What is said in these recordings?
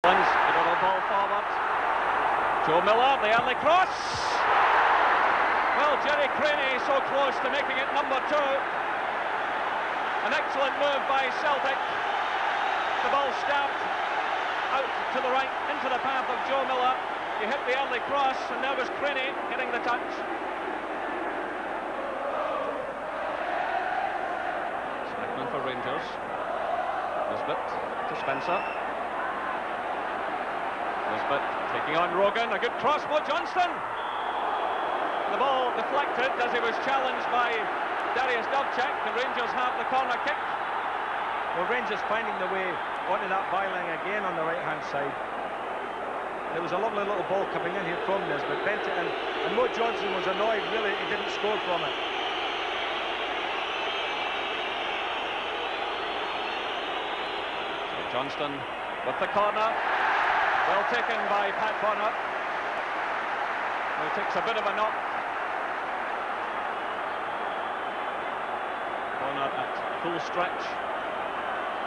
The little ball forward. Joe Miller, the early cross. Well, Jerry Craney so close to making it number 2. An excellent move by Celtic. The ball stabbed out to the right into the path of Joe Miller. He hit the early cross, and there was Craney getting the touch. Slackman for Rangers. Nisbet to Spencer. Nisbet taking on Rogan. A good cross, Mo Johnston. The ball deflected as he was challenged by Darius Dovcek. The Rangers have the corner kick. Well, Rangers finding the way onto that byline again on the right-hand side. It was a lovely little ball coming in here from Nisbet, bent it in, and Mo Johnston was annoyed, really, he didn't score from it. So Johnston with the corner. Well taken by Pat Bonner. He takes a bit of a knock. Bonner at full stretch.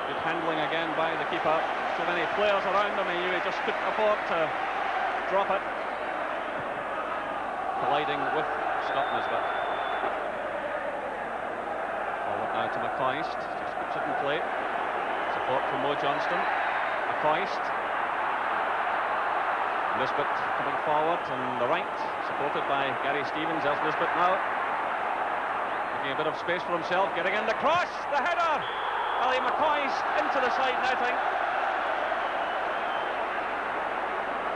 Good handling again by the keeper. So many players around him, he just couldn't afford to drop it. Colliding with Scott Nisbet. Forward now to McCoist. Just puts it in play. Support from Mo Johnston. McCoist. Nisbet coming forward on the right, supported by Gary Stevens. There's Nisbet now, making a bit of space for himself, getting in the cross, the header. Ali McCoist into the side netting.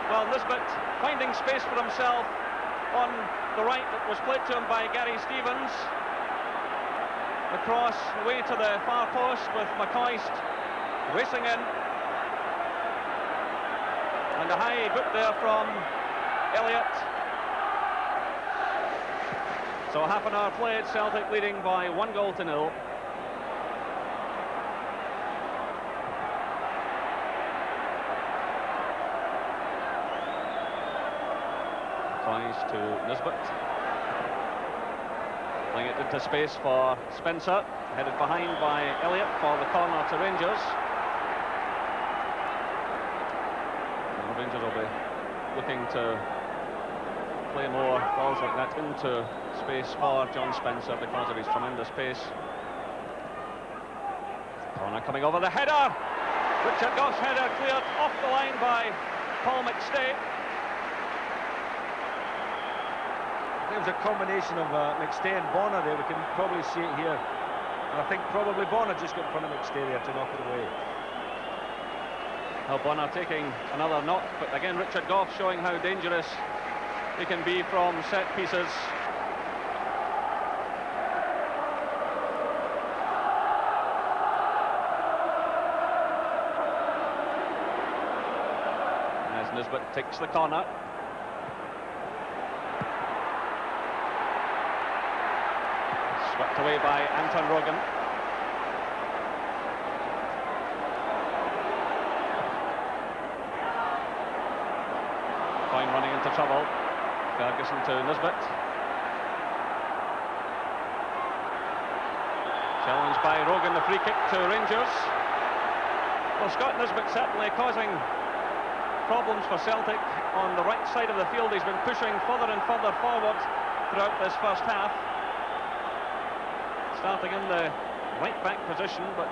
Well, Nisbet finding space for himself on the right. It was played to him by Gary Stevens. The cross away to the far post with McCoist racing in. And a high boot there from Elliott. So half an hour played, Celtic leading by 1-0. Tries to Nisbet. Playing it into space for Spencer. Headed behind by Elliott for the corner to Rangers. Rangers will be looking to play more balls like that into space for John Spencer because of his tremendous pace. Corner coming over, the header! Richard Goff's header cleared off the line by Paul McStay. There was a combination of McStay and Bonner there, we can probably see it here. And I think probably Bonner just got in front of McStay there to knock it away. Now Bonner taking another knock, but again Richard Goff showing how dangerous he can be from set pieces. As Nisbet takes the corner. Swept away by Anton Rogan. Running into trouble. Ferguson to Nisbet. Challenged by Rogan, the free kick to Rangers. Well, Scott Nisbet certainly causing problems for Celtic on the right side of the field. He's been pushing further and further forward throughout this first half. Starting in the right back position, but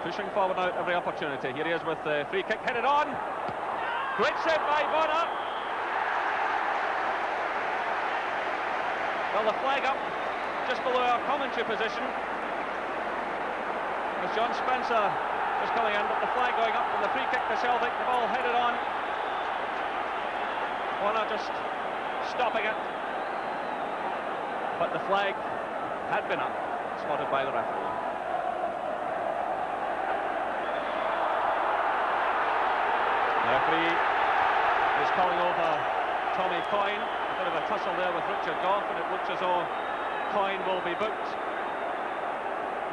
pushing forward out every opportunity. Here he is with the free kick headed on. Great save by Bonner. Well, the flag up just below our commentary position as John Spencer is coming in, but the flag going up and the free kick to Celtic, the ball headed on. Bonner just stopping it, but the flag had been up, spotted by the referee. The referee is calling over Tommy Coyne. Bit of a tussle there with Richard Goff, and it looks as though Coyne will be booked.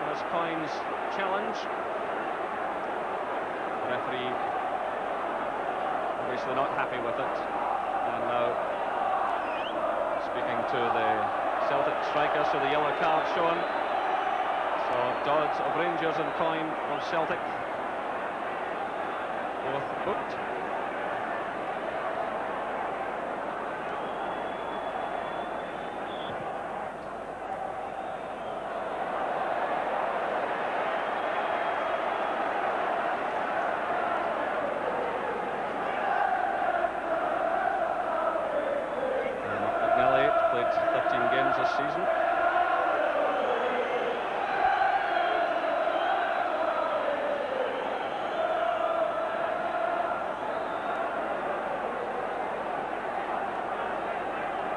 There's Coyne's challenge. The referee obviously not happy with it, and now speaking to the Celtic striker, so the yellow card shown. So Dodds of Rangers and Coyne of Celtic both booked. this season.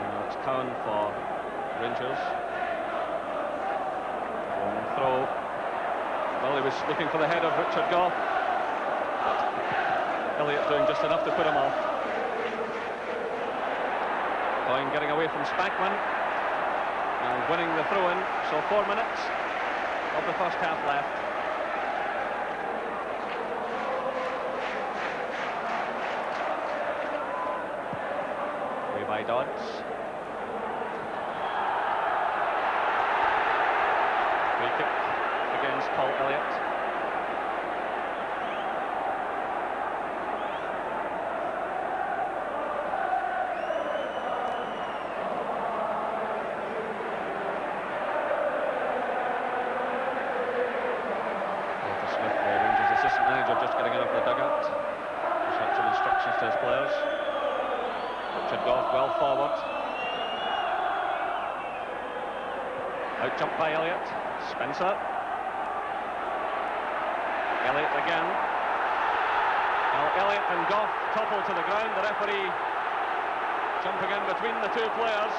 And it's Cowan for Rangers. Long throw. Well, he was looking for the head of Richard Gough. Elliott doing just enough to put him off. Going, getting away from Spackman and winning the throw-in. So 4 minutes of the first half left. Away by Dodds. Free kick against Paul Elliott. Just getting out of the dugout. He's had some instructions to his players. Richard Gough well forward. Out jump by Elliott. Spencer. Elliott again. Well, Elliott and Gough topple to the ground. The referee jumping in between the two players.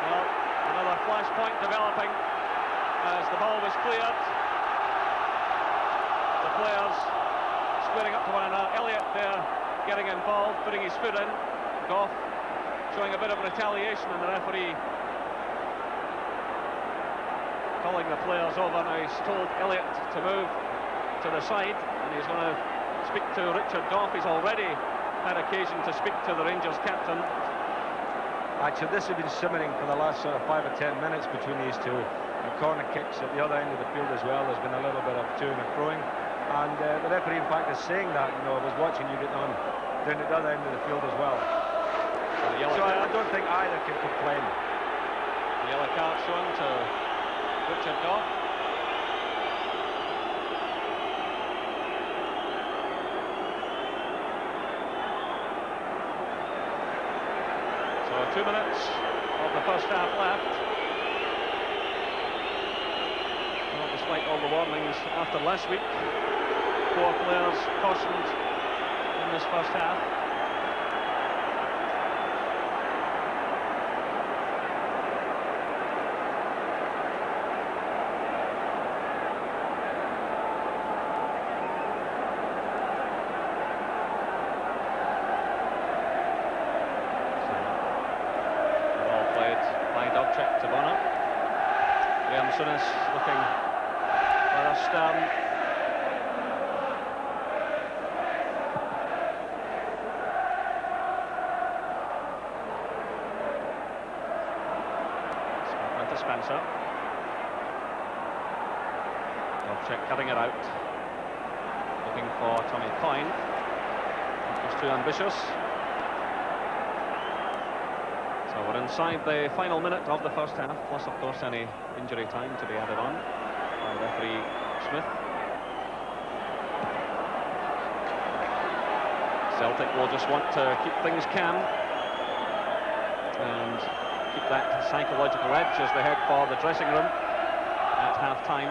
Well, another flashpoint developing as the ball was cleared. Players squaring up to one another. Elliott there getting involved, putting his foot in. Gough showing a bit of retaliation, and the referee calling the players over. Now he's told Elliott to move to the side, and he's going to speak to Richard Gough. He's already had occasion to speak to the Rangers captain. Actually, this has been simmering for the last sort of 5 or 10 minutes between these two. And corner kicks at the other end of the field as well. There's been a little bit of to and froing. And the referee, in fact, is saying that. You know, I was watching you get on down at the other end of the field as well. So I don't think either can complain. The yellow card shown to Richard Gough. So 2 minutes of the first half left. Well, despite all the warnings after last week, 4 players cautioned in this first half. The ball played by Dobchek to Bonner. Graham Souness looking rather stern. Spencer. Dobchek cutting it out. Looking for Tommy Coyne. That was too ambitious. So we're inside the final minute of the first half, plus of course any injury time to be added on by referee Smith. Celtic will just want to keep things calm and keep that psychological edge as they head for the dressing room at half-time.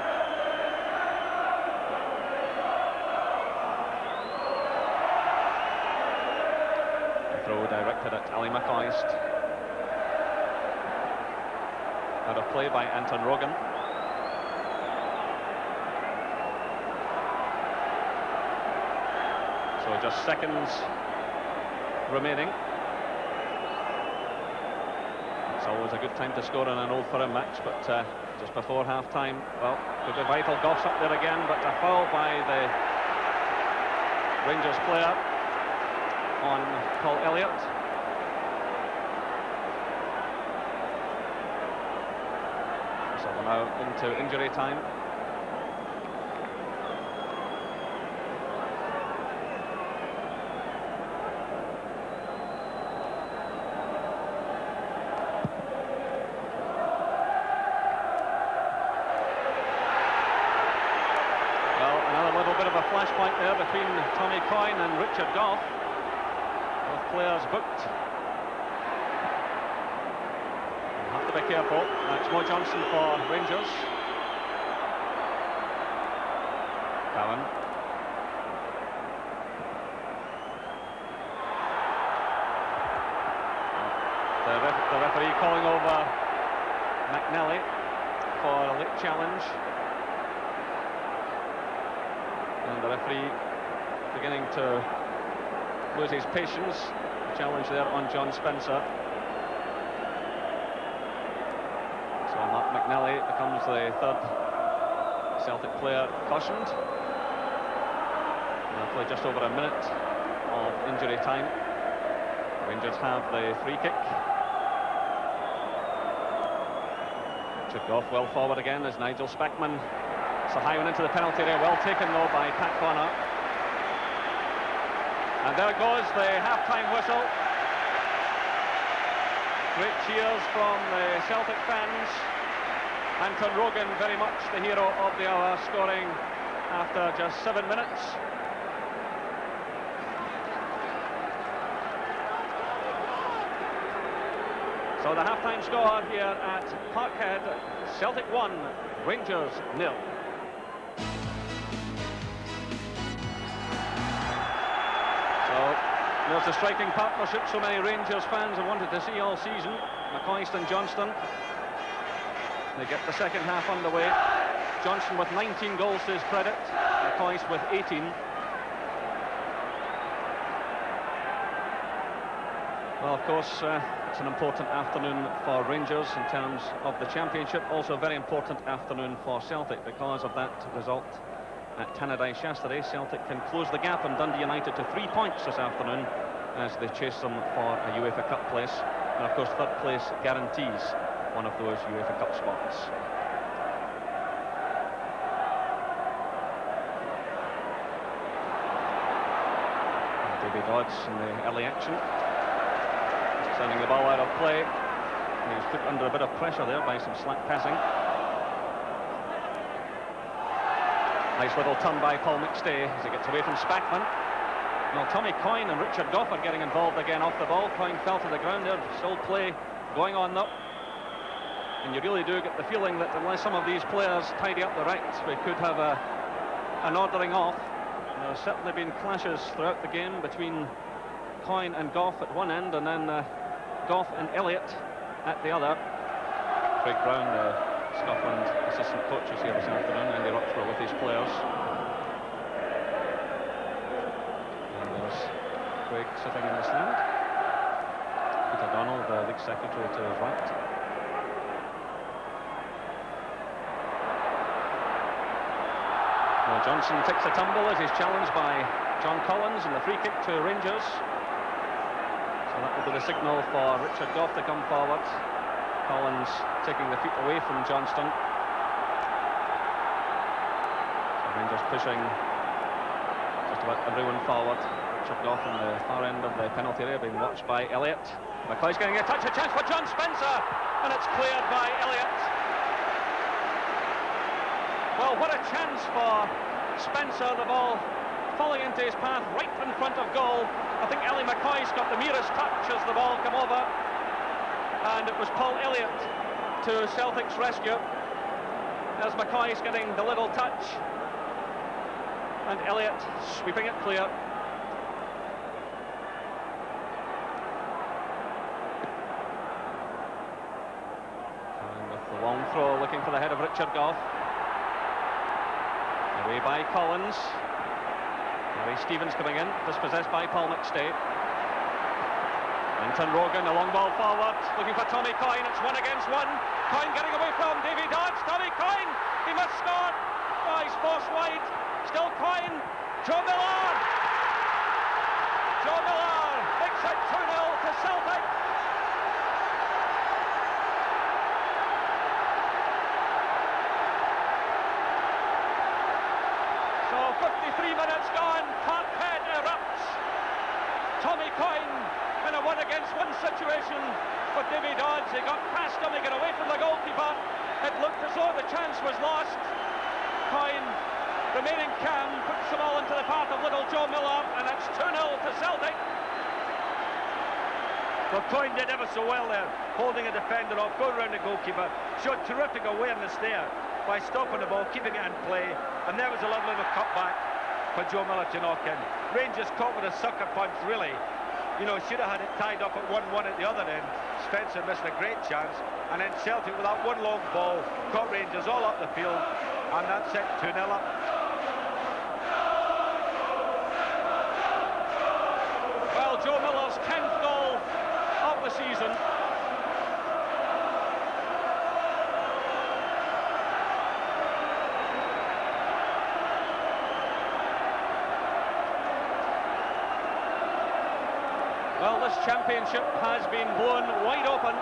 A throw directed at Ali McCoist. Out of play by Anton Rogan. So just seconds remaining. It's always a good time to score in an Old Firm match, but just before half-time, well, could be vital. Goff's up there again, but a foul by the Rangers player on Paul Elliott. So we're now into injury time. Flashpoint there between Tommy Coyne and Richard Gough. Both players booked. be careful. That's Mo Johnson for Rangers. Cowan. The referee calling over McNally for a late challenge. And the referee beginning to lose his patience. The challenge there on John Spencer. So Mark McNally becomes the third Celtic player cautioned. They'll play just over a minute of injury time. Rangers have the free kick. Took off well forward again as Nigel Speckman. It's a high one into the penalty area. Well taken though by Pat Connor. And there goes the half-time whistle. Great cheers from the Celtic fans. Anton Rogan very much the hero of the hour, scoring after just 7 minutes. So the half-time score here at Parkhead, Celtic 1, Rangers 0. So there's a striking partnership so many Rangers fans have wanted to see all season. McCoist and Johnston. They get the second half underway. Johnson with 19 goals to his credit, McCoist with 18. Well, of course, it's an important afternoon for Rangers in terms of the championship. Also a very important afternoon for Celtic because of that result at Tannadice yesterday. Celtic can close the gap on Dundee United to 3 points this afternoon as they chase them for a UEFA Cup place. And of course, third place guarantees one of those UEFA Cup spots. Davy Dodds in the early action, sending the ball out of play. He was put under a bit of pressure there by some slack passing. Nice little turn by Paul McStay as he gets away from Spackman. Now Tommy Coyne and Richard Goff are getting involved again off the ball. Coyne fell to the ground there, still play going on though. And you really do get the feeling that unless some of these players tidy up the ranks, we could have an ordering off. There's certainly been clashes throughout the game between Coyne and Goff at one end, and then Goff and Elliott at the other. Craig Brown, the Scotland assistant coach, is here this afternoon. Andy Roxburgh with his players. And there's Craig sitting in the stand. Peter Donald, the league secretary, to his right. Well, Johnson takes a tumble as he's challenged by John Collins in the free kick to Rangers. So that will be the signal for Richard Goff to come forward. Collins taking the feet away from Johnston. So Rangers pushing just about everyone forward. Richard Goff on the far end of the penalty area being watched by Elliott. McCoy's getting a touch, a chance for John Spencer, and it's cleared by Elliott. Well, what a chance for Spencer, the ball falling into his path right in front of goal. I think Ali McCoy's got the merest touch as the ball came over, and it was Paul Elliott to Celtic's rescue as McCoy's getting the little touch and Elliott sweeping it clear. And with the long throw looking for the head of Richard Goff. Away by Collins. Gary Stevens coming in, dispossessed by Paul McStay. Anton Rogan, a long ball forward, looking for Tommy Coyne. It's 1 against 1. Coyne getting away from Davy Dodds. Tommy Coyne, he must score. Oh, he's forced wide. Still Coyne. Joe Miller. Joe Miller makes it 2-0 to Celtic. So 53 minutes gone, Parkhead erupts. Tommy Coyne in a 1 against 1 situation for Davy Dodds. He got past him, he got away from the goalkeeper. It looked as though the chance was lost. Coyne, remaining calm, puts the ball into the path of little Joe Miller, and it's 2-0 to Celtic. Well, Coyne did ever so well there, holding a defender off, going round the goalkeeper, showed terrific awareness there by stopping the ball, keeping it in play, and there was a lovely little cutback for Joe Miller to knock in. Rangers caught with a sucker punch, really. You know, should have had it tied up at 1-1 at the other end. Spencer missed a great chance, and then Celtic with that one long ball caught Rangers all up the field, and that's it, 2-0 up. Well, Joe Miller's 10th goal of the season. Well, this championship has been blown wide open.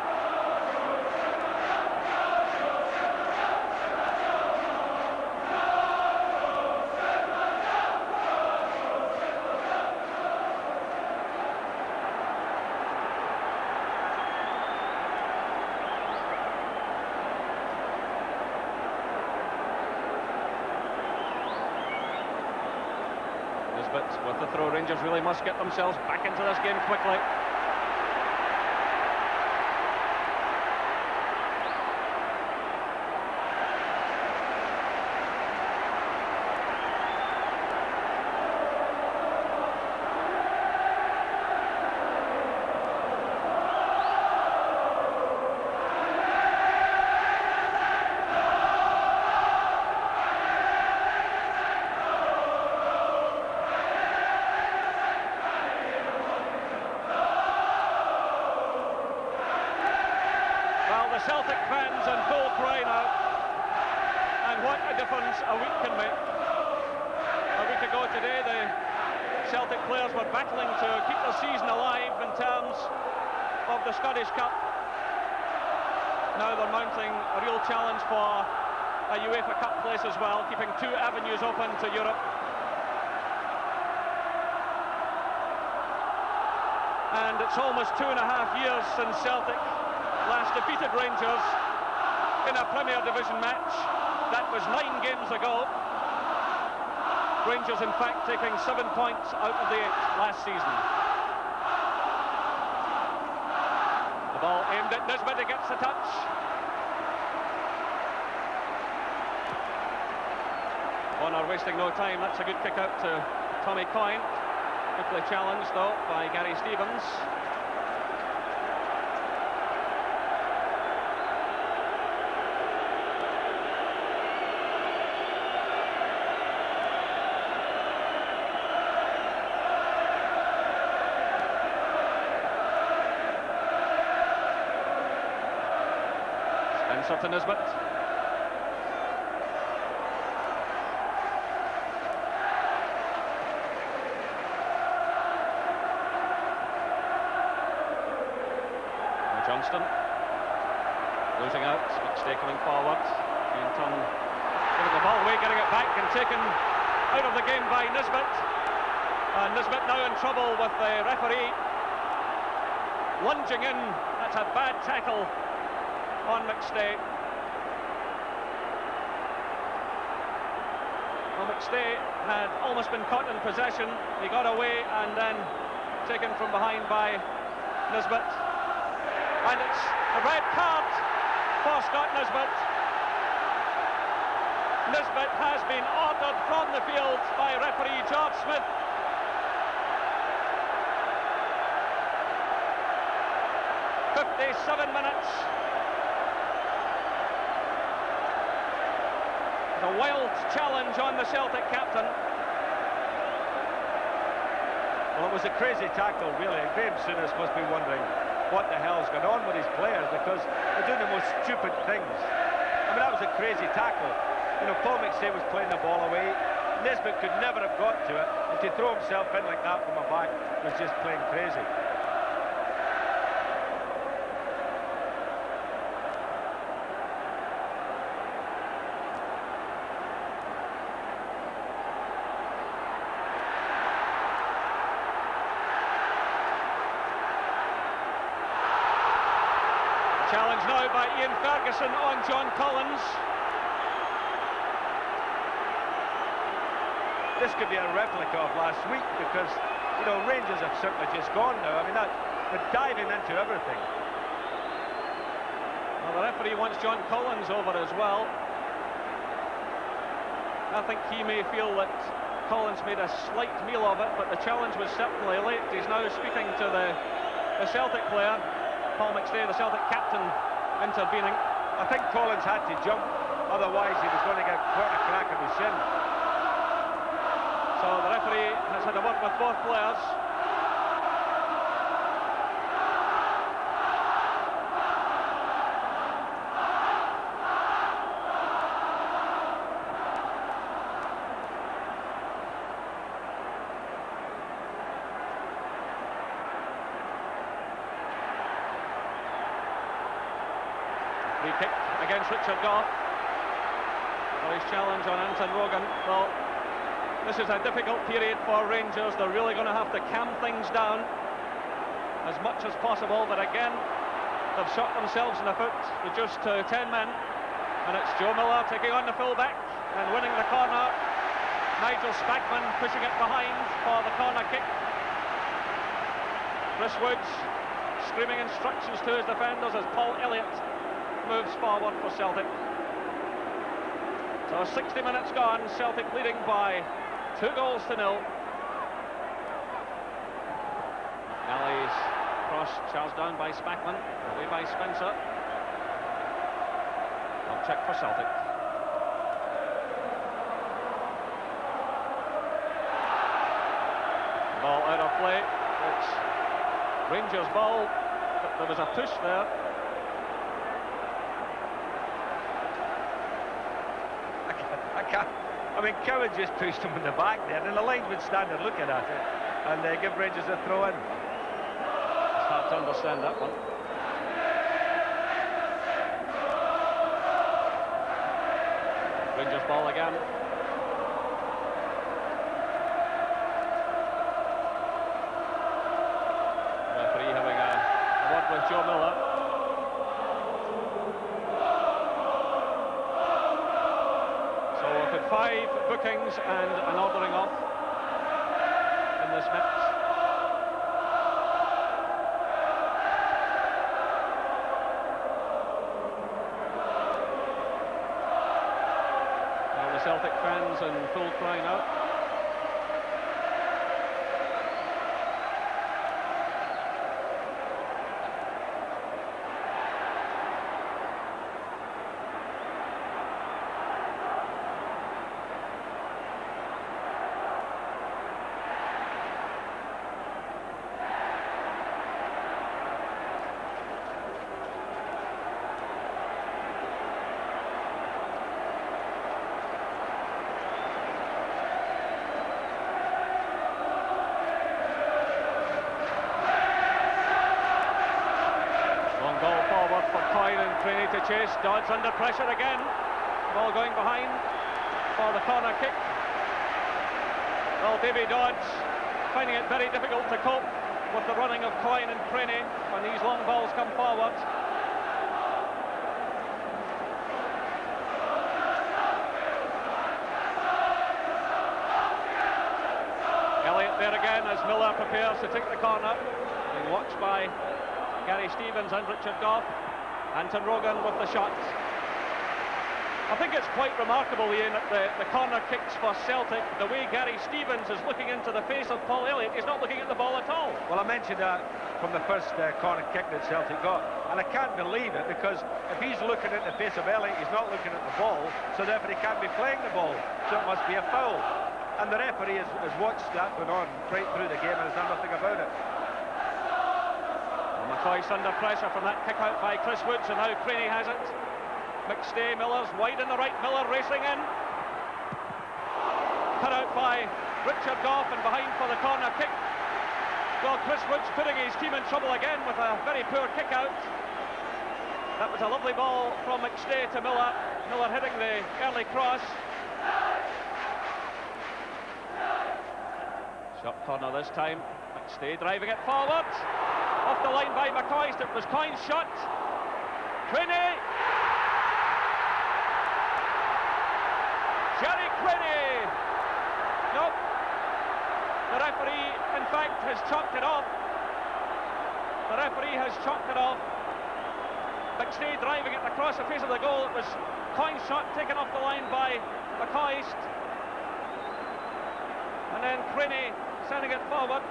With the throw, Rangers really must get themselves back into this game quickly. Celtic fans in full cry now, and what a difference a week can make. A week ago today, the Celtic players were battling to keep the season alive in terms of the Scottish Cup. Now they're mounting a real challenge for a UEFA Cup place as well, keeping two avenues open to Europe. And it's almost 2.5 years since Celtic last defeated Rangers in a Premier Division match. That was 9 games ago. Rangers, in fact, taking 7 points out of the 8 last season. The ball aimed at Nisbet, he gets the touch. Bonner wasting no time, that's a good kick out to Tommy Coyne. Quickly challenged, though, by Gary Stevens. Spencer to Nisbet. Johnston losing out, McStay coming forward. Tongue giving the ball away, getting it back and taken out of the game by Nisbet. And Nisbet now in trouble with the referee lunging in. That's a bad tackle on McStay. Well, McStay had almost been caught in possession. He got away and then taken from behind by Nisbet. And it's a red card for Scott Nisbet. Nisbet has been ordered from the field by referee George Smith. "57 minutes. A wild challenge on the Celtic captain. Well, it was a crazy tackle, really. Graham Souness must be wondering what the hell's going on with his players, because they're doing the most stupid things. I mean, that was a crazy tackle. You know, Paul McStay was playing the ball away. Nisbet could never have got to it, and to throw himself in like that from a back was just plain crazy. Challenge now by Ian Ferguson on John Collins. This could be a replica of last week, because, you know, Rangers have certainly just gone now. I mean, that but diving into everything. Well, the referee wants John Collins over as well. I think he may feel that Collins made a slight meal of it, but the challenge was certainly late. He's now speaking to the Celtic player, Paul McStay, the Celtic captain, intervening. I think Collins had to jump, otherwise he was going to get quite a crack on his shin. So the referee has had a word with both players. Free kick against Richard Gough for his challenge on Anton Rogan. Well, this is a difficult period for Rangers. They're really going to have to calm things down as much as possible, but again they've shot themselves in the foot, reduced to 10 men, and it's Joe Miller taking on the fullback and winning the corner. Nigel Spackman pushing it behind for the corner kick. Chris Woods screaming instructions to his defenders as Paul Elliott moves forward for Celtic. So 60 minutes gone, Celtic leading by 2-0. Ellie's cross charged down by Spackman, away by Spencer. I'll check for Celtic. Ball out of play. It's Rangers' ball, but there was a push there. I mean, Cowan just pushed him in the back there, and the linesman standing looking at it, and they give Rangers a throw in. It's hard to understand that one. Rangers ball again. Referee having a word with Joe Miller. So we've had 5 bookings and an ordering off in this match. Well, the Celtic fans in full cry now. To chase, Dodds under pressure again. Ball going behind for the corner kick. Well, Davy Dodds finding it very difficult to cope with the running of Coyne and Craney when these long balls come forward. Elliott there again as Miller prepares to take the corner, being watched by Gary Stevens and Richard Gough. Anton Rogan with the shot. I think it's quite remarkable, Ian, that the corner kicks for Celtic, the way Gary Stevens is looking into the face of Paul Elliott, he's not looking at the ball at all. Well, I mentioned that from the first corner kick that Celtic got, and I can't believe it, because if he's looking at the face of Elliott, he's not looking at the ball, so therefore he can't be playing the ball, so it must be a foul. And the referee has watched that going on right through the game and has done nothing about it. McCoy's under pressure from that kick out by Chris Woods, and now Craney has it. McStay, Miller's wide on the right, Miller racing in. Cut out by Richard Gough and behind for the corner kick. Well, Chris Woods putting his team in trouble again with a very poor kick out. That was a lovely ball from McStay to Miller. Miller hitting the early cross. Shot corner this time. McStay driving it forward. Off the line by McCoy. It was Coyne's shot. Craney. Jerry Craney. Nope. The referee, in fact, has chalked it off. The referee has chalked it off. McStay driving it across the face of the goal. It was Coyne's shot taken off the line by McCoist. And then Crenny sending it forward.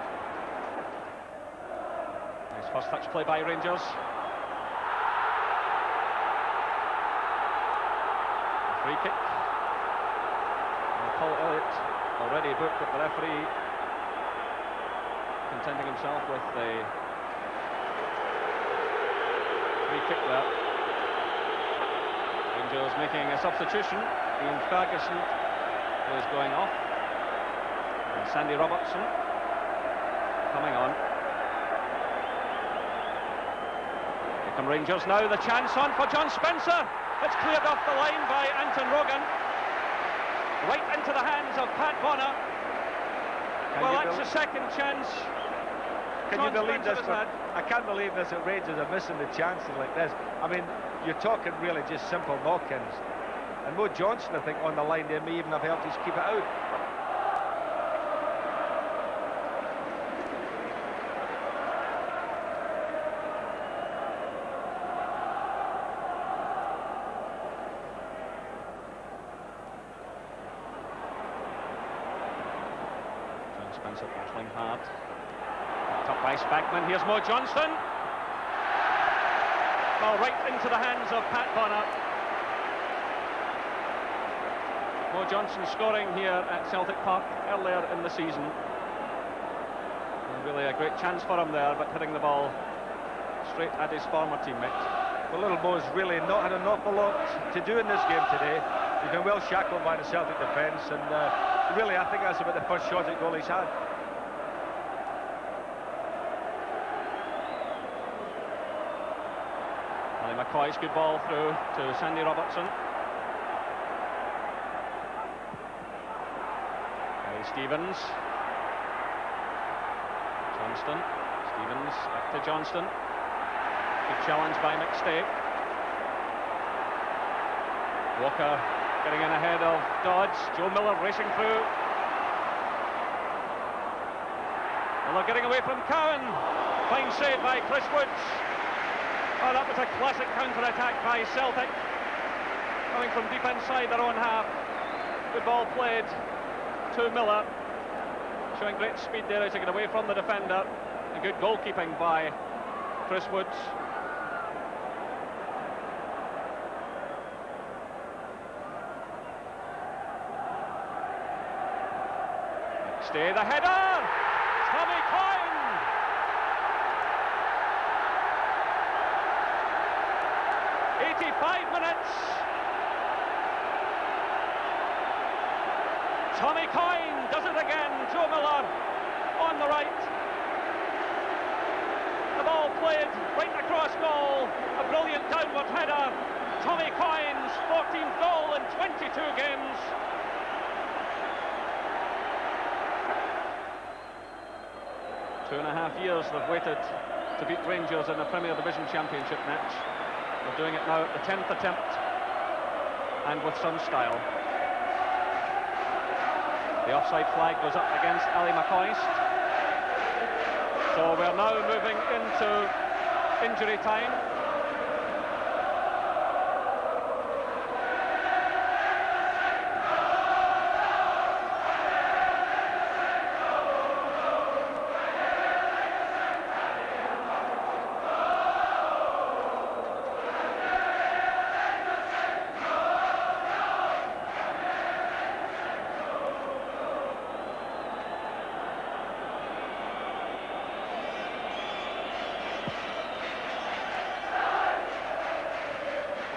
Nice first touch play by Rangers. A free kick. And Paul Elliott already booked at the referee, contenting himself with the free kick there. Rangers making a substitution. Ian Ferguson is going off. And Sandy Robertson coming on. Here come Rangers now. The chance on for John Spencer. It's cleared off the line by Anton Rogan. Right into the hands of Pat Bonner. Well, that's the second chance. Can you believe this? I can't believe this at Rangers are missing the chances like this. I mean, you're talking really just simple knock-ins. And Mo Johnson, I think, on the line there may even have helped us keep it out. John Spencer battling hard. Up by Spagman. Here's Mo Johnston. Well, right into the hands of Pat Bonner. Mo Johnston scoring here at Celtic Park earlier in the season. And really a great chance for him there, but hitting the ball straight at his former teammate. Well, little Mo's really not had an awful lot to do in this game today. He's been well shackled by the Celtic defence, and really I think that's about the first shot at goal he's had. McCoy's good ball through to Sandy Robertson. Gary Stevens. Johnston. Stevens back to Johnston. Good challenge by McStay. Walker getting in ahead of Dodds. Joe Miller racing through. Miller getting away from Cowan. Fine save by Chris Woods. Oh, that was a classic counter-attack by Celtic, coming from deep inside their own half. Good ball played to Miller, showing great speed there to get away from the defender. And good goalkeeping by Chris Woods. Stay the header! Tommy Coyne! 85 minutes. Tommy Coyne does it again. Joe Miller on the right. The ball played right across goal. A brilliant downward header. Tommy Coyne's 14th goal in 22 games. Two and a half years they've waited to beat Rangers in a Premier Division Championship match. They're doing it now at the 10th attempt, and with some style. The offside flag goes up against Ali McCoist. So we're now moving into injury time.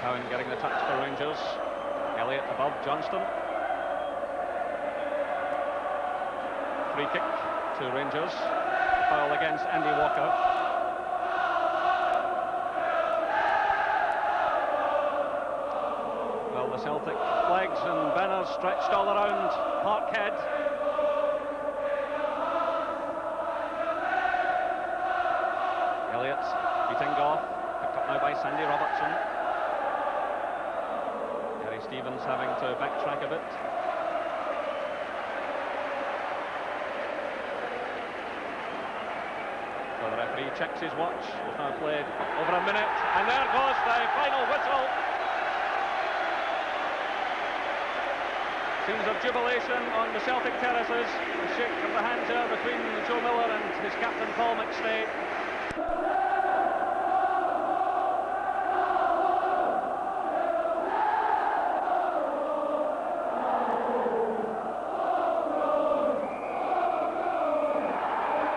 Cowan getting the touch for Rangers. Elliott above Johnston. Free kick to Rangers. Foul against Andy Walker. Well, the Celtic flags and banners stretched all around Parkhead. Elliott beating Goff. Picked up now by Sandy Robertson. Stevens having to backtrack a bit. So the referee checks his watch. We've now played over a minute, and there goes the final whistle. Scenes of jubilation on the Celtic terraces. A shake of the hands there between Joe Miller and his captain Paul McStay.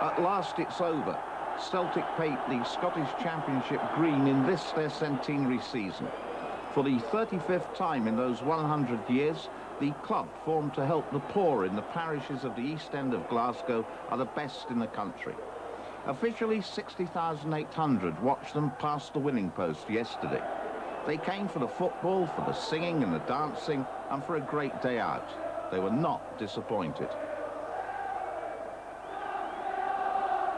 At last it's over. Celtic paint the Scottish Championship green in this their centenary season. For the 35th time in those 100 years, the club formed to help the poor in the parishes of the East End of Glasgow are the best in the country. Officially 60,800 watched them past the winning post yesterday. They came for the football, for the singing and the dancing, and for a great day out. They were not disappointed.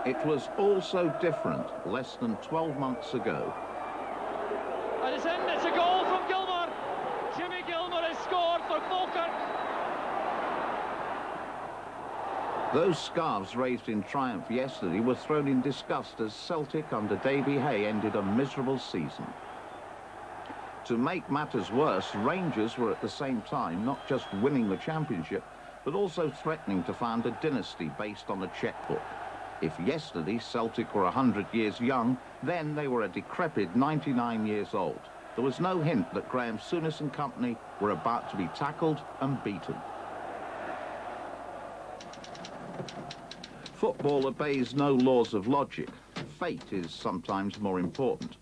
It was all so different less than 12 months ago. And it's in, it's a goal from Gilmour. Jimmy Gilmour has scored for Falkirk. Those scarves raised in triumph yesterday were thrown in disgust as Celtic under Davy Hay ended a miserable season. To make matters worse, Rangers were at the same time not just winning the championship, but also threatening to found a dynasty based on a chequebook. If yesterday Celtic were 100 years young, then they were a decrepit 99 years old. There was no hint that Graham Souness and company were about to be tackled and beaten. Football obeys no laws of logic. Fate is sometimes more important.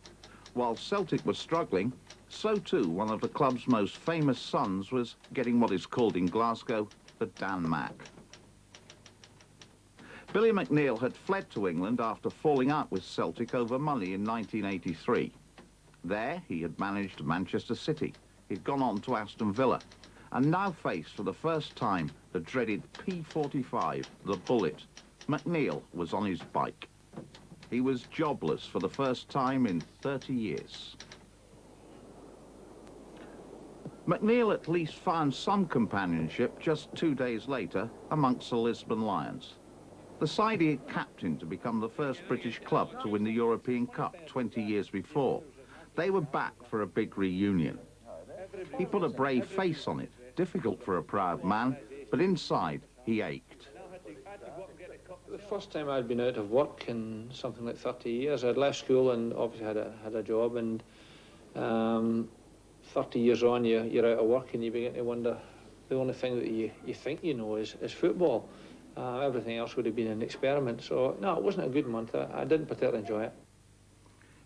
While Celtic was struggling, so too one of the club's most famous sons was getting what is called in Glasgow the Dan Mac. Billy McNeill had fled to England after falling out with Celtic over money in 1983. There, he had managed Manchester City. He'd gone on to Aston Villa, and now faced for the first time the dreaded P45, the Bullet. McNeill was on his bike. He was jobless for the first time in 30 years. McNeill at least found some companionship just 2 days later amongst the Lisbon Lions. The side he had captained to become the first British club to win the European Cup 20 years before. They were back for a big reunion. He put a brave face on it, difficult for a proud man, but inside he ached. The first time I'd been out of work in something like 30 years. I'd left school and obviously had a job, and 30 years on you're out of work and you begin to wonder, the only thing that you think you know is football. Everything else would have been an experiment. So, no, it wasn't a good month. I didn't particularly enjoy it.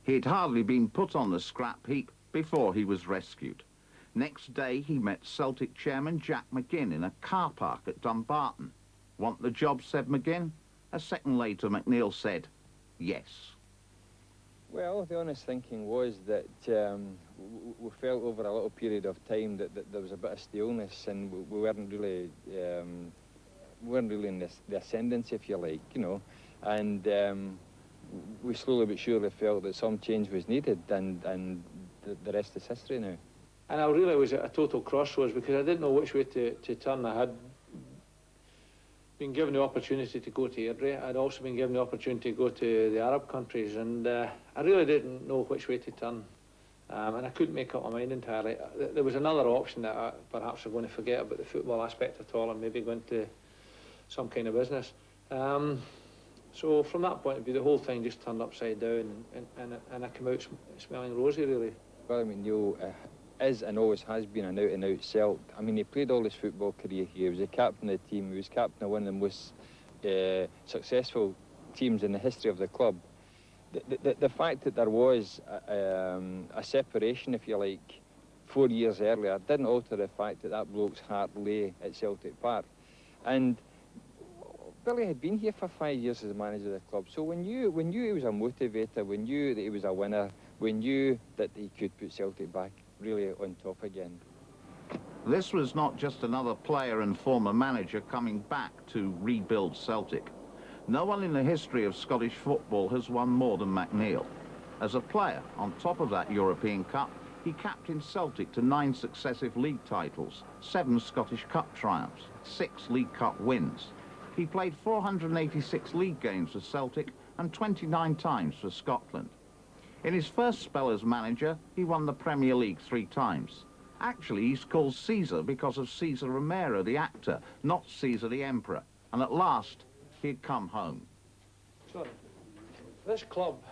He'd hardly been put on the scrap heap before he was rescued. Next day, he met Celtic chairman Jack McGinn in a car park at Dumbarton. Want the job, said McGinn. A second later, McNeill said, yes. Well, the honest thinking was that we felt over a little period of time that there was a bit of staleness, and we weren't really in the ascendancy, if you like, you know, and we slowly but surely felt that some change was needed, and the rest is history now. And I really was at a total crossroads because I didn't know which way to turn. I had been given the opportunity to go to Airdrie. I'd also been given the opportunity to go to the Arab countries, and I really didn't know which way to turn. And I couldn't make up my mind entirely. There was another option that perhaps I'm going to forget about the football aspect at all and maybe go into some kind of business. So from that point of view, the whole thing just turned upside down, and I came out smelling rosy, really. Well, I mean, Neil is and always has been an out-and-out Celt. I mean, he played all his football career here. He was a captain of the team. He was captain of one of the most successful teams in the history of the club. The fact that there was a separation, if you like, 4 years earlier didn't alter the fact that that bloke's heart lay at Celtic Park. And Billy had been here for 5 years as the manager of the club, so we knew he was a motivator, we knew that he was a winner, we knew that he could put Celtic back really on top again. This was not just another player and former manager coming back to rebuild Celtic. No one in the history of Scottish football has won more than McNeill. As a player, on top of that European Cup, he captained Celtic to 9 successive league titles, 7 Scottish Cup triumphs, 6 League Cup wins. He played 486 league games for Celtic and 29 times for Scotland. In his first spell as manager, he won the Premier League 3 times. Actually, he's called Cesar because of Cesar Romero, the actor, not Caesar the Emperor. And at last, he'd come home. So, this club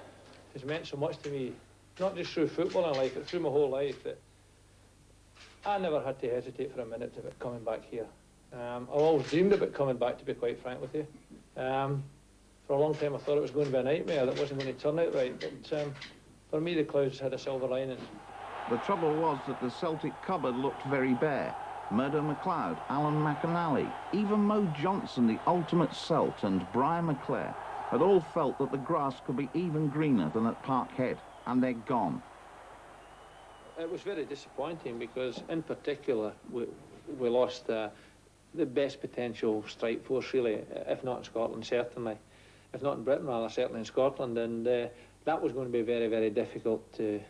has meant so much to me, not just through football in life, but through my whole life, that I never had to hesitate for a minute about coming back here. I've always dreamed about coming back, to be quite frank with you. For a long time I thought it was going to be a nightmare, that wasn't going to turn out right, but for me the clouds had a silver lining. The trouble was that the Celtic cupboard looked very bare. Murdo MacLeod, Alan McAnally, even Mo Johnson, the ultimate Celt, and Brian McClare had all felt that the grass could be even greener than at Parkhead, and they're gone. It was very disappointing because, in particular, we lost the best potential strike force, really, if not in Scotland, certainly. If not in Britain, rather, certainly in Scotland, and that was going to be very, very difficult to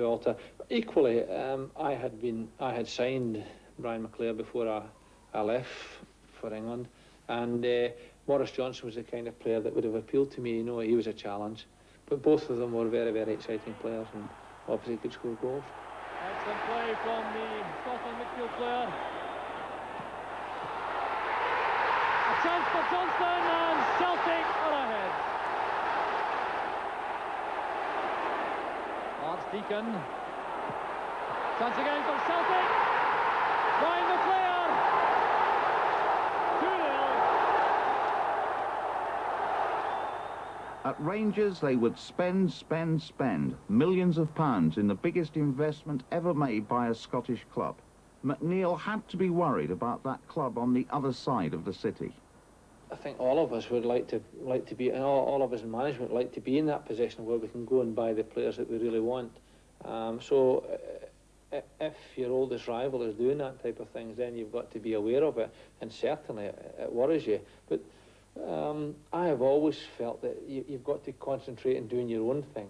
alter. Equally, I had signed Brian McClare before I left for England, and Maurice Johnson was the kind of player that would have appealed to me. You know, he was a challenge, but both of them were very, very exciting players, and obviously could score goals. Excellent play from the Scotland midfield player. A chance for Johnston, and Celtic are ahead. Archdeacon. Chance again for Celtic. Brian McClare. 2-0. At Rangers, they would spend millions of pounds in the biggest investment ever made by a Scottish club. McNeil had to be worried about that club on the other side of the city. I think all of us would like to be, and all of us in management would like to be in that position where we can go and buy the players that we really want. So if your oldest rival is doing that type of things, then you've got to be aware of it, and certainly it worries you. But I have always felt that you've got to concentrate on doing your own thing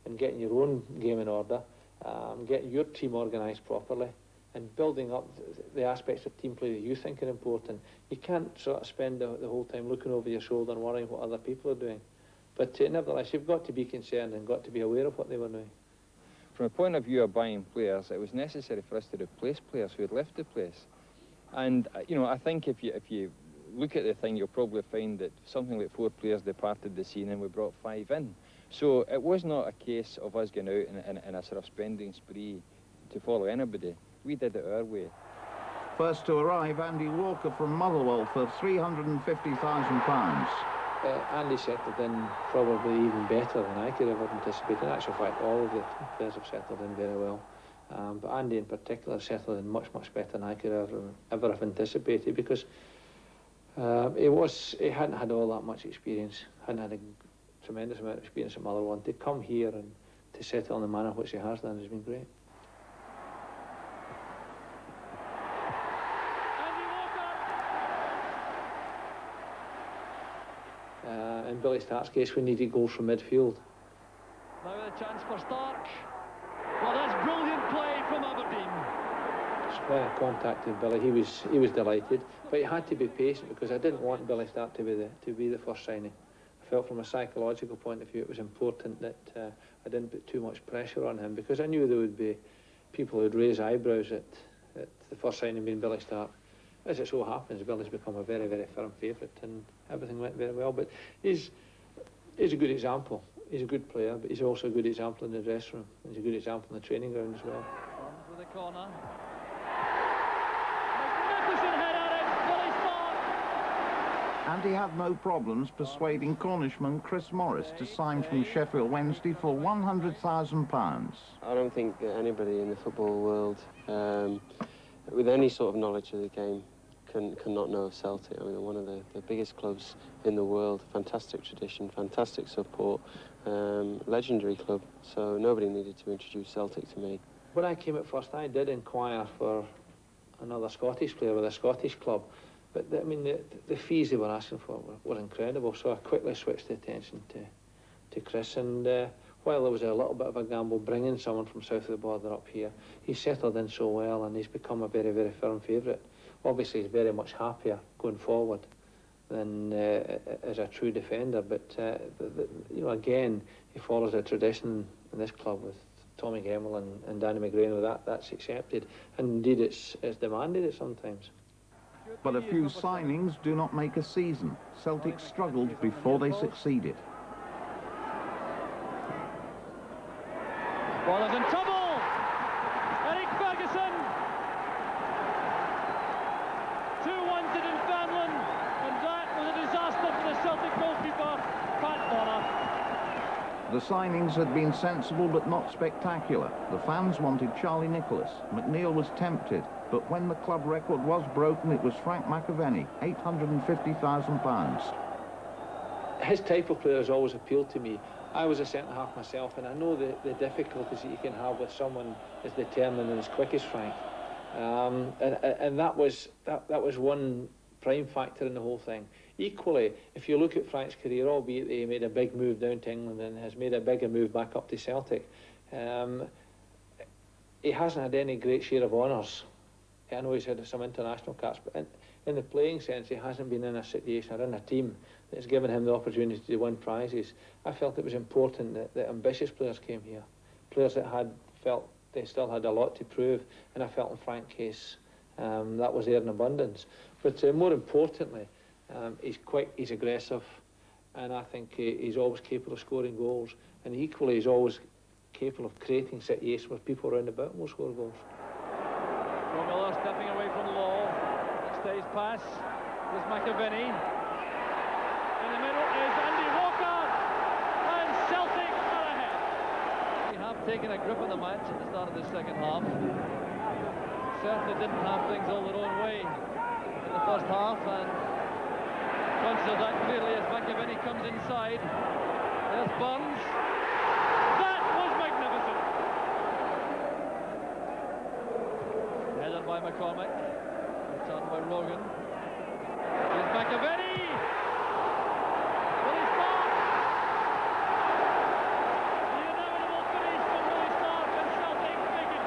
and getting your own game in order, getting your team organised properly, and building up the aspects of team play that you think are important. You can't sort of spend the whole time looking over your shoulder and worrying what other people are doing. But nevertheless, you've got to be concerned and got to be aware of what they were doing. From a point of view of buying players, it was necessary for us to replace players who had left the place. And, you know, I think if you look at the thing, you'll probably find that something like 4 players departed the scene and we brought 5 in. So it was not a case of us going out in a sort of spending spree to follow anybody. We did it our way. First to arrive, Andy Walker from Motherwell for £350,000. Andy settled in probably even better than I could have anticipated. In actual fact, all of the players have settled in very well. But Andy in particular settled in much better than I could ever have anticipated, because he hadn't had all that much experience, hadn't had a tremendous amount of experience at Motherwell. And to come here and to settle in the manner which he has done has been great. In Billy Stark's case, we needed goals from midfield. Now the chance for Stark. Well, that's brilliant play from Aberdeen. So when I contacted Billy, he was delighted, but he had to be patient because I didn't want Billy Stark to be the first signing. I felt from a psychological point of view it was important that I didn't put too much pressure on him, because I knew there would be people who'd raise eyebrows at the first signing being Billy Stark. As it so happens, Billy's become a very, very firm favourite, and everything went very well. But he's a good example. He's a good player, but he's also a good example in the dressing room. He's a good example in the training ground as well. With the corner. Magnificent head at it, Billy Stark. And he had no problems persuading Cornishman Chris Morris to sign from Sheffield Wednesday for £100,000. I don't think that anybody in the football world with any sort of knowledge of the game cannot know of Celtic. I mean, one of the biggest clubs in the world, fantastic tradition, fantastic support, legendary club, so nobody needed to introduce Celtic to me. When I came at first, I did inquire for another Scottish player with a Scottish club, but I mean, the fees they were asking for were incredible, so I quickly switched the attention to Chris, and while there was a little bit of a gamble bringing someone from south of the border up here, he's settled in so well and he's become a very, very firm favourite. Obviously, he's very much happier going forward as a true defender. But you know, again, he follows a tradition in this club with Tommy Gemmell and Danny McGrain. That's accepted, and indeed it's demanded it sometimes. But a few signings do not make a season. Celtic struggled before they succeeded. Ball is in trouble. Eric Ferguson. 2-1 to Dunfermline, and that was a disaster for the Celtic goalkeeper, Pat Bonner. The signings had been sensible but not spectacular. The fans wanted Charlie Nicholas. McNeil was tempted, but when the club record was broken, it was Frank McAvenny, £850,000. His type of player has always appealed to me. I was a centre-half myself, and I know the difficulties that you can have with someone as determined and as quick as Frank. And that was one prime factor in the whole thing. Equally, if you look at Frank's career, albeit he made a big move down to England and has made a bigger move back up to Celtic, he hasn't had any great share of honours. I know he's had some international caps, but in the playing sense, he hasn't been in a situation or in a team that's given him the opportunity to win prizes. I felt it was important that ambitious players came here, players that felt they still had a lot to prove, and I felt in Frank's case that was there in abundance. But more importantly, he's quick, he's aggressive, and I think he's always capable of scoring goals, and equally he's always capable of creating situations where people around about him will score goals. Joe Miller stepping away from Law. Next day's pass is McAvenny. In the middle is Andy Walker, and Celtic are ahead. We have taken a grip of the match at the start of the second half. Certainly didn't have things all their own way in the first half, and conscious of that clearly as McAvenny comes inside. There's Burns. That was magnificent. Headed by McCormick. Returned by Rogan. Here's McAvenny. Willie Stark. The inevitable finish from Willie Stark, and Celtic make it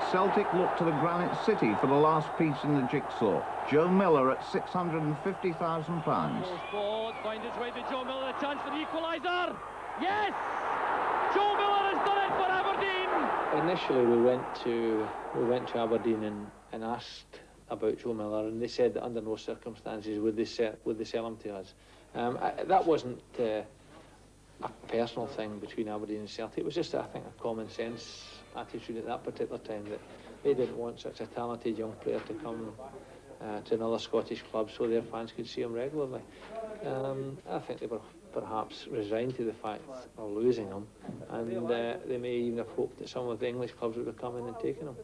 3. Celtic looked to the Granite City for the last piece in the jigsaw. Joe Miller at £650,000. Forward, finds its way to Joe Miller, a chance for the equaliser. Yes! Joe Miller has done it for Aberdeen. Initially, we went to Aberdeen and asked about Joe Miller, and they said that under no circumstances would they sell him to us. That wasn't a personal thing between Aberdeen and Celtic. It was just, I think, a common sense attitude at that particular time that they didn't want such a talented young player to come to another Scottish club so their fans could see him regularly. I think they were perhaps resigned to the fact of losing him, and they may even have hoped that some of the English clubs would have come in and taken him.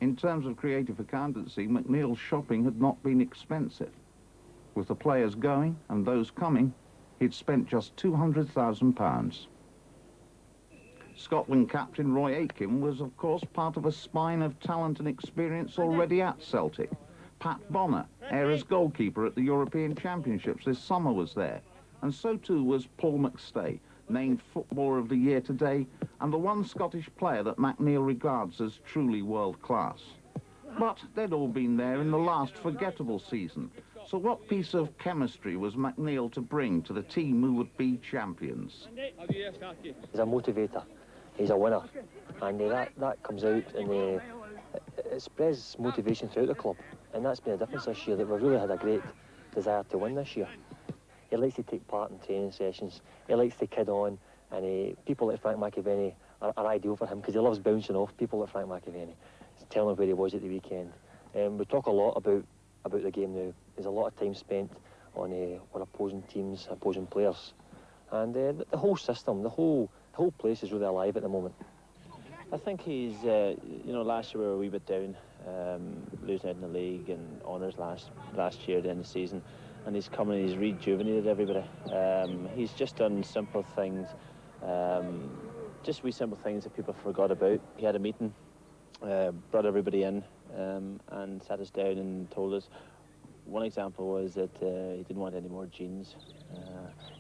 In terms of creative accountancy, McNeil's shopping had not been expensive. With the players going and those coming, he'd spent just £200,000. Scotland captain Roy Aitken was, of course, part of a spine of talent and experience already at Celtic. Pat Bonner, Ayres goalkeeper at the European Championships this summer, was there. And so too was Paul McStay, named Footballer of the Year today, and the one Scottish player that McNeil regards as truly world-class. But they'd all been there in the last forgettable season. So what piece of chemistry was McNeil to bring to the team who would be champions? He's a motivator. He's a winner, and that comes out, and it spreads motivation throughout the club, and that's been a difference this year, that we've really had a great desire to win this year. He likes to take part in training sessions, he likes to kid on, and people like Frank McAvenny are ideal for him, because he loves bouncing off people like Frank McAvenny, telling him where he was at the weekend. We talk a lot about the game now. There's a lot of time spent on opposing teams, opposing players, and the whole system, the whole place is really alive at the moment. I think he's, last year we were a wee bit down, losing out in the league and honours last year at the end of the season, and he's come and he's rejuvenated everybody. He's just done simple things, just wee simple things that people forgot about. He had a meeting, brought everybody in, and sat us down and told us. One example was that he didn't want any more jeans.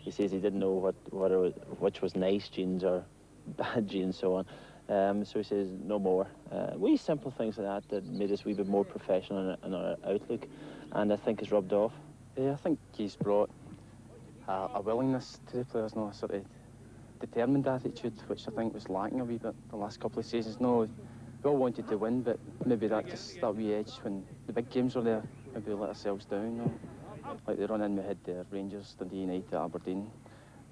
He says he didn't know which was nice jeans or bad jeans, so on. So he says no more. Wee simple things like that made us a wee bit more professional in our outlook, and I think it's rubbed off. Yeah, I think he's brought a willingness to the players, no, a sort of determined attitude, which I think was lacking a wee bit the last couple of seasons. No, we all wanted to win, but maybe that wee edge when the big games were there, maybe we let ourselves down. No? Like the run-in we had Rangers, Dundee United, Aberdeen.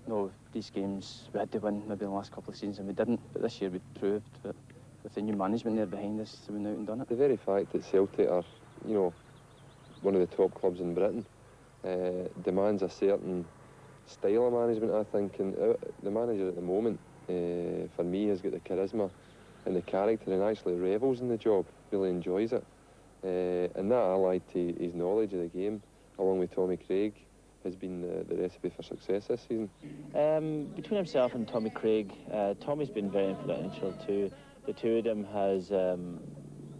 No, these games we had to win maybe the last couple of seasons and we didn't, but this year we proved that with the new management there behind us, we went out and done it. The very fact that Celtic are, you know, one of the top clubs in Britain demands a certain style of management, I think, and the manager at the moment, for me, has got the charisma and the character and actually revels in the job, really enjoys it. And that, allied to his knowledge of the game, along with Tommy Craig, has been the recipe for success this season. Between himself and Tommy Craig, Tommy's been very influential too. The two of them has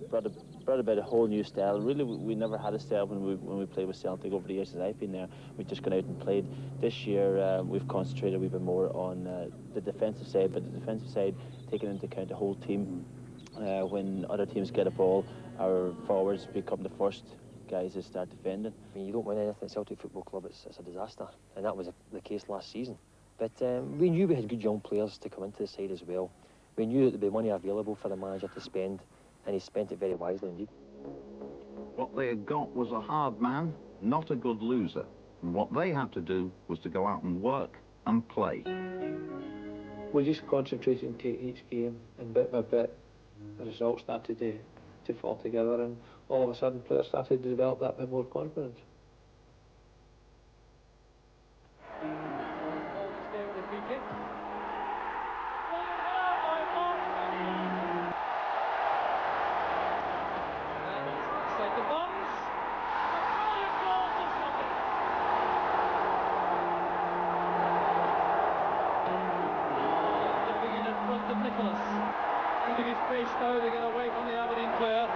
brought about a whole new style. Really, we never had a style when we played with Celtic over the years since I've been there. We've just gone out and played. This year, we've concentrated a wee bit more on the defensive side, but the defensive side taking into account the whole team. When other teams get a ball, our forwards become the first guys that start defending. I mean, you don't win anything at Celtic Football Club, it's a disaster, and that was the case last season. But we knew we had good young players to come into the side as well. We knew that there'd be money available for the manager to spend, and he spent it very wisely indeed. What they had got was a hard man, not a good loser. And what they had to do was to go out and work and play. We just concentrated and take each game, and bit by bit, the results started to fall together, and all of a sudden players started to develop that bit more confidence. Using his face now to get away from the Aberdeen player.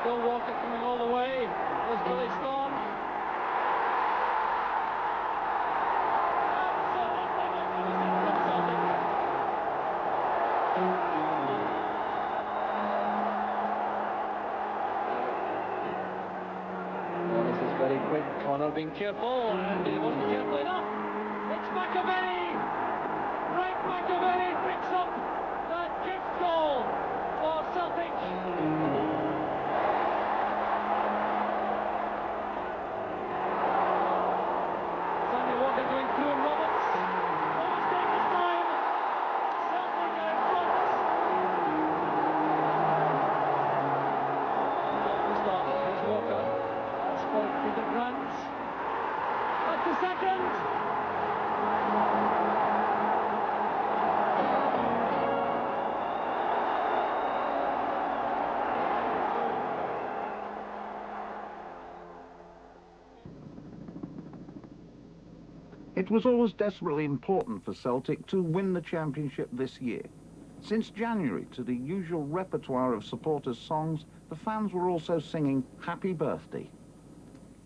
Still Walker coming all the way. There's Billy Storm. Oh, this is very quick. Connor being careful, and he wasn't careful enough. It's McAvenny. Frank McAvenny picks up that gift goal for Celtic. Sandy Walker going through and Roberts. No mistake this time. Celtic are in front. The start. Here's Walker. That's for Peter Grant. That's the second. It was always desperately important for Celtic to win the championship this year. Since January, to the usual repertoire of supporters' songs, the fans were also singing Happy Birthday.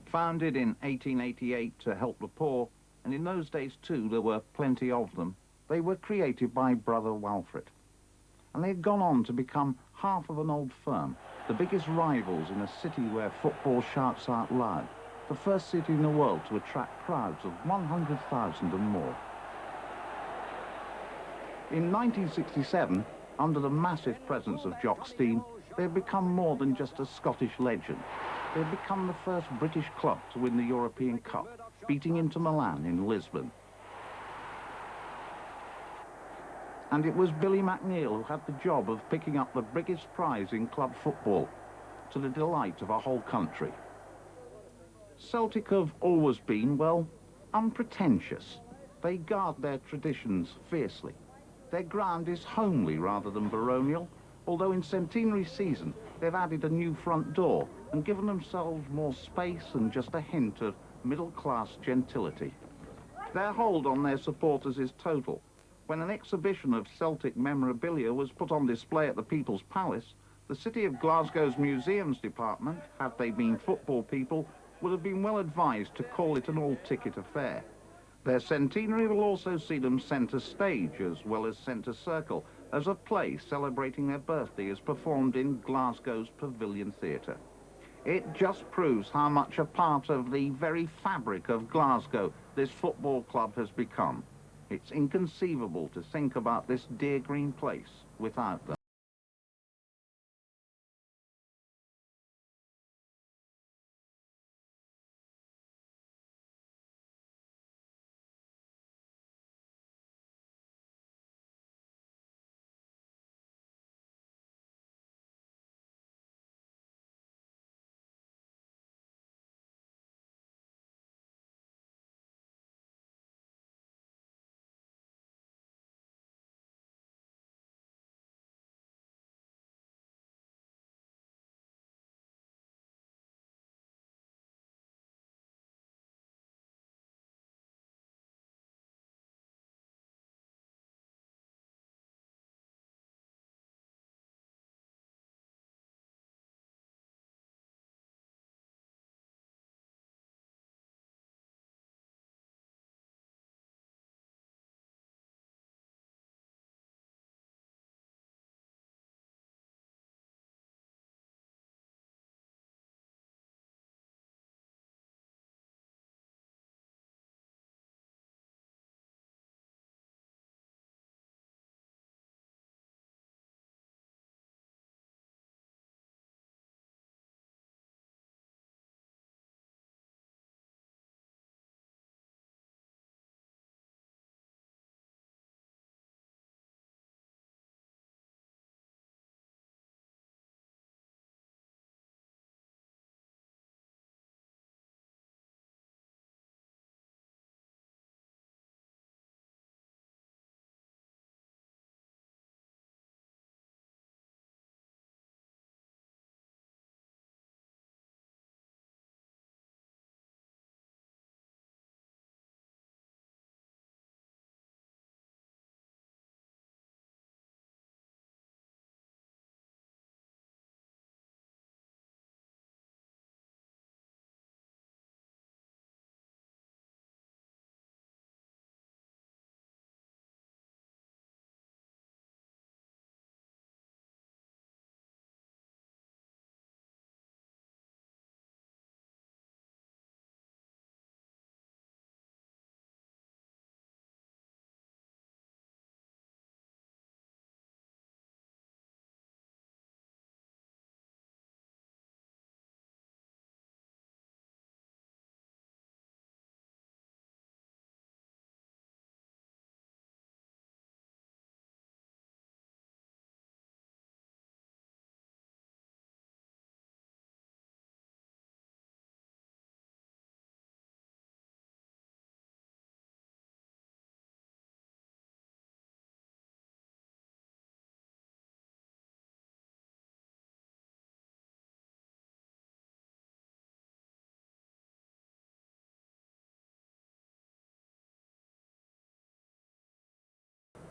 Founded in 1888 to help the poor, and in those days too there were plenty of them, they were created by Brother Walfrid. And they had gone on to become half of an old firm, the biggest rivals in a city where football shouts out loud. The first city in the world to attract crowds of 100,000 and more. In 1967, under the massive presence of Jock Stein, they had become more than just a Scottish legend. They had become the first British club to win the European Cup, beating Inter Milan in Lisbon. And it was Billy McNeil who had the job of picking up the biggest prize in club football, to the delight of a whole country. Celtic have always been, well, unpretentious. They guard their traditions fiercely. Their ground is homely rather than baronial, although in centenary season they've added a new front door and given themselves more space and just a hint of middle-class gentility. Their hold on their supporters is total. When an exhibition of Celtic memorabilia was put on display at the People's Palace, the City of Glasgow's museums department, had they been football people, would have been well advised to call it an all-ticket affair. Their centenary will also see them centre stage as well as centre circle, as a play celebrating their birthday is performed in Glasgow's Pavilion Theatre. It just proves how much a part of the very fabric of Glasgow this football club has become. It's inconceivable to think about this dear green place without them.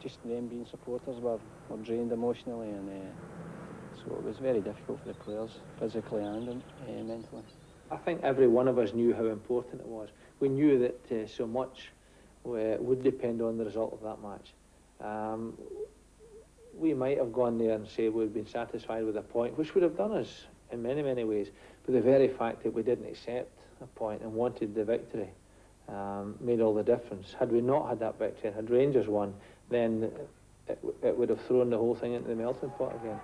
Just them being supporters were drained emotionally, and so it was very difficult for the players, physically and mentally. I think every one of us knew how important it was. We knew that so much would depend on the result of that match. We might have gone there and said we'd been satisfied with a point, which would have done us in many, many ways. But the very fact that we didn't accept a point and wanted the victory made all the difference. Had we not had that victory, had Rangers won, then it would have thrown the whole thing into the melting pot again.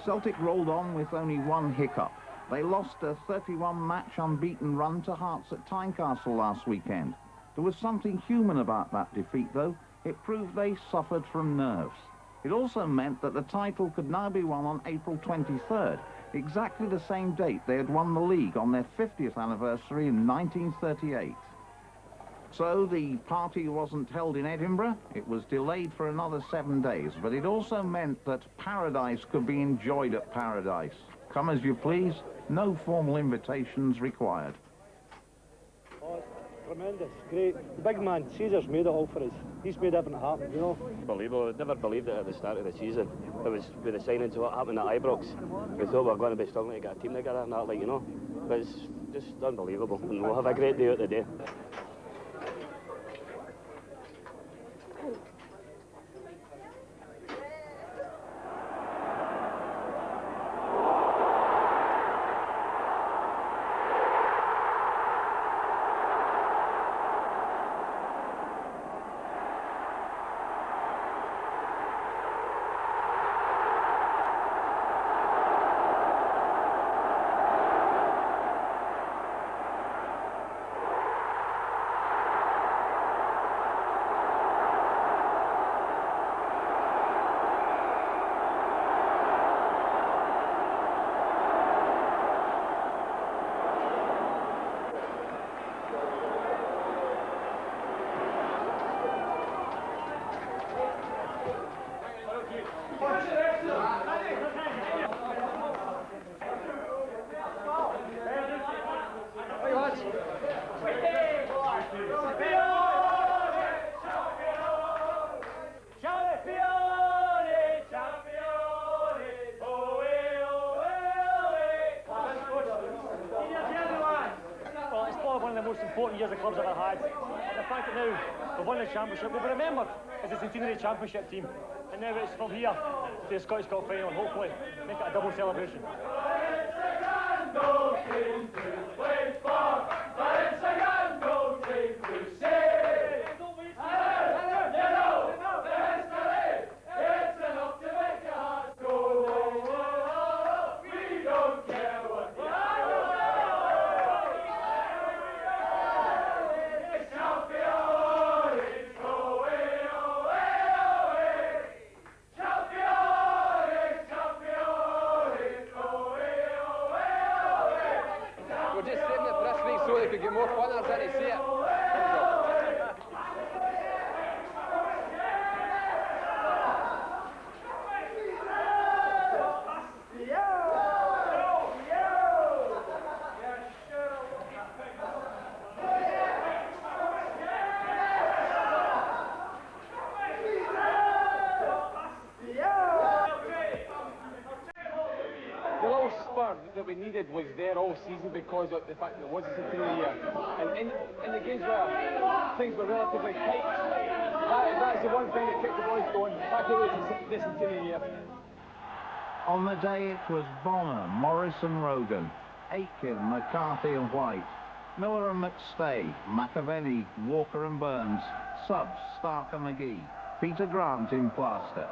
Celtic rolled on with only one hiccup. They lost a 31-match unbeaten run to Hearts at Tynecastle last weekend. There was something human about that defeat, though. It proved they suffered from nerves. It also meant that the title could now be won on April 23rd, exactly the same date they had won the league on their 50th anniversary in 1938. So the party wasn't held in Edinburgh, it was delayed for another 7 days, but it also meant that paradise could be enjoyed at Paradise. Come as you please, no formal invitations required. Oh, it's tremendous, great. The big man, Cesar's made it all for us. He's made everything happen, you know. Unbelievable. I'd never believed it at the start of the season. It was with the signings of what happened at Ibrox. We thought we were going to be struggling to get a team together and that, like, you know. But it's just unbelievable, and we'll have a great day out today. important years the club's ever had. And the fact that now we've won the championship, we'll be remembered as a centenary championship team. And now it's from here to the Scottish Cup final, and hopefully make it a double celebration. That we needed was there all season because of the fact that it was a centenary year. And in the games where things were relatively tight, that's the one thing that kept the boys going. The fact that it was the centenary year. On the day it was Bonner, Morrison, Rogan, Aitken, McCarthy and White, Miller and McStay, McAvenny, Walker and Burns, Subs, Stark and McGee, Peter Grant in plaster.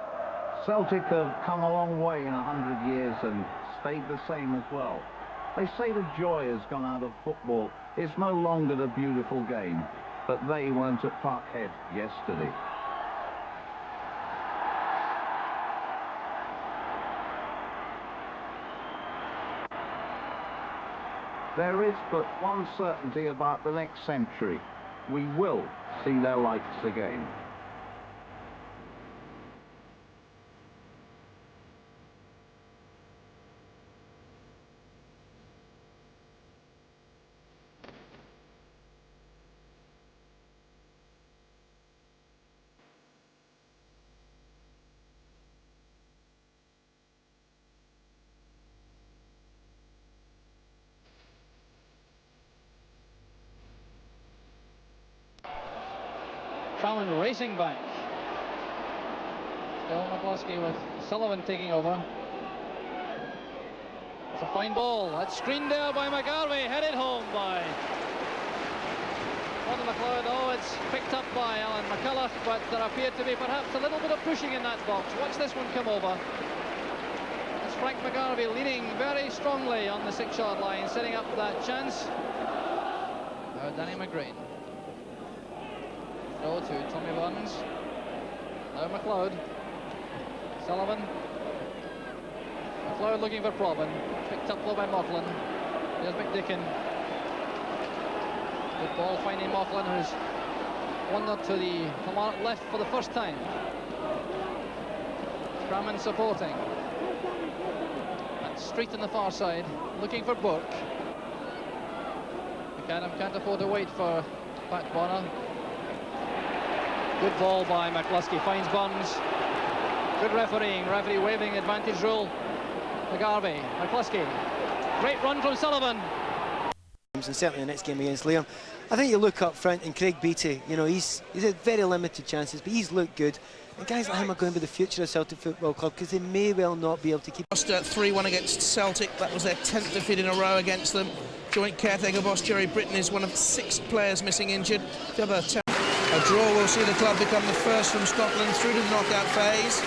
Celtic have come a long way in 100 years and stayed the same as well. They say the joy has gone out of football. It's no longer the beautiful game, but they weren't at Parkhead yesterday. There is but one certainty about the next century. We will see their lights again. Fallon racing back. Still McCluskey with Sullivan taking over. It's a fine ball. That's screened there by McGarvey, headed home by Conor McLeod. Oh, it's picked up by Alan McCulloch, but there appeared to be perhaps a little bit of pushing in that box. Watch this one come over. It's Frank McGarvey leading very strongly on the 6-yard line, setting up that chance. Now Danny McGrain. Throw to Tommy Burns. Now McLeod. Sullivan. McLeod looking for Probin. Picked up though by Mocklin. There's McDicken. Good ball finding Mocklin, who's wandered to the left for the first time. Crammon supporting. And Street on the far side, looking for Burke. McAdam can't afford to wait for Pat Bonner. Good ball by McCluskey, finds Burns. Good refereeing, referee waving advantage rule. McGarvey, McCluskey. Great run from Sullivan. And certainly the next game against Liam. I think you look up front and Craig Beattie, you know, he's had very limited chances, but he's looked good. And guys like him are going to be the future of Celtic Football Club because they may well not be able to keep... Lost 3-1 against Celtic. That was their 10th defeat in a row against them. Joint caretaker boss Jerry Britton is one of 6 players missing injured. The other 10. A draw will see the club become the first from Scotland through to the knockout phase.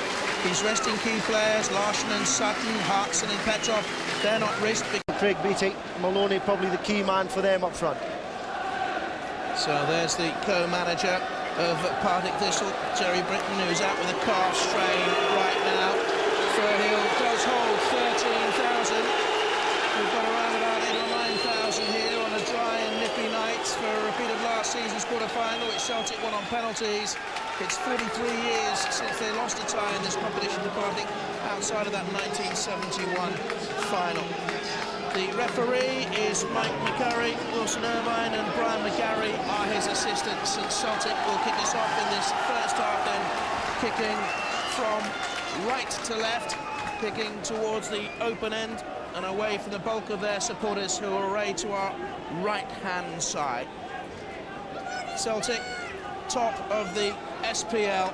He's resting key players, Larson and Sutton, Hartson and Petrov. They're not risked. Craig Beattie, Maloney probably the key man for them up front. So there's the co-manager of Partick Thistle, Jerry Britton, who's out with a calf strain right now. Firhill does hold 13,000. We've got around about 8,000 or 9,000 here on a dry and nippy night for a repeat of last season's quarter-final, which Celtic won on penalties. It's 43 years since they lost a tie in this competition to Partick outside of that 1971 final. The referee is Mike McCurry. Wilson Irvine and Brian McGarry are his assistants, and Celtic will kick us off in this first half then, kicking from right to left, kicking towards the open end and away from the bulk of their supporters who are arrayed to our right-hand side. Celtic, top of the SPL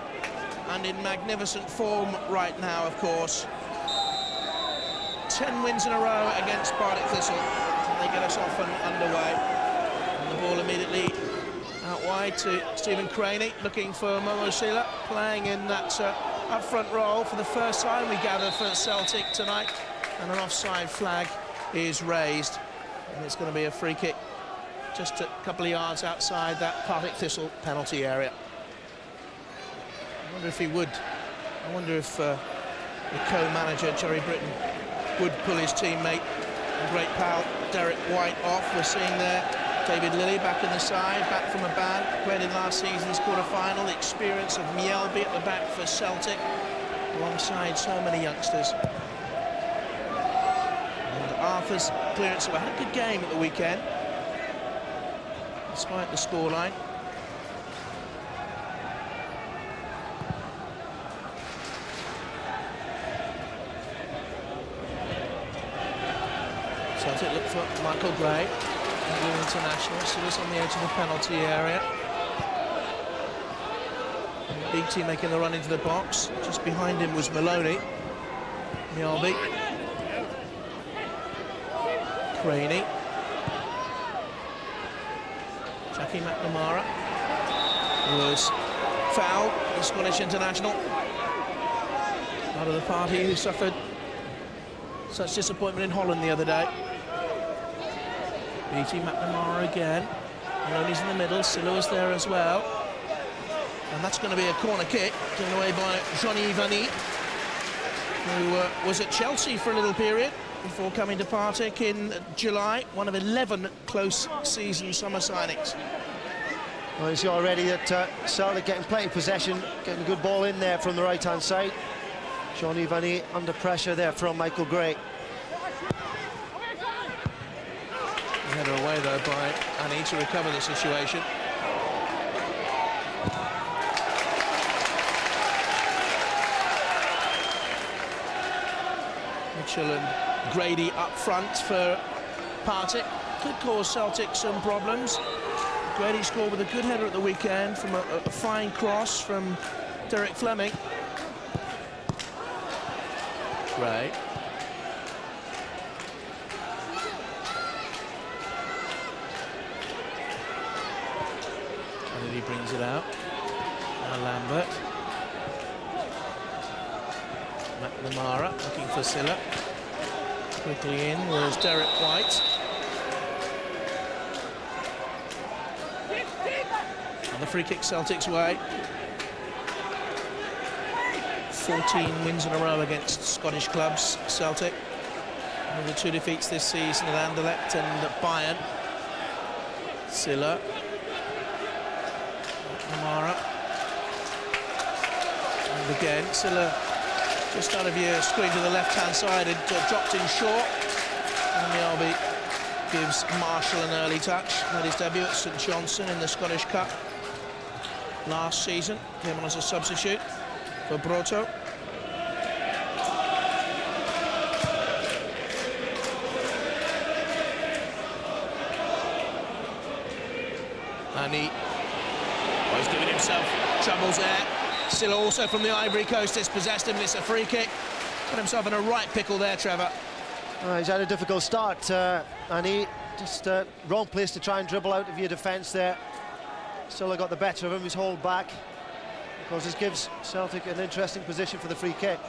and in magnificent form right now, of course. 10 wins in a row against Partick Thistle. And they get us off and underway. And the ball immediately out wide to Stephen Craney, looking for Momo Sila, playing in that up-front role for the first time, we gather, for Celtic tonight. And an offside flag is raised. And it's going to be a free kick just a couple of yards outside that Partick Thistle penalty area. I wonder if he would. I wonder if the co-manager, Jerry Britton, would pull his teammate and great pal Derek White off. We're seeing there David Lilly back in the side, back from a ban, played in last season's quarter-final. The experience of Mjällby at the back for Celtic, alongside so many youngsters. And Arthur's clearance. So I had a good game at the weekend, despite the scoreline. Celtic look for Michael Gray, England international, still is on the edge of the penalty area. Big team making the run into the box. Just behind him was Maloney. Mjällby. Craney. Jackie McNamara was fouled, the Scottish international. Part of the party who suffered such disappointment in Holland the other day. BT McNamara again. Maloney's in the middle, Silo's there as well. And that's going to be a corner kick, given away by Johnny Vanny, who was at Chelsea for a little period before coming to Partick in July. One of 11 close season summer signings. Well, you see already that Celtic getting plenty of possession, getting a good ball in there from the right-hand side. Johnny Vanny under pressure there from Michael Gray. Header away though by Annie to recover the situation. Mitchell and Grady up front for Partick. Could cause Celtic some problems. Grady scored with a good header at the weekend from a fine cross from Derek Fleming. Gray. Kennedy brings it out. Now Lambert. McNamara looking for Silla. Quickly in was Derek White. And the free kick Celtic's way. 14 wins in a row against Scottish clubs, Celtic. With the 2 defeats this season at Anderlecht and at Bayern. Silla. McNamara. And again, Silla just out of your screen to the left-hand side had dropped in short. And Mjällby gives Marshall an early touch. Made his debut at St Johnstone in the Scottish Cup last season. Came on as a substitute for Broto. And he's giving himself troubles there. Still also from the Ivory Coast dispossessed him. It's a free kick. Got himself in a right pickle there, Trevor. He's had a difficult start, and he just wrong place to try and dribble out of your defence there. Still got the better of him, he's hauled back. Because this gives Celtic an interesting position for the free kick.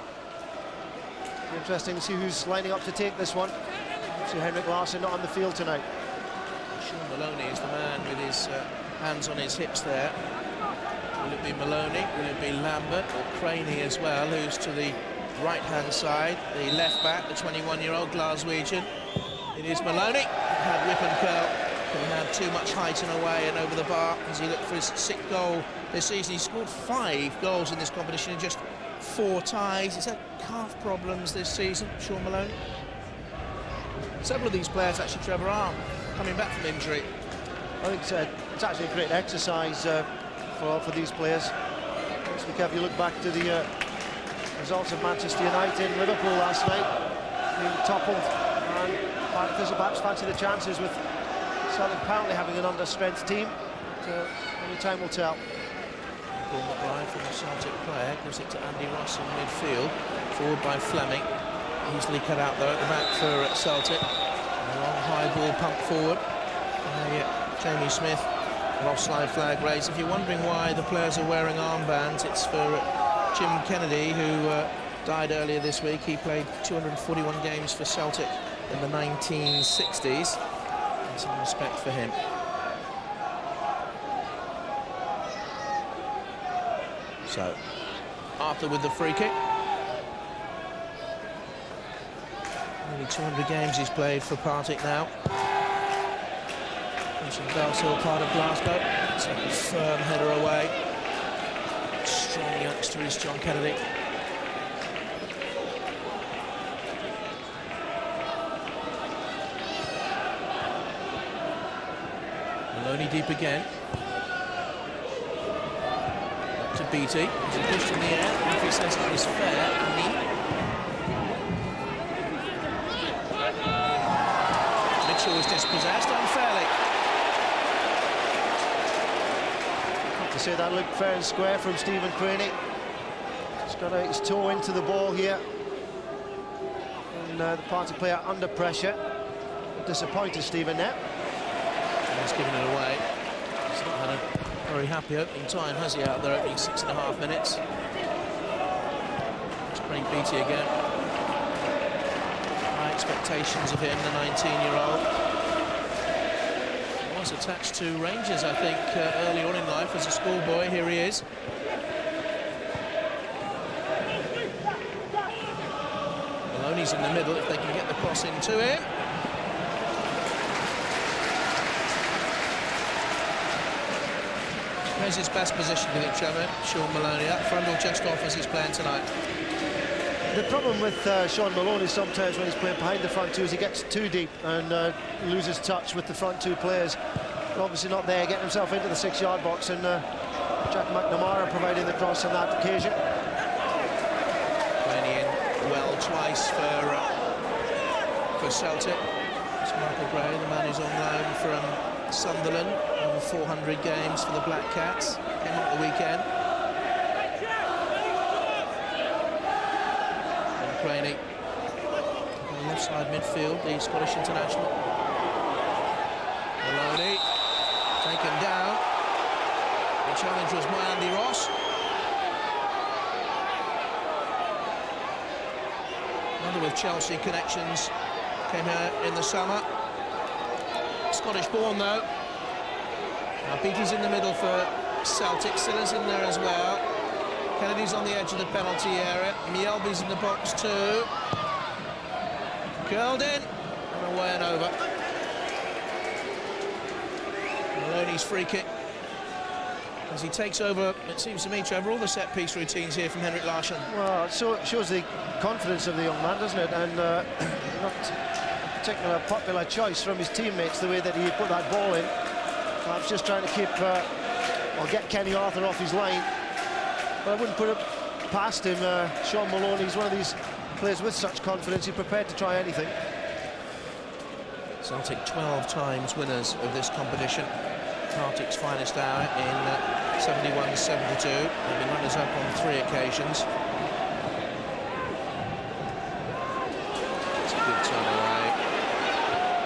Interesting to see who's lining up to take this one. See Henrik Larsson not on the field tonight. Sean Maloney is the man with his hands on his hips there. Will it be Maloney? Will it be Lambert or Craney as well, who's to the right-hand side, the left back, the 21-year-old Glaswegian? It is Maloney. Had whip and curl. He had too much height and away and over the bar as he looked for his 6th goal this season. He scored 5 goals in this competition and just 4 ties. He's had calf problems this season, Sean Maloney. Several of these players, actually, Trevor, are coming back from injury. I think it's actually a great exercise for these players. If you look back to the results of Manchester United and Liverpool last night, being toppled, and Partick Thistle perhaps fancy the chances with Celtic apparently having an under-strength team. only time will tell. Paul McBride from the Celtic player gives it to Andy Ross in midfield, forward by Fleming. Easily cut out though at the back for Celtic. And a long high ball pumped forward by Jamie Smith. An offside flag raised. If you're wondering why the players are wearing armbands, it's for Jim Kennedy, who died earlier this week. He played 241 games for Celtic in the 1960s. And some respect for him. So, Arthur with the free kick. Nearly 200 games he's played for Partick now. He's from Bellshill, part of Glasgow. It's a firm header away. Strong youngster is John Kennedy. Maloney deep again. To Beattie, he's pushed in the air, and if he says it was fair, Mitchell was dispossessed unfairly. To say that looked fair and square from Stephen Craney. He's got his toe into the ball here. And the Partick player under pressure. Disappointed Stephen now. He's given it away. He's not had a very happy opening time, has he, out there, opening 6.5 minutes. It's Craig Beattie again. High expectations of him, the 19-year-old. He was attached to Rangers, I think, early on in life as a schoolboy. Here he is. Maloney's in the middle if they can get the cross into him. Where's his best position, do you think, Trevor? Sean Maloney, up front or just off as he's playing tonight? The problem with Sean Maloney sometimes when he's playing behind the front two is he gets too deep and loses touch with the front two players. But obviously not there, getting himself into the 6-yard box, and Jack McNamara providing the cross on that occasion. Playing in well twice for Celtic. It's Michael Gray, the man who's on loan from Sunderland, over 400 games for the Black Cats, came up the weekend. And Craney on the left side midfield, the Scottish international. Maloney taken down. The challenge was by Andy Ross. Another with Chelsea connections, came here in the summer. Scottish born though. Now Beattie's in the middle for Celtic, Silla's in there as well. Kennedy's on the edge of the penalty area. Mjällby's in the box too. Curled in and away and over. Maloney's free kick as he takes over, it seems to me, Trevor, all the set-piece routines here from Henrik Larsson. Well, so it shows the confidence of the young man, doesn't it? And not a particular popular choice from his teammates, the way that he put that ball in. Perhaps just trying to keep or get Kenny Arthur off his line. But I wouldn't put it past him. Sean Maloney, he's one of these players with such confidence, he's prepared to try anything. Celtic 12 times winners of this competition. Partick's finest hour in 71-72. They've been runners-up on 3 occasions. It's a good turn away.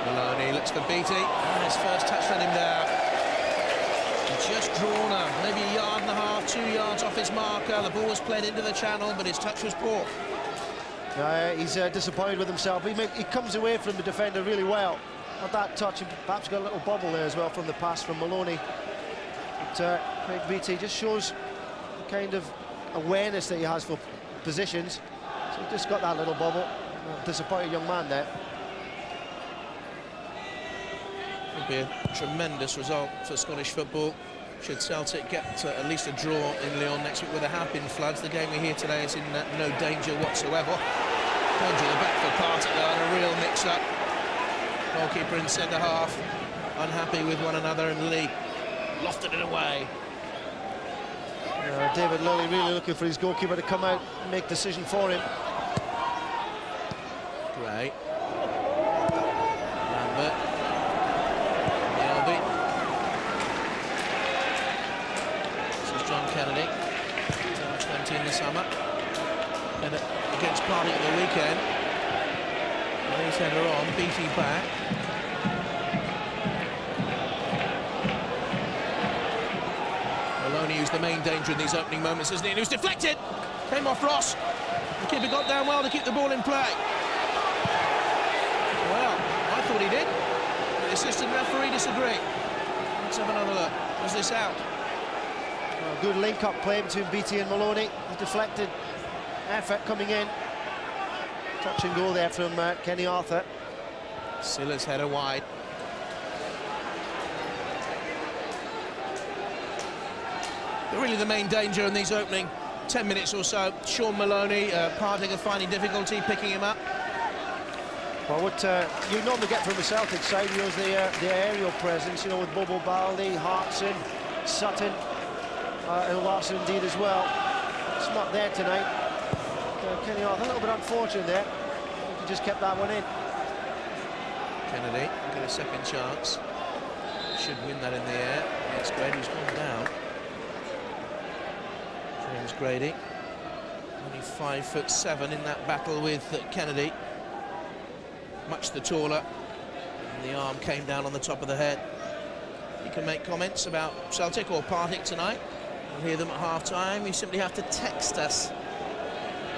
Maloney looks for Beattie, and his first touch let him down. He's just drawn her, maybe a yard and a half, 2 yards off his marker. The ball was played into the channel, but his touch was poor. He's disappointed with himself. He comes away from the defender really well. At that touch, and perhaps got a little bobble there as well from the pass from Maloney. But Craig Beattie just shows the kind of awareness that he has for positions. So he just got that little bobble. Disappointed young man there. Would be a tremendous result for Scottish football should Celtic get at least a draw in Lyon next week, where there have been floods. The game we hear today is in no danger whatsoever. Going to the back for Partick though, and a real mix-up. Goalkeeper in centre half, unhappy with one another, and Lee lofted it away. David Lilly really looking for his goalkeeper to come out and make decision for him. Great. Lambert. Mjällby. This is John Kennedy. 20 in the summer. And against Partick at the weekend. His header on, Beattie back. Maloney, who's the main danger in these opening moments, isn't he? And he was deflected! Came off Ross. The keeper got down well to keep the ball in play. Well, I thought he did. The assistant referee disagreed. Let's have another look. Was this out? Well, good link-up play between Beattie and Maloney. The deflected effort coming in. Touch and go there from Kenny Arthur. Silla's header wide. But really the main danger in these opening 10 minutes or so, Sean Maloney, Partick are finding difficulty picking him up. Well, what you normally get from the Celtic side, you know, is the aerial presence, you know, with Bobo Baldi, Hartson, Sutton, and Larson indeed as well. It's not there tonight. Kenny Arthur, a little bit unfortunate there. I think he just kept that one in. Kennedy get a second chance. Should win that in the air. Yes, Grady's gone down. James Grady, only 5'7" in that battle with Kennedy. Much the taller. And the arm came down on the top of the head. You can make comments about Celtic or Partick tonight. We'll hear them at half-time. You simply have to text us.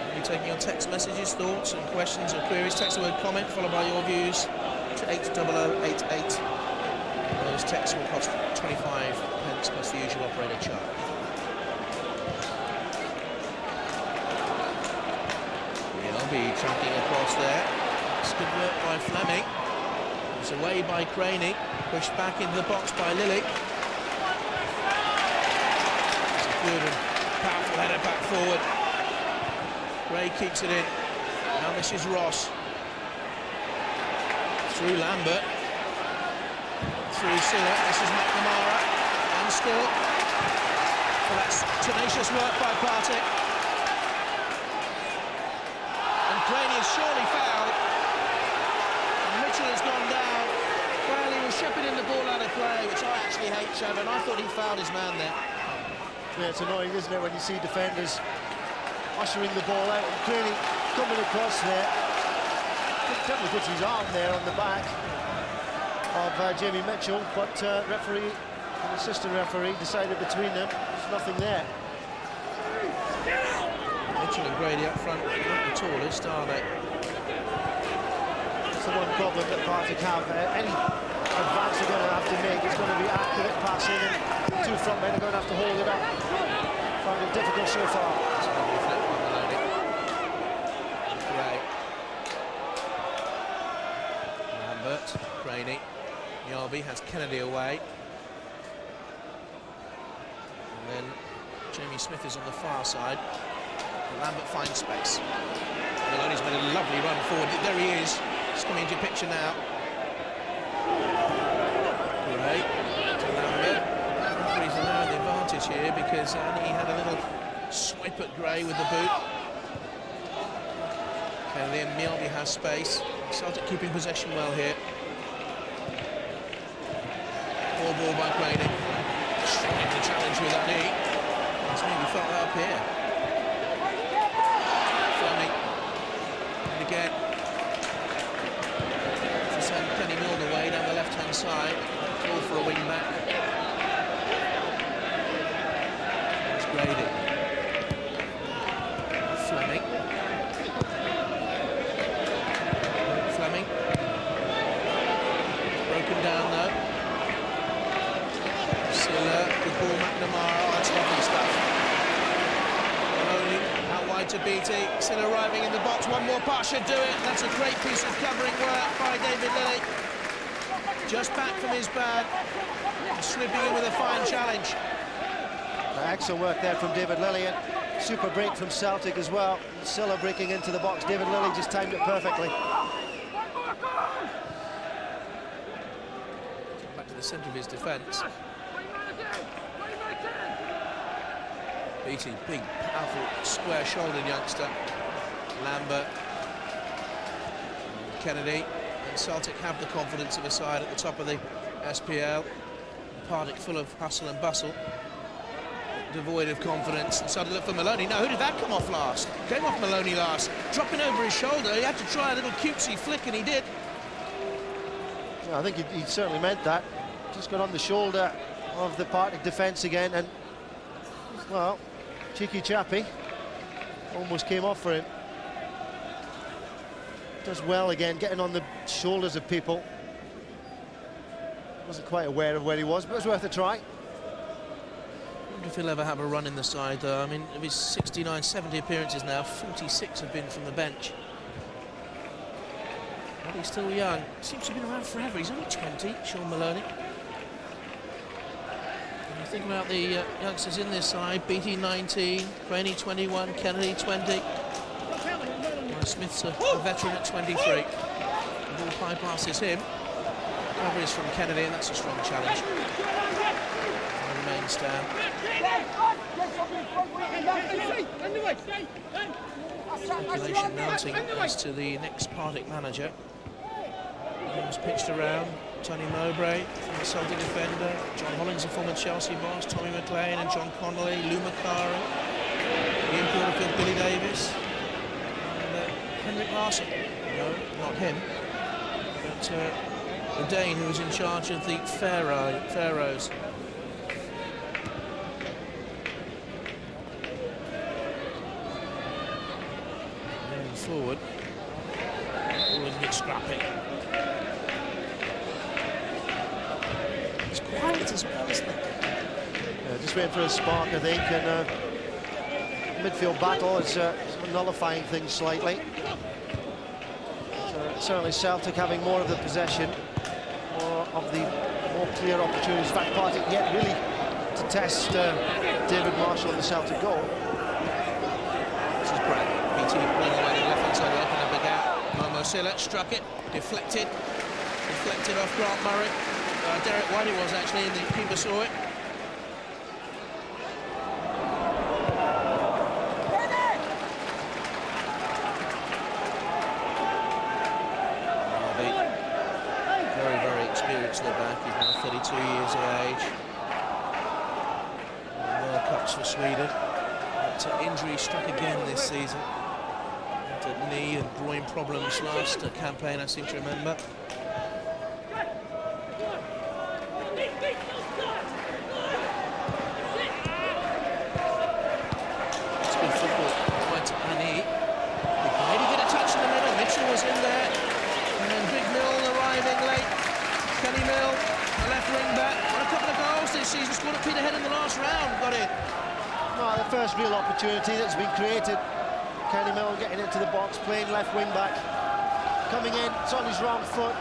We'll be taking your text messages, thoughts and questions or queries. Text the word comment followed by your views to 80088. Those texts will cost 25 pence plus the usual operator charge. He'll be tracking across there. It's good work by Fleming. It's away by Craney. Pushed back into the box by Lilly. It's a good and powerful header back forward. Gray keeps it in. Now this is Ross. Through Lambert. Through Silla. This is McNamara. And still. Well, that's tenacious work by Partick. And Craney is surely fouled. And Mitchell has gone down. Well, he was shepherding the ball out of play, which I actually hate, Trevor, and I thought he fouled his man there. Yeah, it's annoying, isn't it, when you see defenders ushering the ball out and Craney coming across there. Definitely puts his arm there on the back of Jamie Mitchell, but referee and assistant referee decided between them there's nothing there. Mitchell and Grady up front, not the tallest, are they? That's the one problem that Partick have. Any advance they're going to have to make is going to be accurate passing, and two front men are going to have to hold it up. Find it difficult so far. Lambert, Craney, Yarby has Kennedy away. And then Jamie Smith is on the far side. Lambert finds space. Maloney's made a lovely run forward. There he is. He's coming into picture now. Gray to Lambert. Referee's allowed the advantage here because he had a little swipe at Gray with the boot. Kennedy and Mjolby has space. Celtic keeping possession well here. Ball by Craney. Strong into challenge with that knee. It's maybe felt that up here. Fleming. And again. To send Kenny Milner away down the left-hand side. All for a wing back. There's Grady. Fleming. Fleming. Broken down though. Silla, good ball, McNamara. Oh, that's lovely stuff. Maloney out wide to Beattie. Silla arriving in the box. One more pass should do it. That's a great piece of covering work by David Lilly. Just back from his bag. Slipping in with a fine challenge. Excellent work there from David Lilly. And super break from Celtic as well. Silla breaking into the box. David Lilly just timed it perfectly. Back to the centre of his defence. Beattie, big, powerful, square-shouldered youngster. Lambert, Kennedy, and Celtic have the confidence of a side at the top of the SPL. Partick full of hustle and bustle. devoid of confidence, and started to look for Maloney. Now, who did that come off last? Came off Maloney last. Dropping over his shoulder, he had to try a little cutesy flick, and he did. Yeah, I think he certainly meant that. Just got on the shoulder of the Partick defence again, and, well, cheeky chappy. Almost came off for him. Does well again, getting on the shoulders of people. Wasn't quite aware of where he was, but it was worth a try. I wonder if he'll ever have a run in the side, though. I mean, of his 69, 70 appearances now, 46 have been from the bench. But he's still young. Seems to have been around forever. He's only 20, Sean Maloney. When you think about the youngsters in this side, Beattie 19, Craney 21, Kennedy 20. Smith's a veteran at 23. The ball bypasses him. Cover is from Kennedy, and that's a strong challenge. And remains down. Speculation mounting as to the next Partick manager. Game's pitched around. Tony Mowbray, the Celtic defender. John Hollins, the former Chelsea boss. Tommy McLean and John Connolly. Lou Macari. The importer for Billy Davis. Henrik Larsson. No, not him. But the Dane who was in charge of the Pharaohs. Moving forward. Always a bit scrappy. It's quiet as well, isn't it? Yeah, just waiting for a spark, I think, and midfield battle is nullifying things slightly. Certainly Celtic having more of the possession, more of the more clear opportunities. In fact, Partick yet really to test David Marshall in the Celtic goal. This is Brad. BT playing away to the left-hand side, open a big out. Momo Sillett struck it, deflected off Grant Murray. Derek White it was actually, and the keeper saw it. The back, he's now 32 years of age. World Cups for Sweden. But injury struck again this season. Had knee and groin problems last campaign, I seem to remember. It's good football. Went to Annie. Maybe get a touch in the middle. Mitchell was in there. And then Big Mill arriving late. Kenny Mill, the left wing back, got a couple of goals this season, scored at Peterhead in the last round, got it. Well, the first real opportunity that's been created. Kenny Mill getting into the box, playing left wing back, coming in, it's on his wrong foot.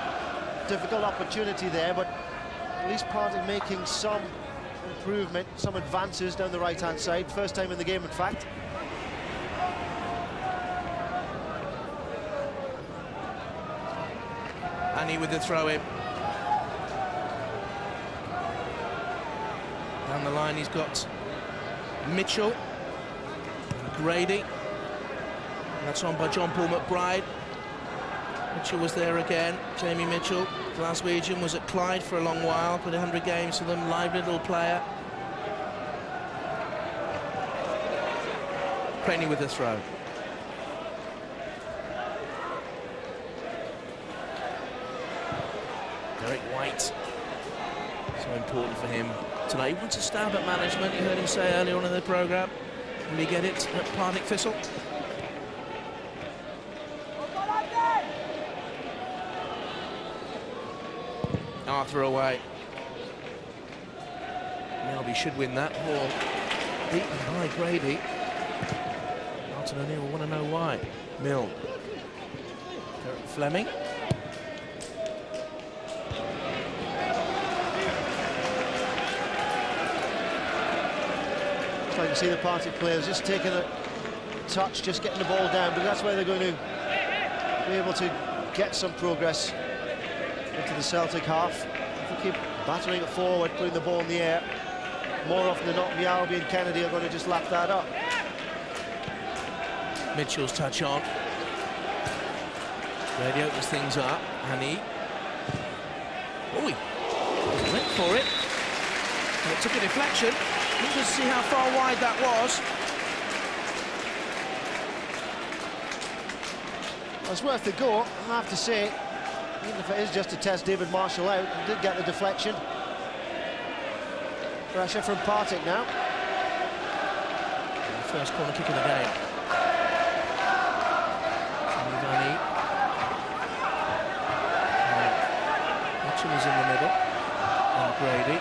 Difficult opportunity there, but at least Partick making some improvement, some advances down the right-hand side. First time in the game, in fact. Annie with the throw-in. Down the line he's got Mitchell, Grady. That's on by John Paul McBride. Mitchell was there again, Jamie Mitchell. Glaswegian was at Clyde for a long while, put 100 games for them, lively little player. Craney with the throw. Derek White, so important for him tonight. He wants a stab at management, you heard him say earlier on in the programme. Will he get it at Partick Thistle? Arthur away. Melby should win that ball. Beaten by Grady. Martin O'Neill will want to know why. Mill. Derek Fleming. It's like you see the Partick players just taking a touch, just getting the ball down, but that's where they're going to be able to get some progress into the Celtic half. If they keep battering it forward, putting the ball in the air, more often than not, Mialby and Kennedy are going to just lap that up. Mitchell's touch on. Grady opens things up. Haney. Oh, he went for it. And it took a deflection. Interesting to see how far wide that was. Well, it's worth the go, I have to say, even if it is just to test David Marshall out. He did get the deflection. Pressure from Partick now. First corner kick of the game. Mitchell is in the middle. And Grady.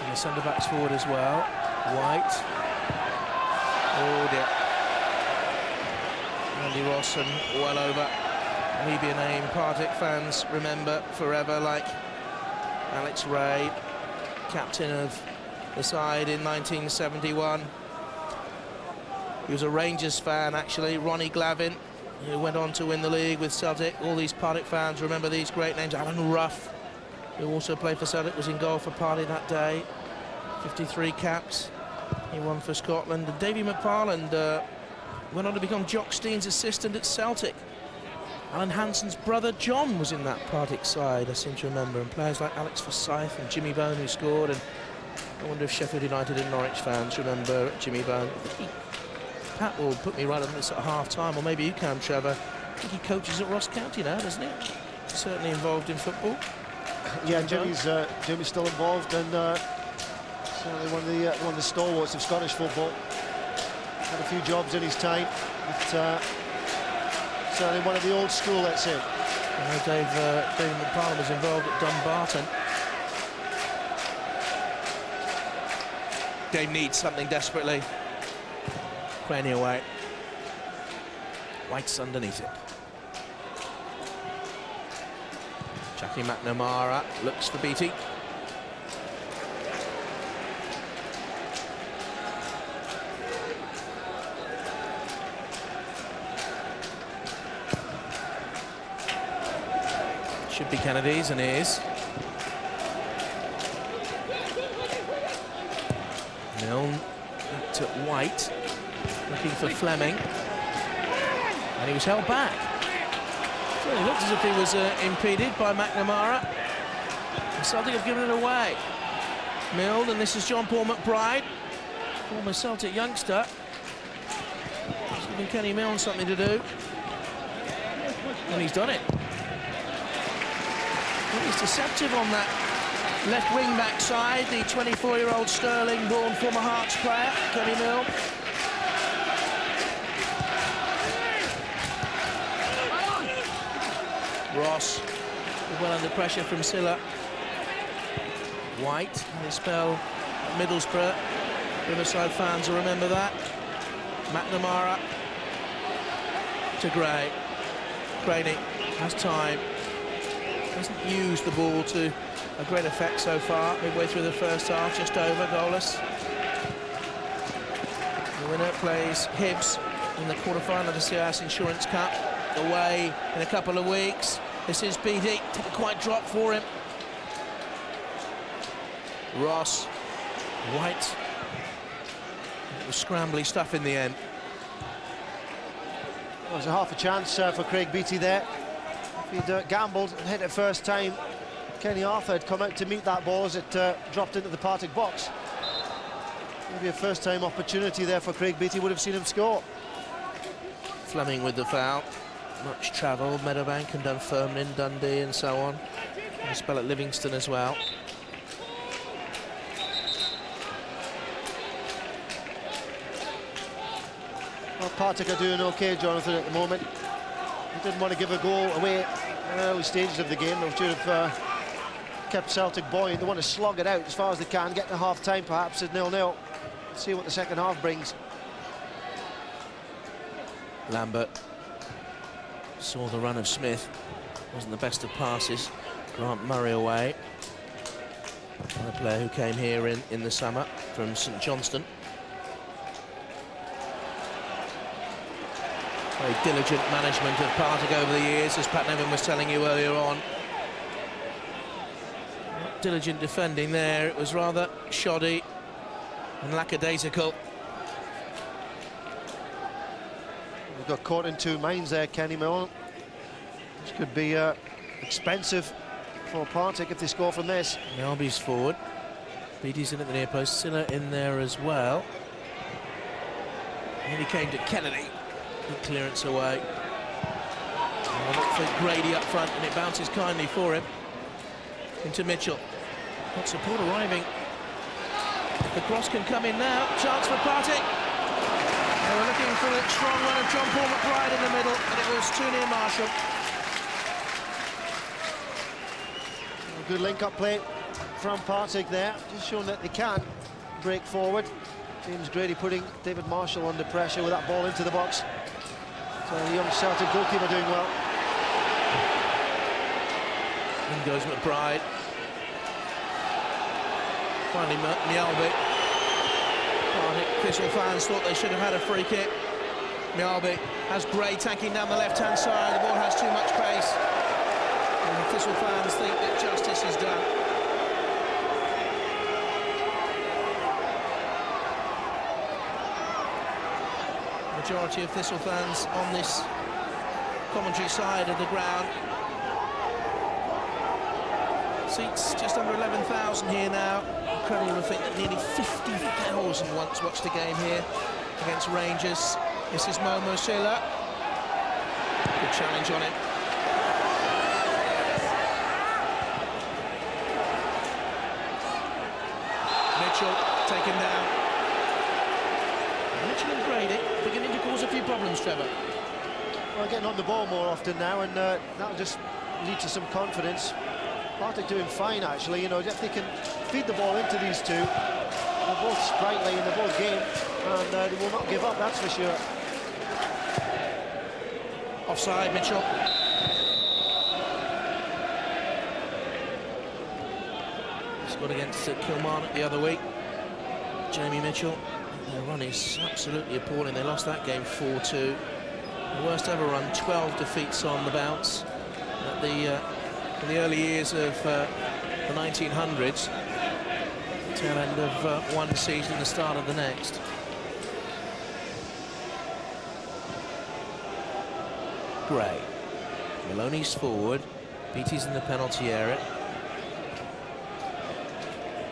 And the centre-backs forward as well. White. Oh dear. Andy Ross and well over. Will he be a name Partick fans remember forever, like Alex Ray, captain of the side in 1971. He was a Rangers fan, actually. Ronnie Glavin, who went on to win the league with Celtic. All these Partick fans remember these great names. Alan Ruff, who also played for Celtic, was in goal for Partick that day. 53 caps. He won for Scotland. And Davy McFarland went on to become Jock Stein's assistant at Celtic. Alan Hansen's brother John was in that Partick side, I seem to remember, and players like Alex Forsyth and Jimmy Bone, who scored. And I wonder if Sheffield United and Norwich fans remember Jimmy Bone. Pat will put me right on this at half-time, or maybe you can, Trevor. I think he coaches at Ross County now, doesn't he? Certainly involved in football. Yeah, Jimmy's still involved, and certainly one of the stalwarts of Scottish football. Had a few jobs in his time, but certainly one of the old school, let's say. I know David McFarland was involved at Dumbarton. Game needs something desperately. Craney away. White's underneath it. Jackie McNamara looks for Beattie. Should be Kennedy's, and is. Milne to White, looking for Fleming, and he was held back. So it looked as if he was impeded by McNamara. And Celtic have given it away. Milne, and this is John Paul McBride, former Celtic youngster. He's giving Kenny Milne something to do, and he's done it. Well, he's deceptive on that left wing back side, the 24-year-old Stirling-born former Hearts player, Kenny Milne. Ross well under pressure from Silla. White had a spell at Middlesbrough. Riverside fans will remember that. McNamara to Gray. Craney has time. Hasn't used the ball to a great effect so far. Midway through the first half, just over, goalless. The winner plays Hibs in the quarter-final of the CIS Insurance Cup. Away in a couple of weeks. This is Beattie. Didn't quite drop for him. Ross. White. It was scrambly stuff in the end. Well, there's a half a chance for Craig Beattie there. If he'd gambled and hit it first time, Kenny Arthur had come out to meet that ball as it dropped into the Partick box. Maybe a first-time opportunity there for Craig Beattie, would have seen him score. Fleming with the foul. Much travel, Meadowbank and Dunfermline, Dundee and so on. And a spell at Livingston as well. Well, Partick are doing okay, Jonathan, at the moment. They didn't want to give a goal away in the early stages of the game. They should have kept Celtic buoyant. They want to slog it out as far as they can, get to half-time perhaps at 0-0. See what the second half brings. Lambert saw the run of Smith. Wasn't the best of passes. Grant Murray away. Another player who came here in the summer from St Johnstone. Very diligent management of Partick over the years, as Pat Nevin was telling you earlier on. Not diligent defending there, it was rather shoddy and lackadaisical. We've got caught in two minds there, Kenny Milne. This could be expensive for Partick if they score from this. Melby's forward. Beattie's in at the near post, Silla in there as well. And he came to Kennedy. Good clearance away. And look for Grady up front, and it bounces kindly for him. Into Mitchell. Got support arriving. The cross can come in now. Chance for Partick. They were looking for a strong run of John Paul McBride in the middle, and it was too near Marshall. A good link-up play from Partick there, just showing that they can break forward. James Grady putting David Marshall under pressure with that ball into the box. So the young Celtic goalkeeper doing well. In goes McBride. Finally, Mjällby. Partick Thistle fans thought they should have had a free kick. Mjällby has Gray tanking down the left-hand side. The ball has too much pace. And the Thistle fans think that justice is done. Majority of Thistle fans on this commentary side of the ground. Seats just under 11,000 here now. Incredible to think that nearly 50,000 once watched the game here against Rangers. This is Momo Silla. Good challenge on it. Mitchell taken down. Mitchell and Grady beginning to cause a few problems, Trevor. Well, getting on the ball more often now, and that'll just lead to some confidence. Partick doing fine, actually. You know, if they can feed the ball into these two, they're both sprightly and they're both game, and they will not give up, that's for sure. Offside, Mitchell. Scored against Kilmarnock the other week. Jamie Mitchell. Their run is absolutely appalling. They lost that game 4-2. The worst ever run, 12 defeats on the bounce at the early years of the 1900s. Tail end of one season, the start of the next. Gray. Maloney's forward. Beattie's in the penalty area.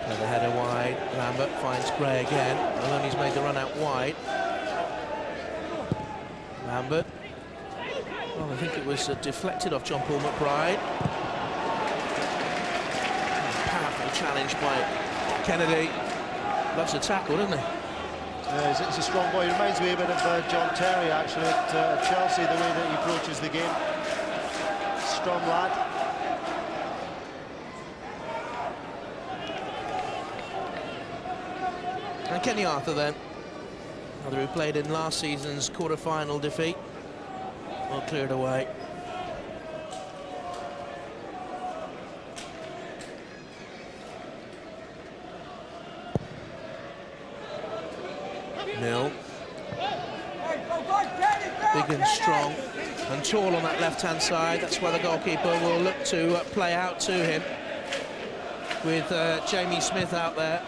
Play the header wide. Lambert finds Gray again. Maloney's made the run out wide. Lambert. Well, I think it was deflected off John Paul McBride. Powerful challenge by Kennedy. Loves a tackle, doesn't he? It's a strong boy. He reminds me a bit of John Terry, actually, at Chelsea, the way that he approaches the game. Strong lad. And Kenny Arthur then, another who played in last season's quarter-final defeat. Well cleared away. Mill. Big and strong and tall on that left-hand side. That's where the goalkeeper will look to play out to him with Jamie Smith out there.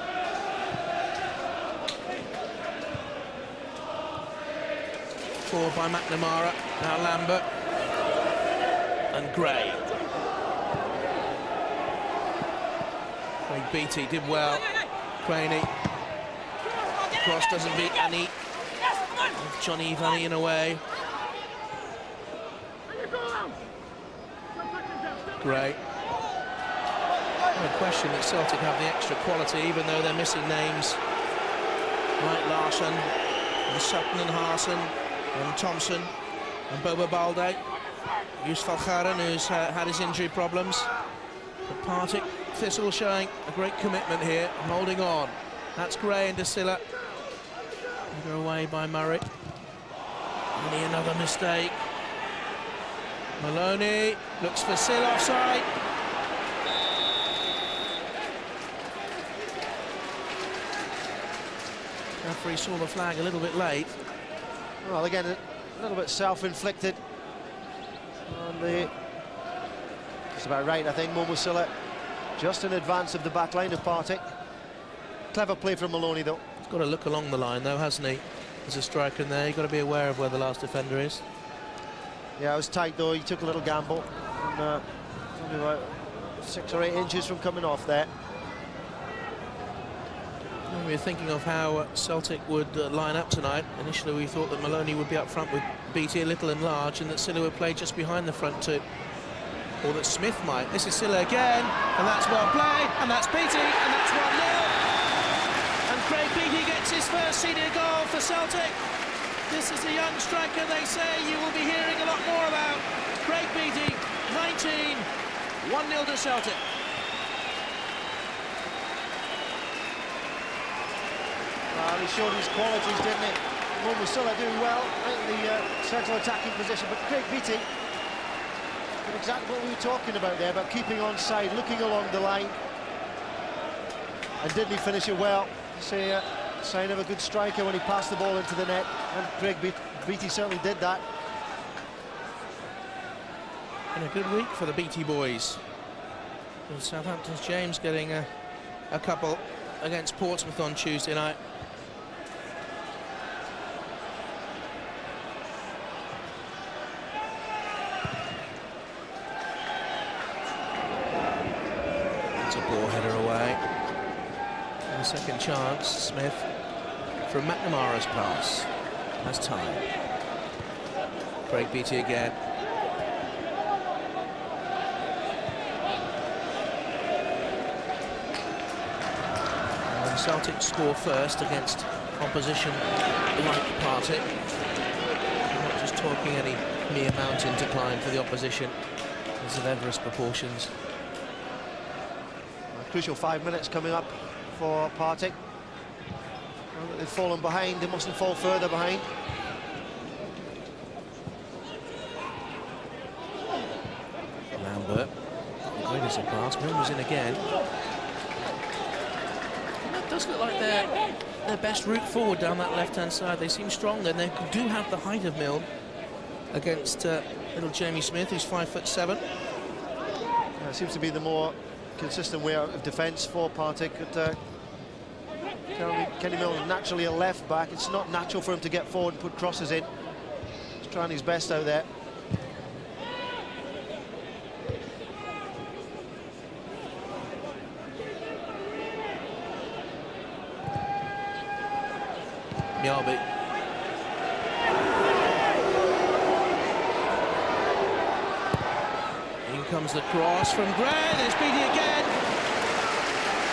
Forward by McNamara, now Lambert and Gray. Craig Beattie did well. Craney. Cross doesn't beat Annie. Johnny Vanny in a way. Gray. No question that Celtic have the extra quality, even though they're missing names like Larsson and Sutton and Harson and Thompson and Boba Balde. Yusuf Al-Kharan, who's had his injury problems. But Partick Thistle showing a great commitment here, holding on. That's Gray into Silla. Header away by Murray. Only another mistake. Maloney looks for Silla, offside. Referee saw the flag a little bit late. Well, again, a little bit self-inflicted. It's about right, I think. Momo Silla just in advance of the back line of Partick. Clever play from Maloney, though. He's got to look along the line, though, hasn't he? There's a striker in there. You've got to be aware of where the last defender is. Yeah, it was tight, though. He took a little gamble. And, only about 6 or 8 inches from coming off there. we were thinking of how Celtic would line up tonight. Initially we thought that Maloney would be up front with Beattie, little and large, and that Silla would play just behind the front two. Or that Smith might. This is Silla again, and that's well played, and that's Beattie, and that's 1-0. And Craig Beattie gets his first senior goal for Celtic. This is a young striker they say you will be hearing a lot more about. Craig Beattie, 19, 1-0 to Celtic. Well, he showed his qualities, didn't he? One was Silla doing well in the central attacking position, but Craig Beattie did exactly what we were talking about there, about keeping on side, looking along the line. And didn't he finish it well? Say a sign of a good striker when he passed the ball into the net, and Craig Beattie certainly did that. And a good week for the Beattie boys. With Southampton's James getting a couple against Portsmouth on Tuesday night. It's a ball header away. And a second chance, Smith from McNamara's pass. Has time. Craig Beattie again. And Celtic score first against opposition like Partick. I'm not just talking any mere mountain to climb for the opposition. It's of Everest proportions. A crucial 5 minutes coming up for Partick. They've fallen behind, they mustn't fall further behind. Lambert, great as a pass, Milner's in again. And that does look like their best route forward down that left-hand side. They seem stronger, and they do have the height of Milne against little Jamie Smith, who's 5'7". It seems to be the more consistent way out of defence for Partick. Kenny Milne naturally a left back. It's not natural for him to get forward and put crosses in. He's trying his best out there. Mjaby. In comes the cross from Gray. There's Beattie again.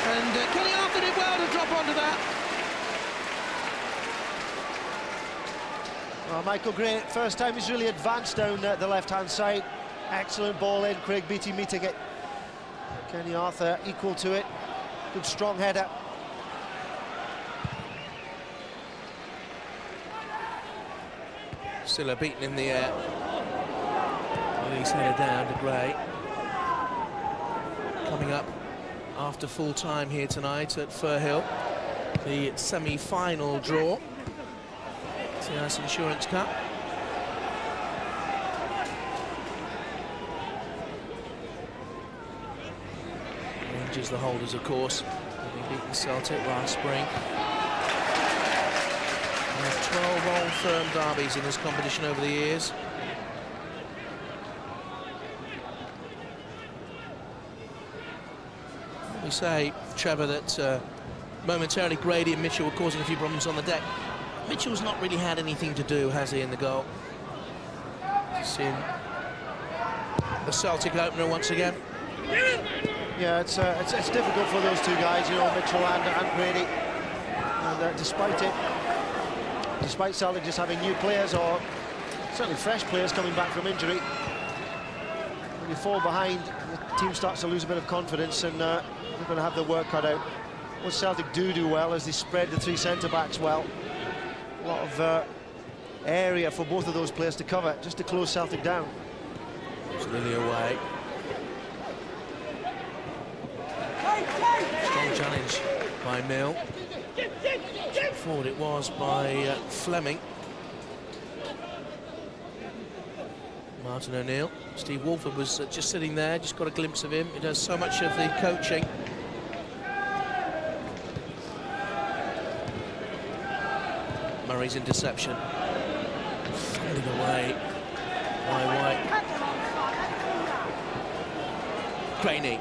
And Kenny Arthur did well to drop onto that. Well, Michael Gray, first time he's really advanced down the left-hand side. Excellent ball in, Craig Beattie meeting it. Kenny Arthur equal to it. Good strong header. Still beaten in the air. Well, he's headed down to Gray. Coming up after full time here tonight at Firhill, the semi-final draw. TIS Insurance Cup. Rangers the holders, of course, having beaten Celtic last spring. There's 12 Old Firm derbies in this competition over the years. We say, Trevor, that momentarily Grady and Mitchell were causing a few problems on the deck. Mitchell's not really had anything to do, has he, in the goal? Seeing the Celtic opener once again. Yeah, it's difficult for those two guys, you know, Mitchell and Grady. And despite Celtic just having new players, or certainly fresh players coming back from injury, when you fall behind, the team starts to lose a bit of confidence, and they're going to have their work cut out. What Celtic do well is they spread the three centre-backs well. A lot of area for both of those players to cover, just to close Celtic down. It's Lily away. Strong challenge by Mill. Forward it was by Fleming. Martin O'Neill. Steve Walford was just sitting there, just got a glimpse of him. He does so much of the coaching. Murray's interception. Fended away by White. Craney.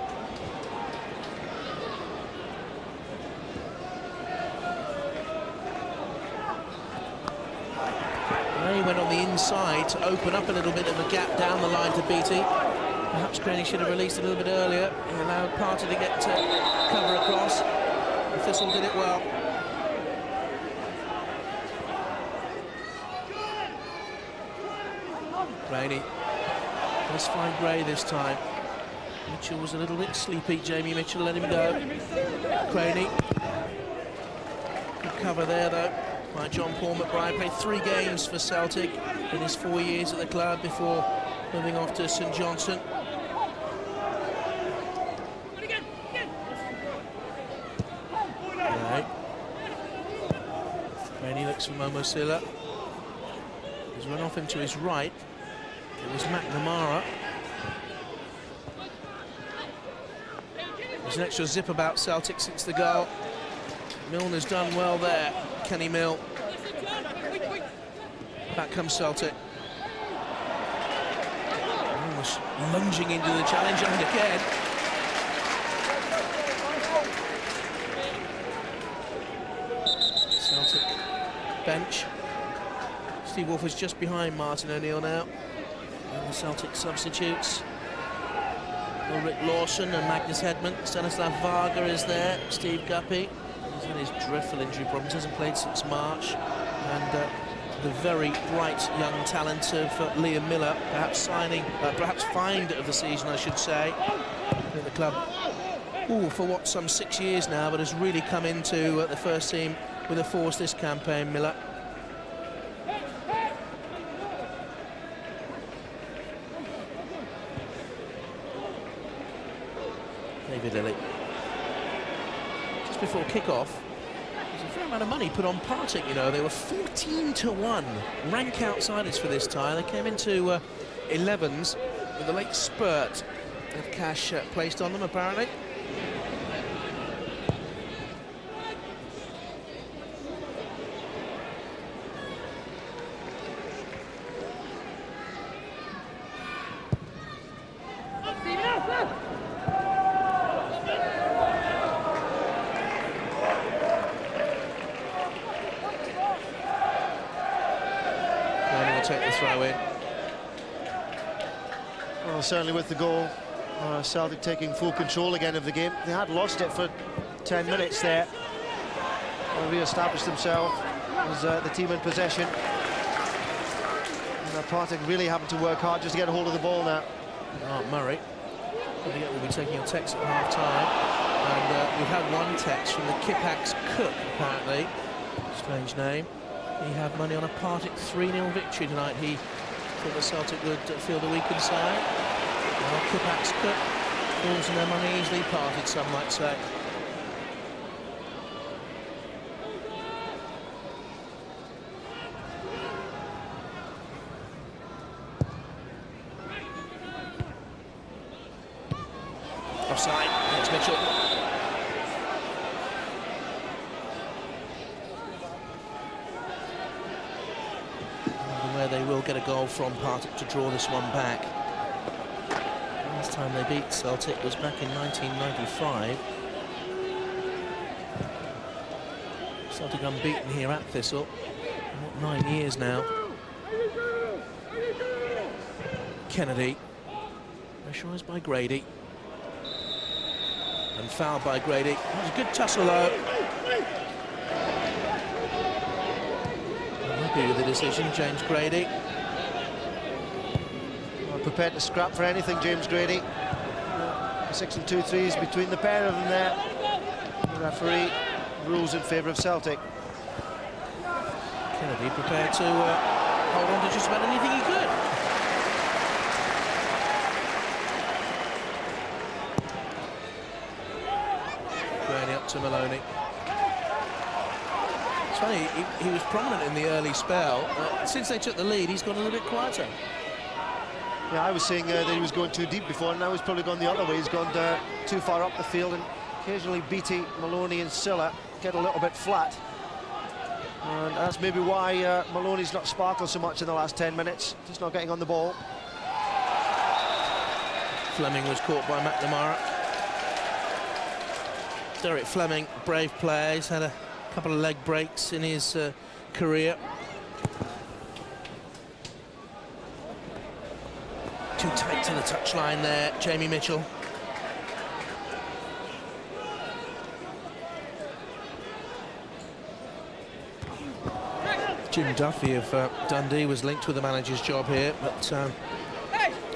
Gray went on the inside to open up a little bit of a gap down the line to Beattie. Perhaps Graney should have released a little bit earlier. He allowed Partey to get to cover across. And Thistle did it well. Graney. Let's find Gray this time. Mitchell was a little bit sleepy. Jamie Mitchell let him go. Graney. Good cover there, though, by John Paul McBride. Played 3 games for Celtic in his 4 years at the club before moving off to St Johnstone. Right. Graney looks for Momo Silla. He's run off him to his right. It was McNamara. There's an extra zip about Celtic since the goal. Milner's done well there. Kenny Mill. Back comes Celtic. Almost lunging into the challenge and again. Celtic bench. Steve Wolf is just behind Martin O'Neill now. And the Celtic substitutes. Ulrich Lawson and Magnus Hedman. Stanislav Varga is there. Steve Guppy. He's had his dreadful injury problems. Hasn't played since March. And the very bright young talent of Liam Miller, perhaps find of the season, I should say. In the club, for what, some 6 years now, but has really come into the first team with a force this campaign, Miller. David Lilly. Just before kick-off, there's a fair amount of money put on Partick, you know. They were 14-1 rank outsiders for this tie. They came into 11s with a late spurt of cash placed on them, apparently. Take the throw in. Well, certainly with the goal, Celtic taking full control again of the game. They had lost it for 10 minutes there. Re-established themselves as the team in possession. And Partick really having to work hard just to get a hold of the ball now. Mark Murray will be taking a text at half-time. And we've had one text from the Kipax Cook, apparently. Strange name. He had money on a Partick 3-0 victory tonight. He thought that Celtic would field a weakened side. Well, Kipax Cook falls and their money easily parted, some might say. Offside, it's Mitchell. Where they will get a goal from Partick to draw this one back. Last time they beat Celtic was back in 1995. Celtic unbeaten here at Thistle. What, 9 years now. Kennedy. Pressurised by Grady. And fouled by Grady. That was a good tussle though. With the decision, James Grady. Well, prepared to scrap for anything, James Grady. 6 and 2 threes between the pair of them there. The referee rules in favour of Celtic. Kennedy prepared to hold on to just about anything he could. Grady up to Maloney. It's funny, he was prominent in the early spell. Since they took the lead, he's gone a little bit quieter. Yeah, I was saying that he was going too deep before, and now he's probably gone the other way. He's gone too far up the field, and occasionally Beattie, Maloney and Silla get a little bit flat. And that's maybe why Maloney's not sparkled so much in the last 10 minutes. Just not getting on the ball. Fleming was caught by McNamara. Derek Fleming, brave player. He's had a couple of leg breaks in his career. too tight to the touchline there, Jamie Mitchell. Jim Duffy of Dundee was linked with the manager's job here, but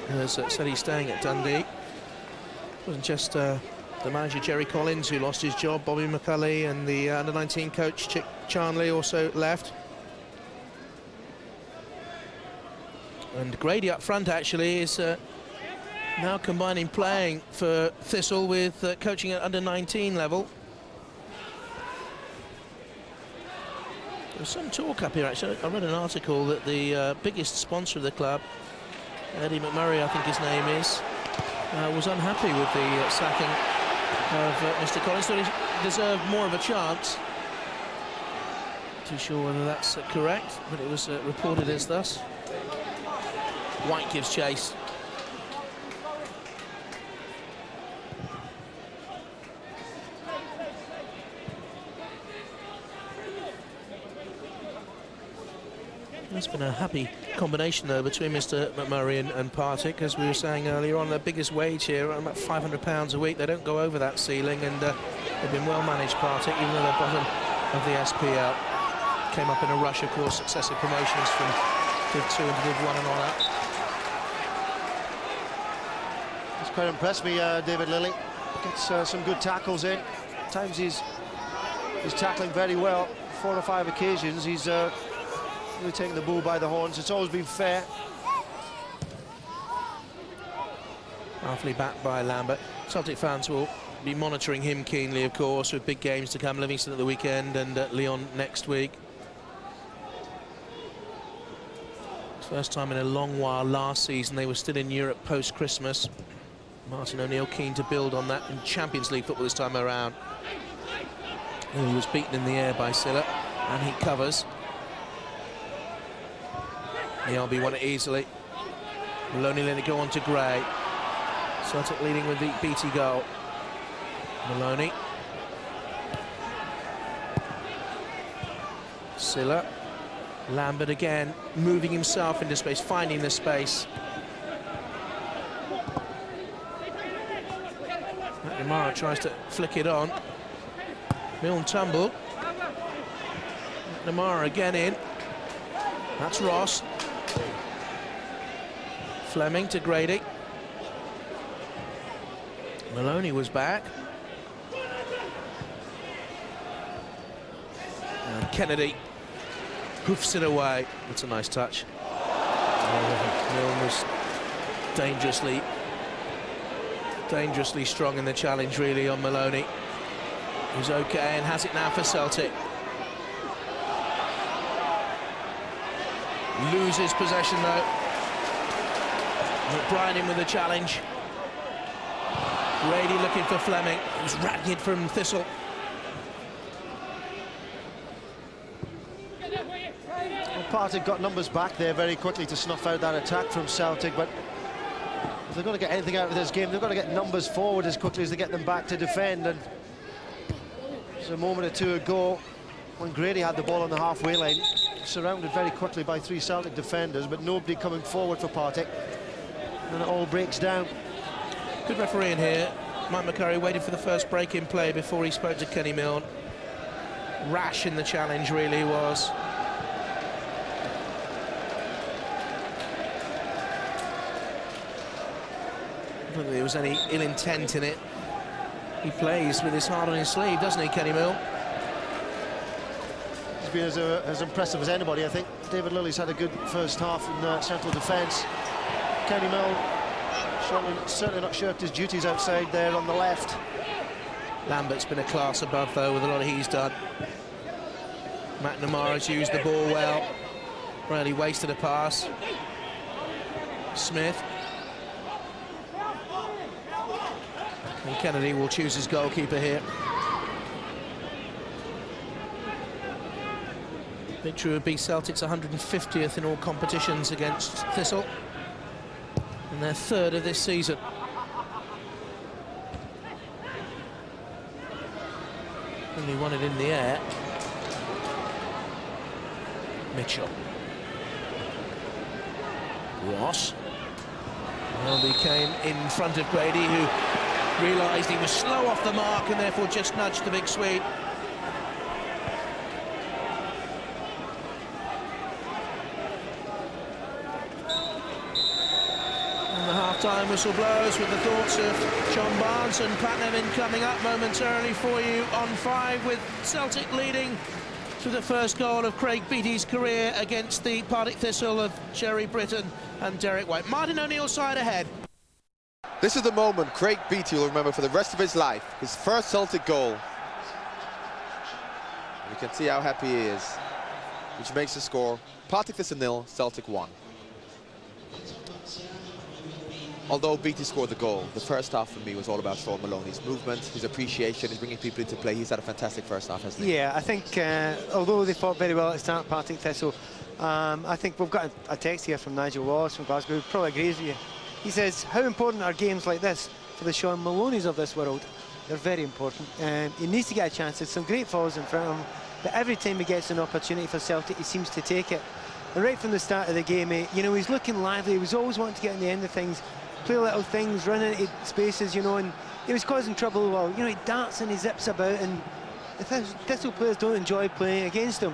as said, he's staying at Dundee. It wasn't just the manager Jerry Collins who lost his job. Bobby McCulley and the under-19 coach Chick Charnley also left. And Grady up front actually is now combining playing for Thistle with coaching at under-19 level. There's some talk up here actually. I read an article that the biggest sponsor of the club, Eddie McMurray I think his name is, was unhappy with the sacking of Mr. Collins, thought he deserved more of a chance. Too sure whether that's correct, but it was reported as thus. White gives chase. It's been a happy combination though between Mr. McMurray and Partick, as we were saying earlier on. Their biggest wage here, about £500 a week. They don't go over that ceiling, and they've been well managed, Partick, even though they're bottom of the SPL. Came up in a rush, of course, successive promotions from Div 2 into Div 1 and on up. It's quite impressed me, David Lilly. Gets some good tackles in. At times he's tackling very well. 4 or 5 occasions he's really taking the bull by the horns. It's always been fair. Powerfully backed by Lambert. Celtic fans will be monitoring him keenly, of course, with big games to come. Livingston at the weekend and Lyon next week. First time in a long while last season. They were still in Europe post-Christmas. Martin O'Neill keen to build on that in Champions League football this time around. And he was beaten in the air by Silla, and he covers. The RB won it easily. Maloney let it go on to Gray. Celtic leading with the Beattie goal. Maloney. Silla. Lambert again, moving himself into space, finding the space. McNamara tries to flick it on. Milne tumble. McNamara again in. That's Ross. Fleming to Grady. Maloney was back. And Kennedy hoofs it away. That's a nice touch. Milne was dangerously strong in the challenge, really, on Maloney. He's okay and has it now for Celtic. Loses possession though. McBride in with the challenge. Grady looking for Fleming. It was ragged from Thistle. Well, Partick got numbers back there very quickly to snuff out that attack from Celtic, but if they're going to get anything out of this game, they've got to get numbers forward as quickly as they get them back to defend. And just a moment or two ago, when Grady had the ball on the halfway line, surrounded very quickly by 3 Celtic defenders, but nobody coming forward for Partick, and it all breaks down. Good referee in here. Mike McCurry waited for the first break in play before he spoke to Kenny Milne. Rash in the challenge, really was. I don't think there was any ill intent in it. He plays with his heart on his sleeve, doesn't he, Kenny Milne? He's been as impressive as anybody, I think. David Lilly's had a good first half in central defence. Kenny Milne certainly not shirked his duties outside there on the left. Lambert's been a class above, though, with a lot of he's done. McNamara's used the ball well. Really wasted a pass. Smith. And Kennedy will choose his goalkeeper here. Victory would be Celtic's 150th in all competitions against Thistle, and their 3rd of this season. Only won it in the air. Mitchell. Ross. Welby came in front of Grady, who realised he was slow off the mark and therefore just nudged the big Swede. And the half-time whistle blows with the thoughts of John Barnes and Pat Nevin coming up momentarily for you on 5, with Celtic leading to the first goal of Craig Beattie's career against the Partick Thistle of Jerry Britton and Derek White. Martin O'Neill's side ahead. This is the moment Craig Beattie will remember for the rest of his life. His first Celtic goal. You can see how happy he is, which makes the score Partick Thistle 0, Celtic 1. Although Beattie scored the goal, the first half for me was all about Sean Maloney's movement, his appreciation, his bringing people into play. He's had a fantastic first half, hasn't he? Yeah, I think although they fought very well at the start, Partick Thistle, I think we've got a text here from Nigel Wallace from Glasgow, who probably agrees with you. He says, how important are games like this for the Sean Maloneys of this world? They're very important. He needs to get a chance. There's some great falls in front of him, but every time he gets an opportunity for Celtic, he seems to take it. And right from the start of the game, you know, he's looking lively. He was always wanting to get in the end of things, play little things, run into spaces, you know, and he was causing trouble. Well, you know, he darts and he zips about, and the Thistle players don't enjoy playing against him.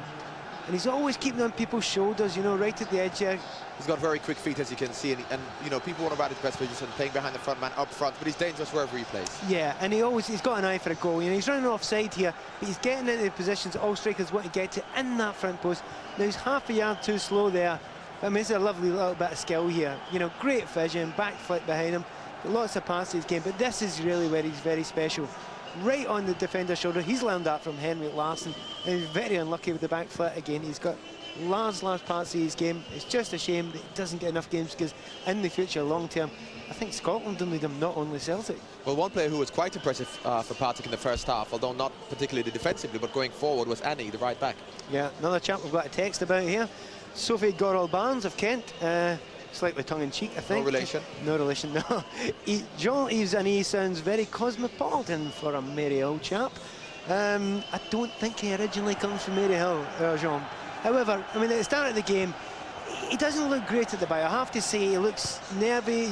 And he's always keeping on people's shoulders, you know, right at the edge here. He's got very quick feet, as you can see, and you know, people want about his best position, playing behind the front man up front, but he's dangerous wherever he plays. Yeah, and he's got an eye for a goal. You know, he's running offside here, but he's getting into the positions all strikers want to get to in that front post. Now he's half a yard too slow there. I mean, it's a lovely little bit of skill here. You know, great vision, back flick behind him, lots of passes in his game, but this is really where he's very special. Right on the defender's shoulder. He's learned that from Henrik Larsson, and he's very unlucky with the back flit again. He's got large parts of his game. It's just a shame that he doesn't get enough games, because in the future, long term, I think Scotland will need him, not only Celtic. Well, one player who was quite impressive for Partick in the first half, although not particularly defensively, but going forward, was Annie, the right back. Yeah, another chap we've got a text about here. Sophie Gorrell Barnes of Kent. Slightly tongue-in-cheek, I think. No relation? No relation, no. Jean-Yves Annie sounds very cosmopolitan for a Maryhill chap. I don't think he originally comes from Maryhill, Jean. However, I mean, at the start of the game, he doesn't look great at the bow. I have to say, he looks nervy.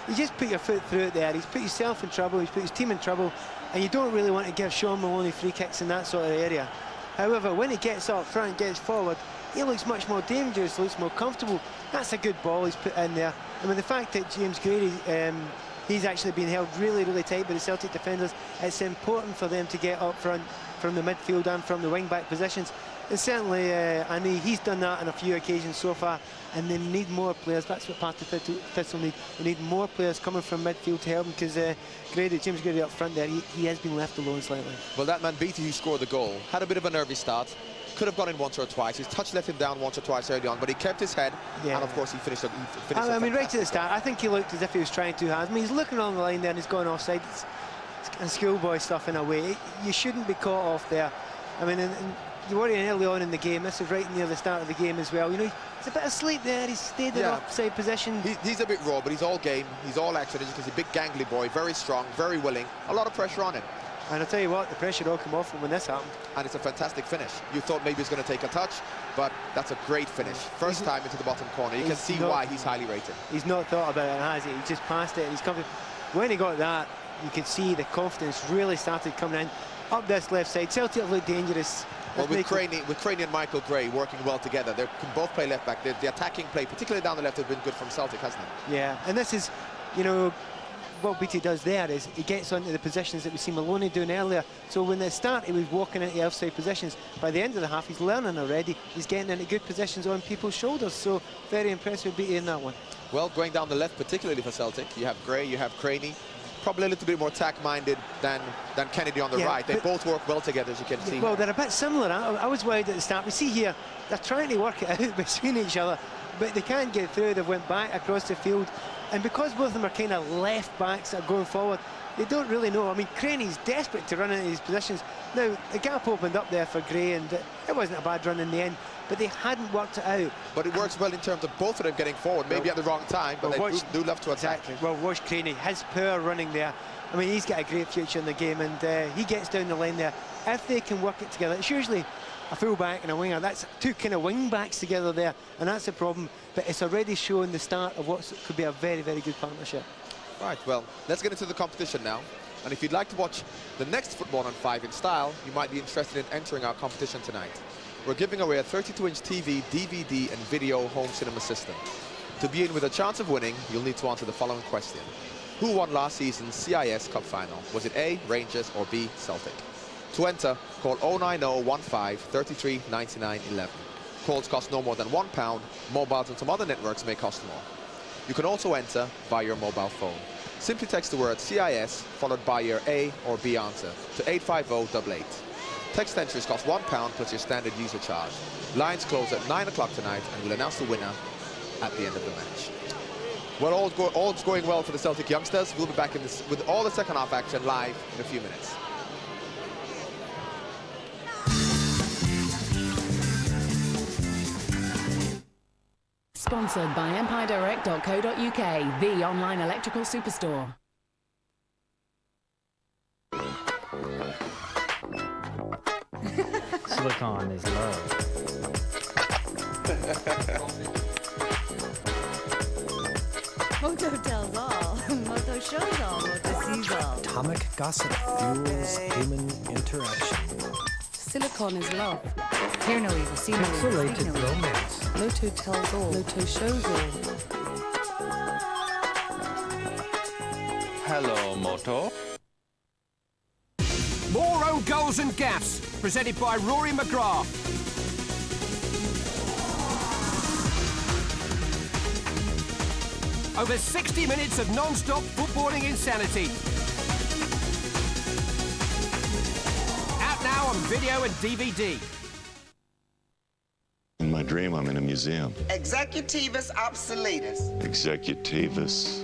He's just put your foot through it there. He's put himself in trouble, he's put his team in trouble, and you don't really want to give Sean Maloney free kicks in that sort of area. However, when he gets up front, gets forward, he looks much more dangerous, looks more comfortable. That's a good ball he's put in there. I mean, the fact that James Grady, he's actually been held really, really tight by the Celtic defenders, it's important for them to get up front from the midfield and from the wing-back positions. And certainly, Annie, he's done that on a few occasions so far, and they need more players. That's what Partick Thistle need. They need more players coming from midfield to help him, because James Grady up front there, he has been left alone slightly. Well, that man Beattie, who scored the goal, had a bit of a nervy start. Could have gone in once or twice. His touch let him down once or twice early on, but he kept his head, and of course he finished. I mean, right at the start, I think he looked as if he was trying too hard. I mean, he's looking along the line there and he's going offside. It's kind of schoolboy stuff in a way. You shouldn't be caught off there. I mean, and you're worrying early on in the game. This is right near the start of the game as well. You know, he's a bit asleep there. He's stayed in offside position. He's a bit raw, but he's all game. He's all action. As you can see, big gangly boy, very strong, very willing. A lot of pressure on him. And I'll tell you what, the pressure all came off him when this happened. And it's a fantastic finish. You thought maybe he's going to take a touch, but that's a great finish. First time into the bottom corner. You can see why he's highly rated. He's not thought about it, has he? He just passed it and he's coming. When he got that, you could see the confidence really started coming in. Up this left side, Celtic looked dangerous. Well, with Craney and Michael Gray working well together, they can both play left back. The attacking play, particularly down the left, has been good from Celtic, hasn't it? Yeah, and this is, you know, what Beattie does there is he gets onto the positions that we see Maloney doing earlier. So when they start, he was walking into the offside positions. By the end of the half, he's learning already. He's getting into good positions on people's shoulders. So very impressed with Beattie in that one. Well, going down the left, particularly for Celtic, you have Gray, you have Craney. Probably a little bit more attack-minded than Kennedy on the right. They both work well together, as you can see. Well, they're a bit similar. I was worried at the start. We see here, they're trying to work it out between each other, but they can't get through. They've went back across the field. And because both of them are kind of left backs that are going forward, they don't really know. I mean, Craney's desperate to run into these positions. Now, the gap opened up there for Gray, and it wasn't a bad run in the end, but they hadn't worked it out. But it works well in terms of both of them getting forward, maybe at the wrong time, but they do love to attack. Exactly. Well, watch Craney, his power running there. I mean, he's got a great future in the game, and he gets down the line there. If they can work it together, it's usually a full-back and a winger. That's two kind of wing-backs together there, and that's the problem. But it's already showing the start of what could be a very, very good partnership. Right, well, let's get into the competition now. And if you'd like to watch the next Football on 5 in style, you might be interested in entering our competition tonight. We're giving away a 32-inch TV, DVD, and video home cinema system. To be in with a chance of winning, you'll need to answer the following question. Who won last season's CIS Cup final? Was it A, Rangers, or B, Celtic? To enter, call 09015 33 99 11. Calls cost no more than £1. Mobiles and some other networks may cost more. You can also enter via your mobile phone. Simply text the word CIS followed by your A or B answer to 85088. Text entries cost £1 plus your standard user charge. Lines close at 9 o'clock tonight, and we'll announce the winner at the end of the match. Well, all's going well for the Celtic youngsters. We'll be back with all the second half action live in a few minutes. Sponsored by EmpireDirect.co.uk, the online electrical superstore. Silicon is love. Moto tells all, Moto shows all, Moto sees all. Atomic gossip fuels human interaction. Silicon is love. Hear no evil, see no evil, Pixelated speak no evil. romance. Moto tells all, Moto shows all. Hello, Moto. More own goals and gaffs, presented by Rory McGrath. Over 60 minutes of non-stop footballing insanity. Out now on video and DVD. In my dream, I'm in a museum. Executivus obsoletus. Executivus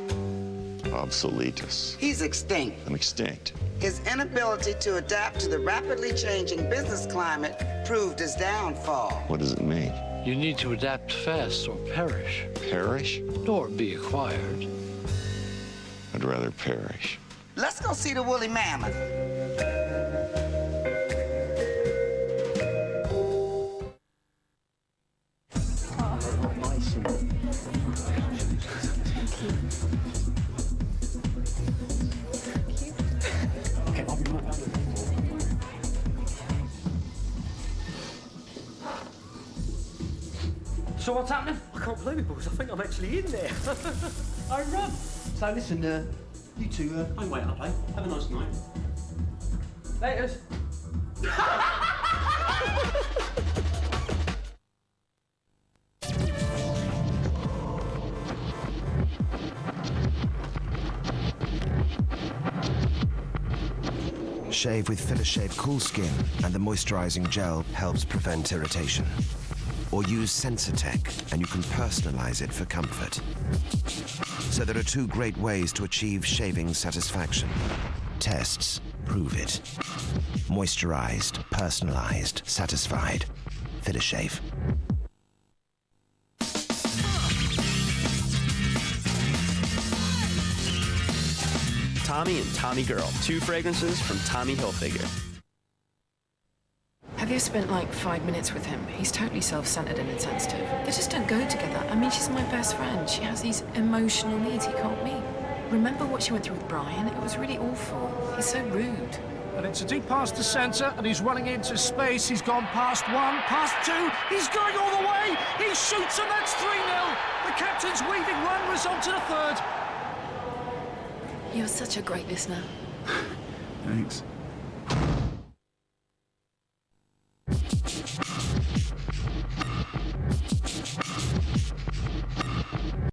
obsoletus. He's extinct. I'm extinct. His inability to adapt to the rapidly changing business climate proved his downfall. What does it mean? You need to adapt fast or perish. Perish? Or be acquired. I'd rather perish. Let's go see the woolly mammoth. So what's happening? I can't believe it, boys. I think I'm actually in there. I run. So listen, you two, I wait up, eh? Have a nice night. Laters. Shave with FillerShave Cool Skin, and the moisturizing gel helps prevent irritation. Or use SensorTech, and you can personalize it for comfort. So there are two great ways to achieve shaving satisfaction. Tests prove it. Moisturized, personalized, satisfied. FillerShave. Tommy and Tommy Girl, 2 fragrances from Tommy Hilfiger. Have you spent like 5 minutes with him? He's totally self-centered and insensitive. They just don't go together. I mean, she's my best friend. She has these emotional needs he can't meet. Remember what she went through with Brian? It was really awful. He's so rude. And it's a deep pass to centre, and he's running into space. He's gone past 1, past 2. He's going all the way. He shoots, and that's 3-0. The captain's weaving run result to the 3rd. You're such a great listener. Thanks.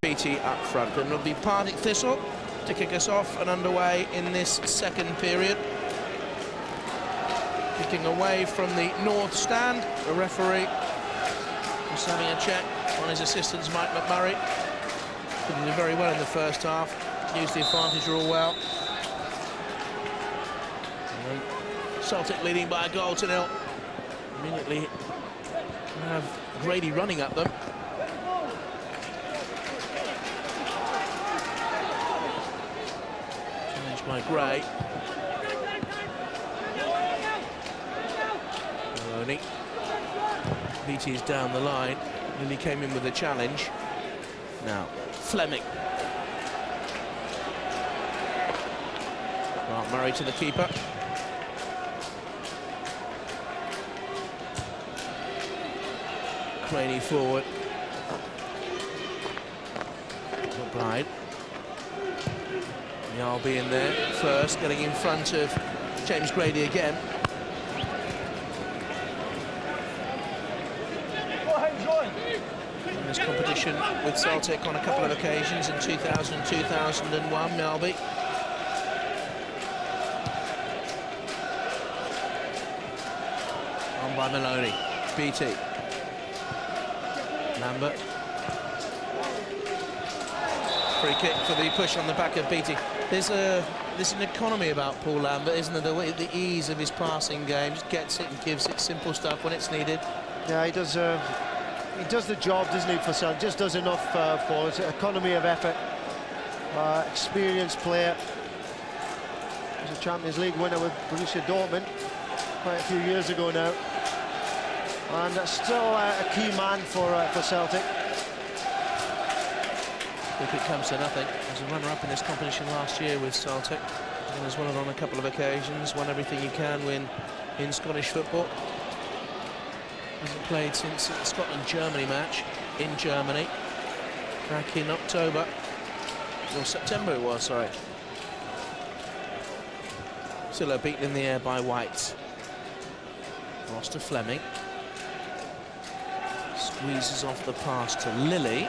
BT up front, and it'll be Partick Thistle to kick us off and underway in this second period. Kicking away from the north stand, the referee just having a check on his assistants, Mike McMurray. Did do very well in the first half, used the advantage real well. Celtic leading by a goal to 0. Immediately have Grady running at them. Challenged by Gray. Maloney. Beattie is down the line, and he came in with a challenge. Now, Fleming. Mark Murray to the keeper. Craney forward. McBride. I'll be in there first, getting in front of James Grady again. In this competition with Celtic on a couple of occasions in 2000 and 2001, Melby. On by Maloney. Beattie. Lambert. Free kick for the push on the back of Beattie. There's an economy about Paul Lambert, isn't there? The ease of his passing game, just gets it and gives it, simple stuff when it's needed. Yeah, he does the job, doesn't he, for Celtic? Just does enough for it. Economy of effort, experienced player. He's a Champions League winner with Borussia Dortmund quite a few years ago now, and still a key man for Celtic. If it comes to nothing, as a runner-up in this competition last year with Celtic, and has won it on a couple of occasions, won everything he can win in Scottish football. Hasn't played since the Scotland-Germany match in Germany back in October, or September it was, sorry. Silla beaten in the air by White. Lost to Fleming. Squeezes off the pass to Lilly.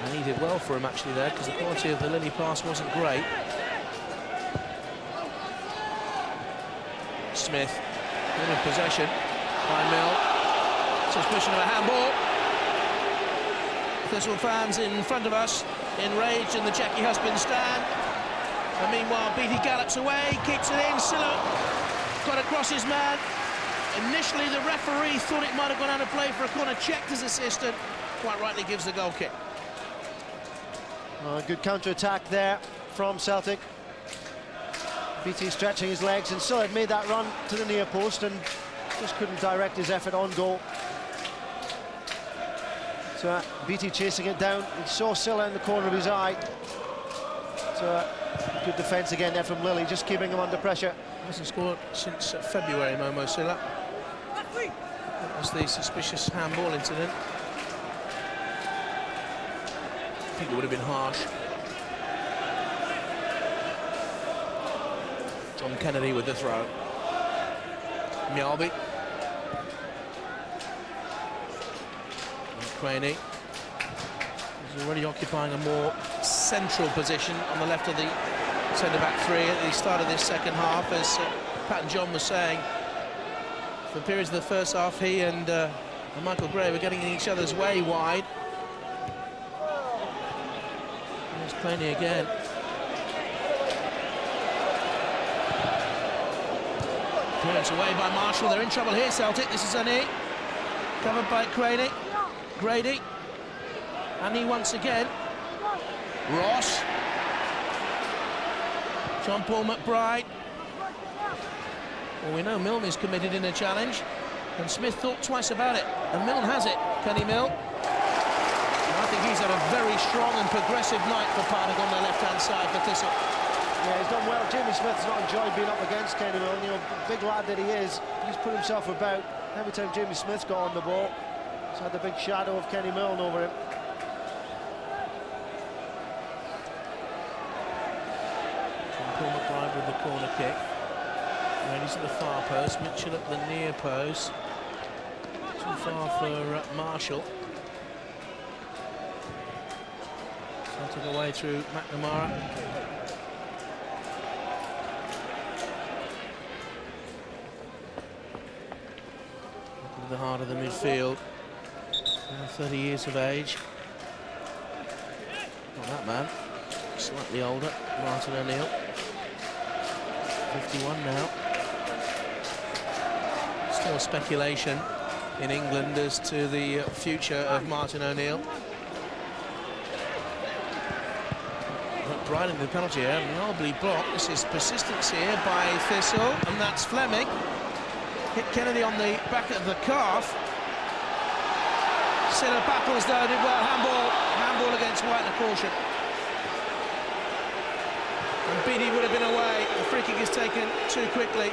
And he did well for him actually there, because the quality of the Lilly pass wasn't great. Smith in possession by Mill. Suspicion of a handball. Thistle fans in front of us, enraged in the Jackie Husband stand. And meanwhile, Beattie gallops away, kicks it in. Silla got across his man. Initially, the referee thought it might have gone out of play for a corner, checked his assistant, quite rightly gives the goal kick. Good counter-attack there from Celtic. Beattie stretching his legs, and Silla had made that run to the near post and just couldn't direct his effort on goal. So Beattie chasing it down. He saw Silla in the corner of his eye. So good defence again there from Lilly, just keeping him under pressure. Hasn't scored since February, Momo Silla. That was the suspicious handball incident. I think it would have been harsh. John Kennedy with the throw. Mjallby. Craney. He's already occupying a more central position on the left of the centre-back three at the start of this second half. As Pat and John was saying, for periods of the first half, he and Michael Gray were getting in each other's way wide. There's Craney again. Clearance away by Marshall. They're in trouble here, Celtic. This is Annie. Covered by Craney. Grady. Annie once again. Ross. John-Paul McBride. Well, we know Milne is committed in a challenge, and Smith thought twice about it, and Milne has it. Kenny Milne. I think he's had a very strong and progressive night for Partick on the left-hand side for Thistle. Yeah, he's done well. Jamie Smith's not enjoyed being up against Kenny Milne. You know, big lad that he is, he's put himself about. Every time Jamie Smith's got on the ball, he's had the big shadow of Kenny Milne over him. Paul McBride with the corner kick. He's at the far post, Mitchell at the near post. Too far for Marshall. Celtic away through McNamara. Look at the heart of the midfield. Now 30 years of age. Not that man. Slightly older, Martin O'Neill. 51 now. Still speculation in England as to the future of Martin O'Neill. McBride in the penalty area, Gnarly block. This is persistence here by Thistle, and that's Fleming. Hit Kennedy on the back of the calf. Cesar battles though, did well. Handball against White and a caution. And Beattie would have been away. The free kick is taken too quickly.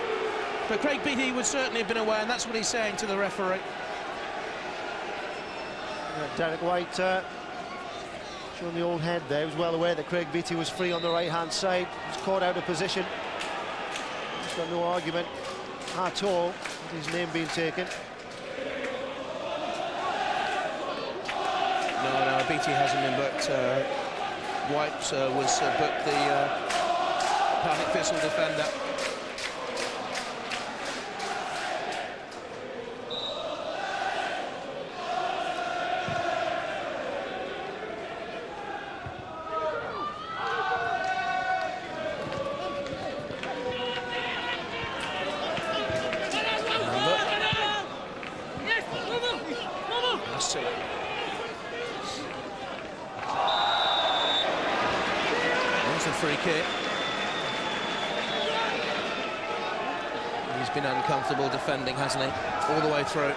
But Craig Beattie would certainly have been away, and that's what he's saying to the referee. Derek White showing the old head there. He was well aware that Craig Beattie was free on the right-hand side. He was caught out of position. He's got no argument at all with his name being taken. No, Beattie hasn't been booked. White was booked, the Partick Thistle defender. Free kick. He's been uncomfortable defending, hasn't he? All the way through.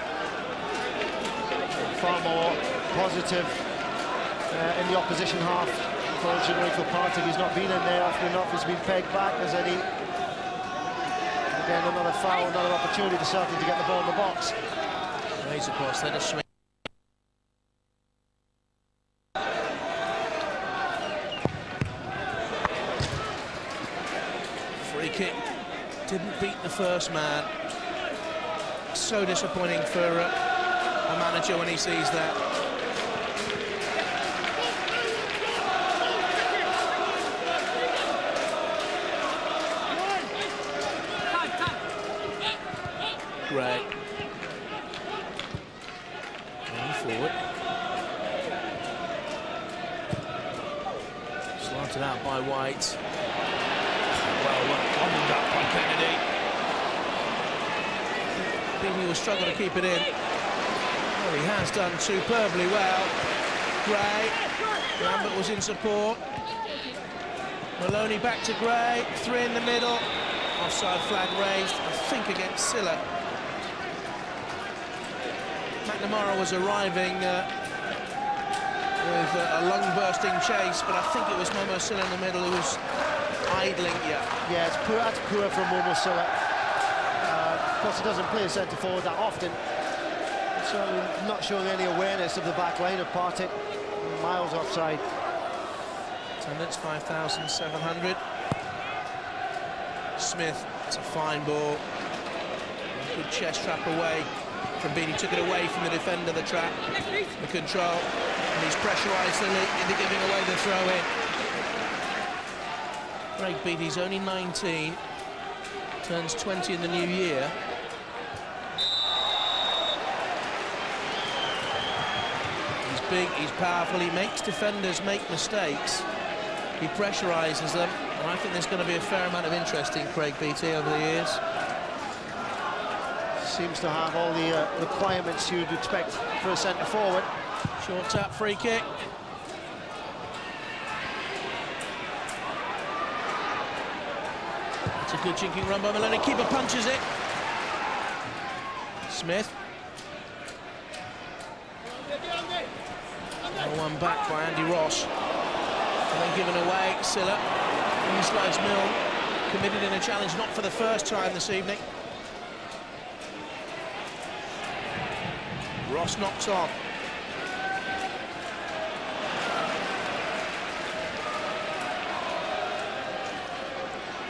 Far more positive in the opposition half. Unfortunately for Partick, he's not been in there often enough. He's been pegged back as any. Again, another foul, another opportunity for Celtic to get the ball in the box. Raise across, then a swing. Kick didn't beat the first man. So disappointing for a manager when he sees that. Great. Going forward. Slanted out by White. Well, bundled up by Kennedy. Beattie will struggle to keep it in. Well, he has done superbly well. Gray. Lambert was in support. Maloney back to Gray. 3 in the middle. Offside flag raised, I think, against Silla. McNamara was arriving with a lung-bursting chase, but I think it was Momo Silla in the middle who was idling. Yeah, it's poor. That's poor from Momo Silla. Of course, he doesn't play centre forward that often. Certainly not showing any awareness of the back line of Partick. Miles offside. Attendance 5,700. Smith, it's a fine ball. Good chest trap away from Beattie. Took it away from the defender, the trap, the control, and he's pressurised into giving away the throw-in. Craig Beattie's only 19, turns 20 in the new year. He's big, he's powerful, he makes defenders make mistakes. He pressurises them, and I think there's going to be a fair amount of interest in Craig Beattie over the years. Seems to have all the requirements you'd expect for a centre forward. Short tap, free kick. It's a good chinking run by Maloney. Keeper punches it. Smith. One back by Andy Ross. And then given away, Silla. He slides Milne. Committed in a challenge, not for the first time this evening. Ross knocks on.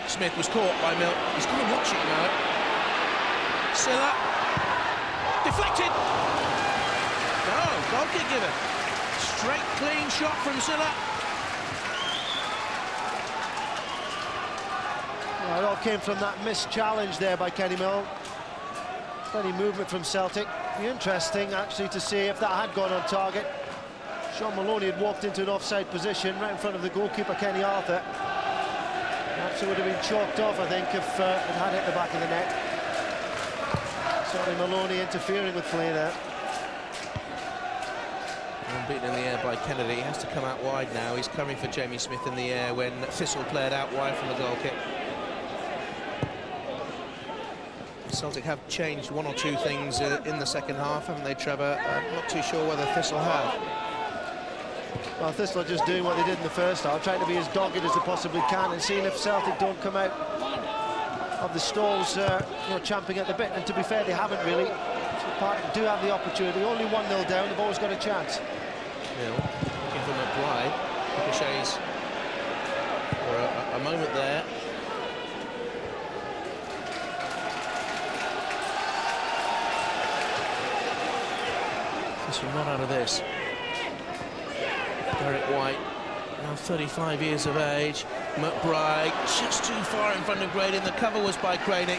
Smith was caught by Milne. He's going to watch it now. Silla. Deflected. No, goal kick given. Straight, clean shot from Silla. Well, it all came from that missed challenge there by Kenny Milne. Plenty movement from Celtic. Be interesting, actually, to see if that had gone on target. Sean Maloney had walked into an offside position right in front of the goalkeeper, Kenny Arthur. Perhaps it would have been chalked off, I think, if it had hit the back of the net. Certainly Maloney interfering with play there. Beaten in the air by Kennedy. He has to come out wide now. He's coming for Jamie Smith in the air when Thistle played out wide from the goal kick. Celtic have changed one or two things in the second half, haven't they, Trevor? Not too sure whether Thistle have. Well, Thistle are just doing what they did in the first half, trying to be as dogged as they possibly can and seeing if Celtic don't come out of the stalls, you know, champing at the bit. And to be fair, they haven't really. So Partick do have the opportunity. Only 1-0 down, they've always got a chance. Hill looking for McBride. Ricochets for a moment there. Thistle not out of this. Derek White, now 35 years of age. McBride just too far in front of Grady, and the cover was by Grady.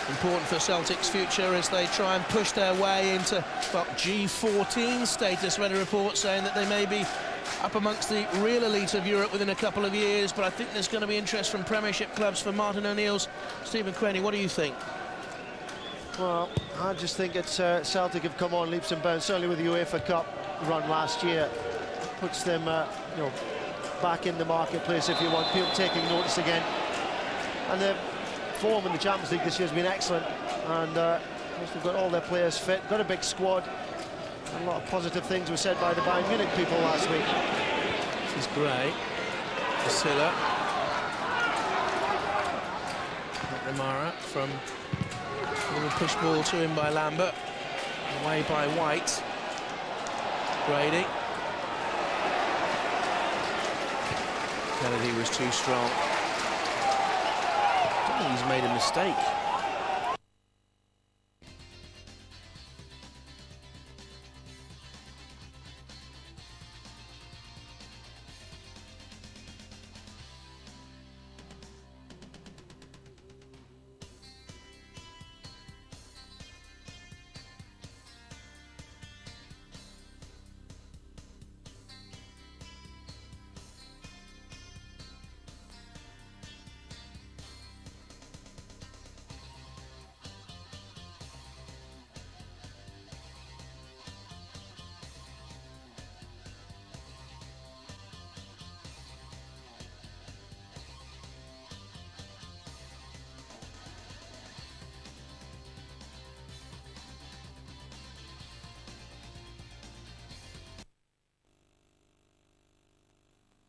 Important for Celtic's future as they try and push their way into, well, G14 status. Read a report saying that they may be up amongst the real elite of Europe within a couple of years, but I think there's going to be interest from Premiership clubs for Martin O'Neill's. Stephen Craney, what do you think? Well, I just think it's Celtic have come on leaps and bounds, certainly with the UEFA Cup run last year. Puts them, you know, back in the marketplace, if you want, people taking notice again. And the form in the Champions League this year has been excellent, and they've got all their players fit, got a big squad. And a lot of positive things were said by the Bayern Munich people last week. This is great. Casilla. McNamara from a little push ball to him by Lambert. Away by White. Grady. Kennedy was too strong. I don't think he's made a mistake.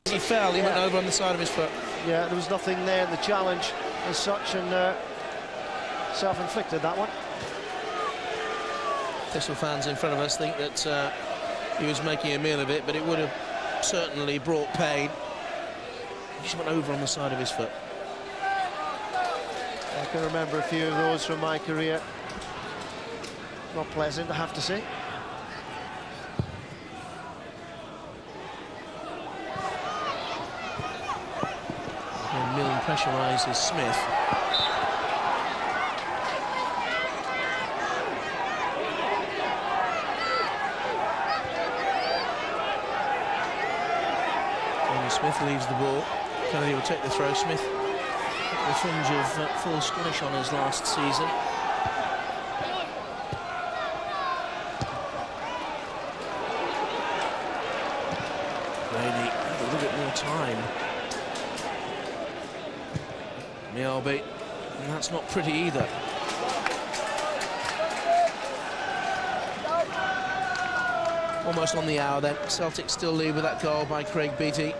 He fell, he went over on the side of his foot. Yeah, there was nothing there in the challenge as such, and self-inflicted, that one. Thistle fans in front of us think that he was making a meal of it, but it would have certainly brought pain. He just went over on the side of his foot. I can remember a few of those from my career. Not pleasant, I have to say. And Milne pressurises Smith. Smith leaves the ball. Kennedy will take the throw. Smith, the fringe of full Scottish honours last season. Brady had a little bit more time. Mialby, and that's not pretty either. Almost on the hour then. Celtic still lead with that goal by Craig Beattie.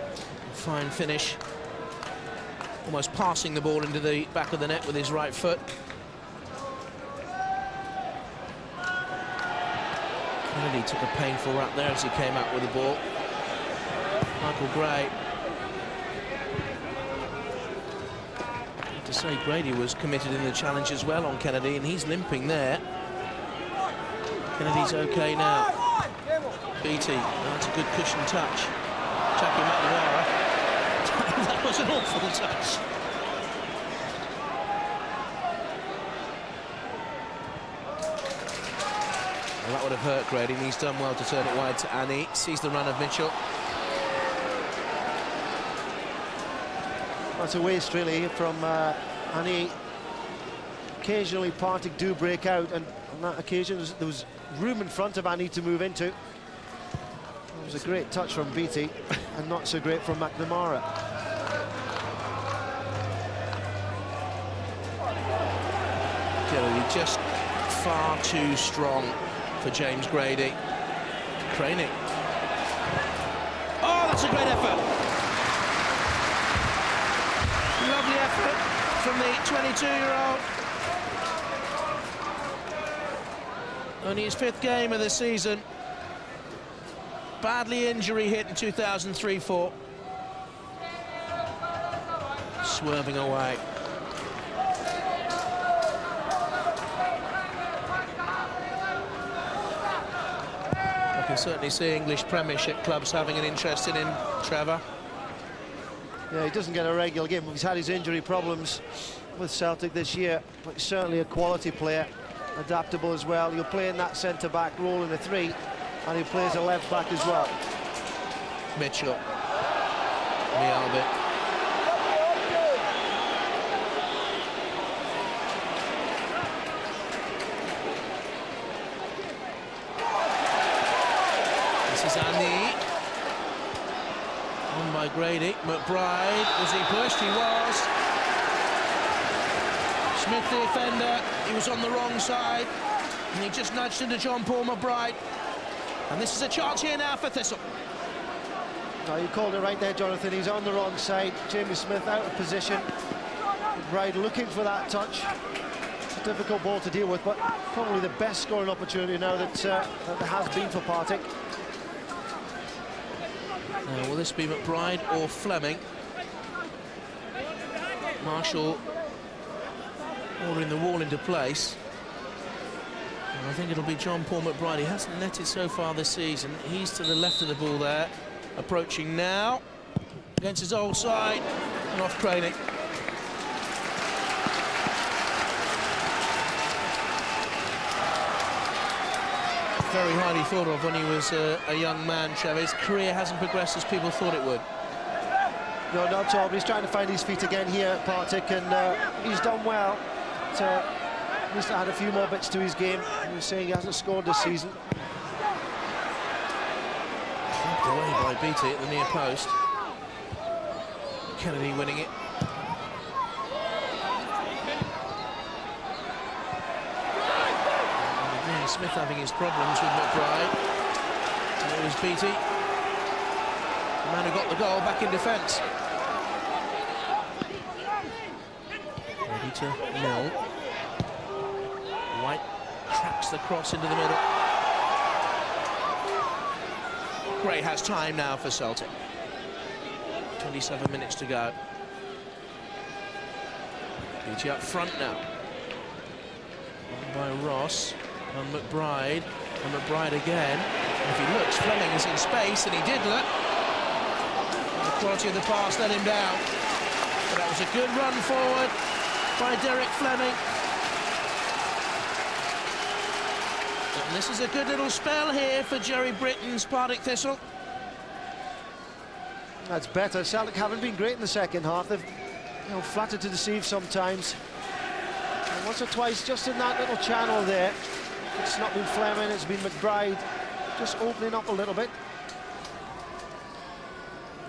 Fine finish. Almost passing the ball into the back of the net with his right foot. Kennedy took a painful rap there as he came out with the ball. Michael Gray. I have to say, Grady was committed in the challenge as well on Kennedy, and he's limping there. Kennedy's okay now. Beattie, that's a good cushion touch. Jackie McNamara. That was an awful touch. Well, that would have hurt Grady, and he's done well to turn it wide to Annie. Sees the run of Mitchell. That's a waste, really, from Annie. Occasionally, Partick do break out, and on that occasion, there was room in front of Annie to move into. It was a great touch from Beattie and not so great from McNamara. Kelly just far too strong for James Grady. Craning. Oh, that's a great effort. Lovely effort from the 22-year-old. Only his 5th game of the season. Badly injury hit in 2003-04. Swerving away. I can certainly see English Premiership clubs having an interest in him, Trevor. Yeah, he doesn't get a regular game. He's had his injury problems with Celtic this year, but he's certainly a quality player, adaptable as well. He'll play in that centre-back role in the 3, and he plays a left-back as well. Mitchell. Mialbit. This is Andy. On by Grady. McBride. Was he pushed? He was. Smith, the offender. He was on the wrong side. And he just nudged into John Paul McBride. And this is a chance here now for Thistle. No, you called it right there, Jonathan. He's on the wrong side. Jamie Smith out of position. McBride looking for that touch. It's a difficult ball to deal with, but probably the best scoring opportunity now that there has been for Partick. Now, will this be McBride or Fleming? Marshall ordering the wall into place. And I think it'll be John Paul McBride. He hasn't netted so far this season. He's to the left of the ball there. Approaching now. Against his old side. And off Craning. Very highly thought of when he was a young man, Trevor. His career hasn't progressed as people thought it would. No, not at all, but he's trying to find his feet again here at Partick, and he's done well. At least add a few more bits to his game. He was saying he hasn't scored this season. Knocked away by Beattie at the near post. Kennedy winning it. And Smith having his problems with McBride. And it was Beattie, the man who got the goal, back in defence. Ready to Mill. White tracks the cross into the middle. Gray has time now for Celtic. 27 minutes to go. Beattie up front now. By Ross and McBride, and McBride again. And if he looks, Fleming is in space, and he did look. And the quality of the pass let him down. But that was a good run forward by Derek Fleming. And this is a good little spell here for Jerry Britton's Partick Thistle. That's better. Celtic haven't been great in the second half. They've flattered to deceive sometimes. And once or twice, just in that little channel there, it's not been Fleming, it's been McBride, just opening up a little bit.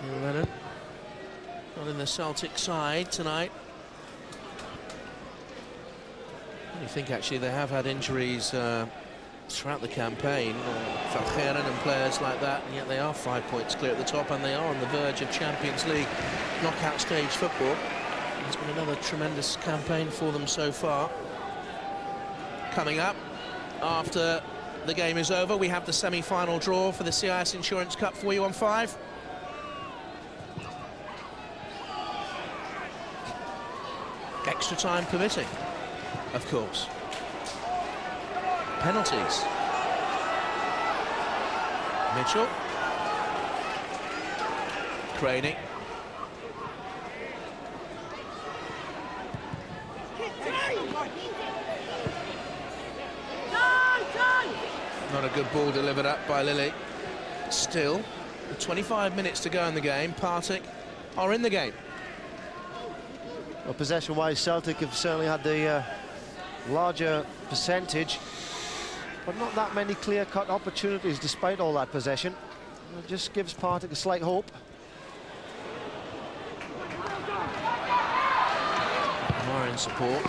Neil Lennon, not in the Celtic side tonight. I think actually they have had injuries throughout the campaign, Vergeren and players like that, and yet they are 5 points clear at the top, and they are on the verge of Champions League knockout stage football. It's been another tremendous campaign for them so far. Coming up after the game is over, we have the semi-final draw for the CIS Insurance Cup for you on 5. Extra time permitting, of course. Penalties. Mitchell. Craney. Not a good ball delivered up by Lilly. Still, with 25 minutes to go in the game, Partick are in the game. Well, possession-wise, Celtic have certainly had the larger percentage, but not that many clear-cut opportunities despite all that possession. It just gives Partick a slight hope. More in support.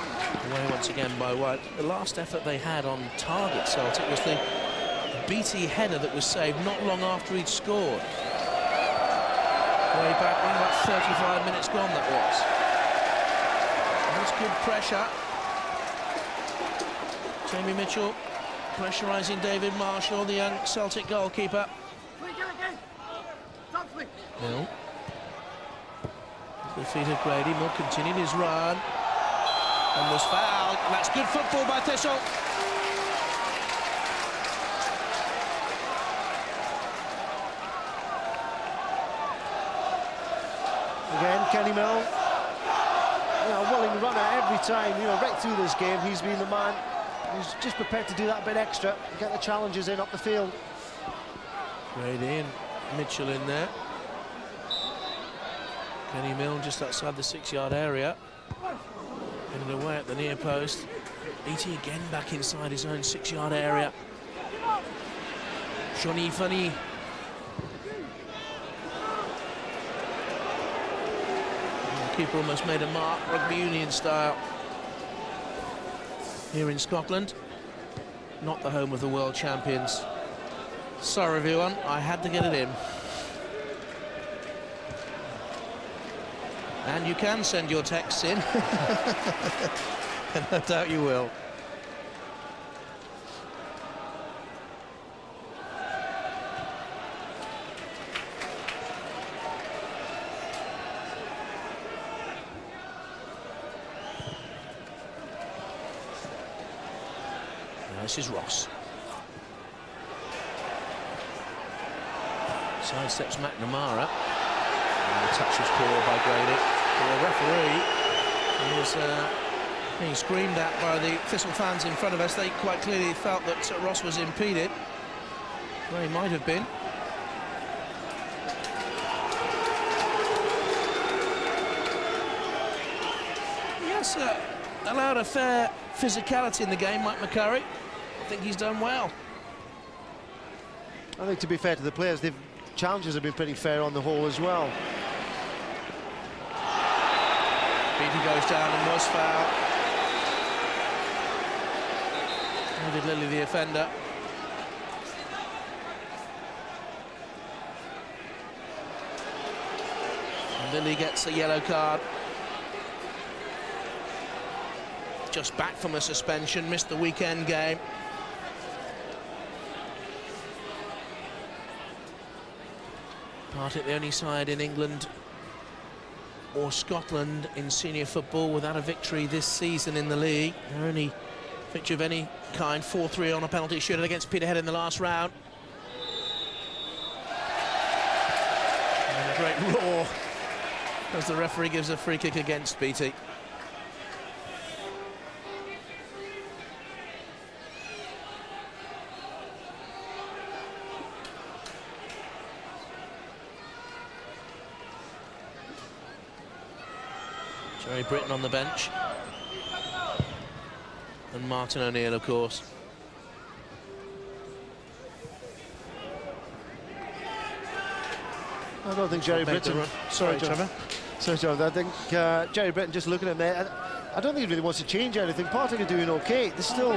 Away once again by White. The last effort they had on target, Celtic, was the Beattie header that was saved not long after he'd scored. Way back when, about 35 minutes gone that was. That's good pressure. Jamie Mitchell pressurising David Marshall, the young Celtic goalkeeper. Mill. The feet of Grady. Mill continued his run and was fouled. That's good football by Thistle. Again, Kenny Mill, a willing runner every time, right through this game. He's been the man who's just prepared to do that bit extra and get the challenges in up the field. Grady and Mitchell in there. Kenny Mill just outside the 6-yard area. Getting away at the near post. Beattie again back inside his own 6-yard area. Johnny Funny. The keeper almost made a mark, rugby union style. Here in Scotland, not the home of the world champions. Sorry everyone, I had to get it in. And you can send your texts in. And no doubt you will. Now this is Ross. Sidesteps McNamara. And the touch was poor by Grady. The referee was being screamed at by the Thistle fans in front of us. They quite clearly felt that Ross was impeded. Well, he might have been. Yes, allowed a fair physicality in the game, Mike McCurry. I think he's done well. I think, to be fair to the players, the challenges have been pretty fair on the whole as well. Beattie goes down and was fouled. David Lilly, the offender. And Lilly gets a yellow card. Just back from a suspension, missed the weekend game. Partick the only side in England or Scotland in senior football without a victory this season in the league. Their only victory of any kind, 4-3 on a penalty shootout against Peterhead in the last round. And a great roar as the referee gives a free kick against Beattie. Jerry Britton on the bench. And Martin O'Neill, of course. I don't think Jerry Britton... Sorry, Trevor. Sorry, John. I think Jerry Britton, just looking at there, I don't think he really wants to change anything. Partick are doing okay. They're still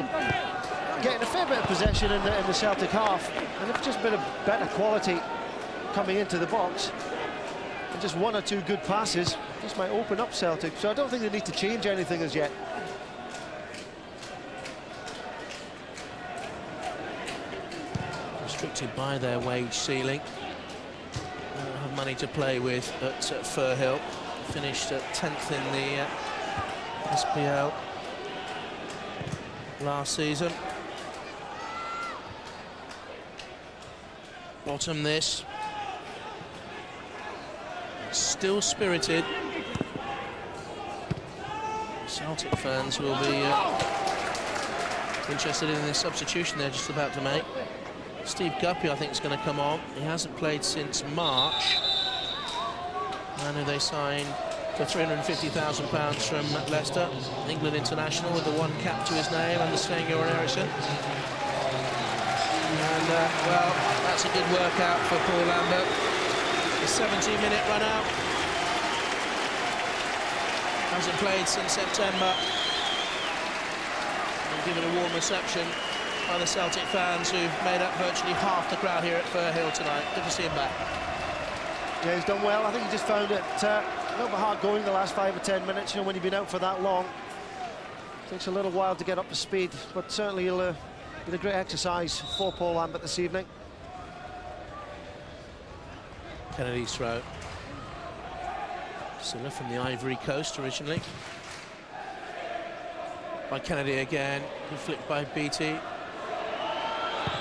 getting a fair bit of possession in the Celtic half, and they've just been a better quality coming into the box. And just one or two good passes just might open up Celtic, so I don't think they need to change anything as yet. Restricted by their wage ceiling. They don't have money to play with at Firhill. Finished at 10th in the SPL last season. Bottom this. Still spirited. Celtic fans will be interested in the substitution they're just about to make. Steve Guppy, I think, is going to come on. He hasn't played since March. I know they signed for £350,000 from Leicester, England international, with the one cap to his name, under Sven-Göran Eriksson. And, well, that's a good workout for Paul Lambert. A 17-minute run out. Hasn't played since September. And given a warm reception by the Celtic fans who've made up virtually half the crowd here at Firhill tonight. Good to see him back. Yeah, he's done well. I think he just found it a little bit hard going the last 5 or 10 minutes, you know, when you've been out for that long. Takes a little while to get up to speed, but certainly he'll be a great exercise for Paul Lambert this evening. Kennedy's throw. Silla from the Ivory Coast originally. By Kennedy again, flicked by Beattie.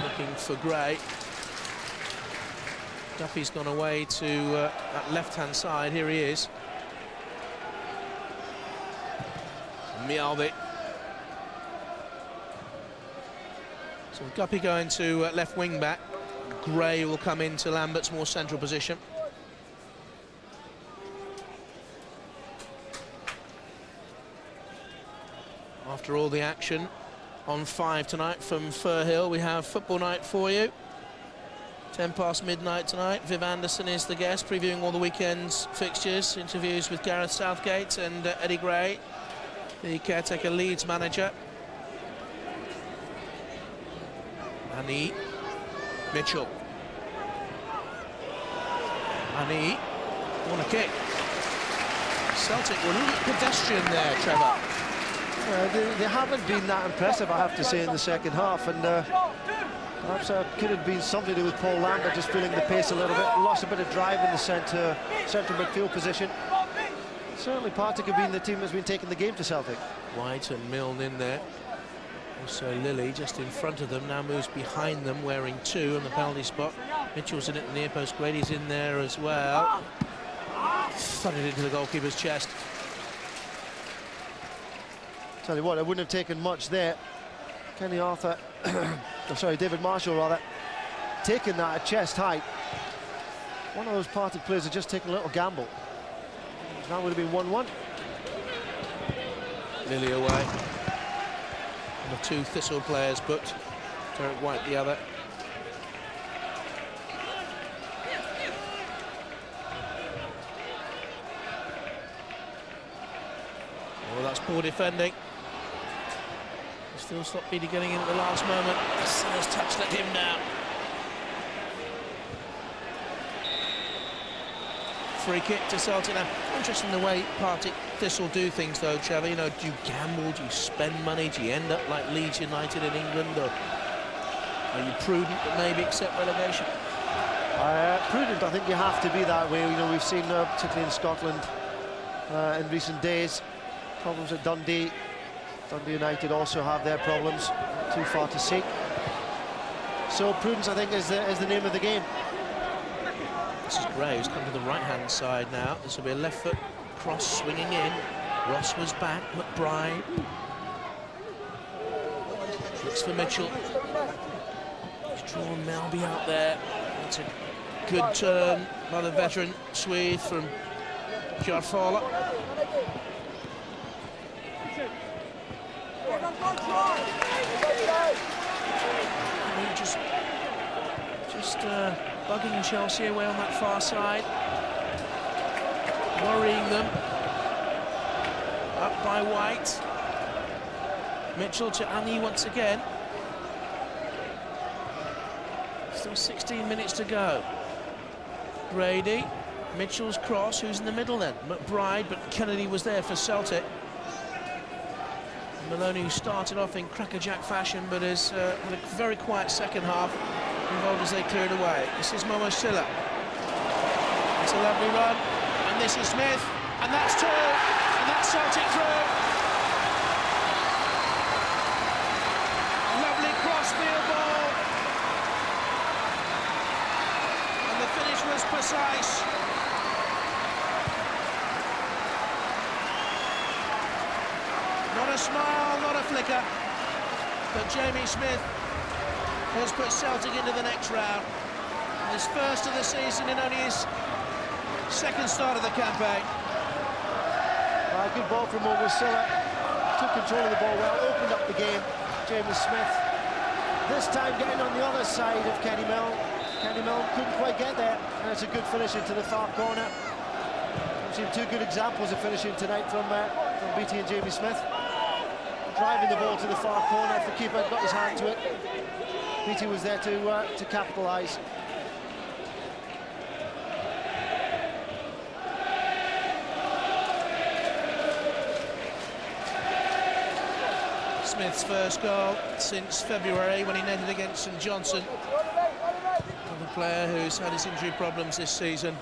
Looking for Gray. Duffy's gone away to that left-hand side. Here he is. Mialbi. So Guppy going to left wing back. Gray will come into Lambert's more central position. After all the action on 5 tonight from Firhill, we have football night for you. 10 past midnight tonight. Viv Anderson is the guest, previewing all the weekend's fixtures. Interviews with Gareth Southgate and Eddie Gray, the caretaker Leeds manager. Annie Mitchell. Annie, what a kick. Celtic were a little pedestrian there, Trevor. They haven't been that impressive, I have to say, in the second half, and perhaps could have been something to do with Paul Lambert just feeling the pace a little bit, lost a bit of drive in the central midfield position. Certainly Partick have been the team that's been taking the game to Celtic. White and Milne in there. Also Lilly just in front of them, now moves behind them, wearing 2 on the penalty spot. Mitchell's in at the near post, Grady's in there as well. Thudded into the goalkeeper's chest. Tell you what, it wouldn't have taken much there. Kenny Arthur, David Marshall rather, taking that at chest height. One of those Partick players had just taken a little gamble. That would have been 1-1. Lilly away. And the 2 Thistle players booked. Derek White the other. Well, that's poor defending. Still stopped Beattie getting in at the last moment. Silla's touch let him down. Free kick to Celtic now. Interesting the way Partick Thistle do things though, Trevor. You know, do you gamble, do you spend money, do you end up like Leeds United in England, or are you prudent but maybe accept relegation? Prudent, I think you have to be that way. You know, we've seen, particularly in Scotland in recent days, problems at Dundee. Dundee United also have their problems, not too far to seek. So prudence, I think, is the name of the game. This is Gray, who's come to the right-hand side now. This will be a left foot cross swinging in. Ross was back, McBride. Looks for Mitchell. He's drawn Melby out there. It's a good turn by the veteran Swede from Jarfala. Just bugging Chelsea away on that far side, worrying them. Up by White. Mitchell to Annie once again. Still 16 minutes to go. Brady, Mitchell's cross, who's in the middle then? McBride, but Kennedy was there for Celtic. Maloney, who started off in crackerjack fashion, but has had a very quiet second half, involved as they cleared away. This is Momo Silla. It's a lovely run, and this is Smith, and that's 2, and that's Celtic through. Lovely cross-field ball, and the finish was precise. Not a smile, not a flicker, but Jamie Smith has put Celtic into the next round. His first of the season in only his second start of the campaign. Good ball from Mo Silla. Took control of the ball well, opened up the game. Jamie Smith This time getting on the other side of Kenny Milne. Kenny Milne couldn't quite get there, and it's a good finish into the far corner. We've seen two good examples of finishing tonight from Beattie and Jamie Smith. Driving the ball to the far corner, if the keeper got his hand to it. Beattie was there to capitalise. Smith's first goal since February when he netted against St Johnson. Another player who's had his injury problems this season.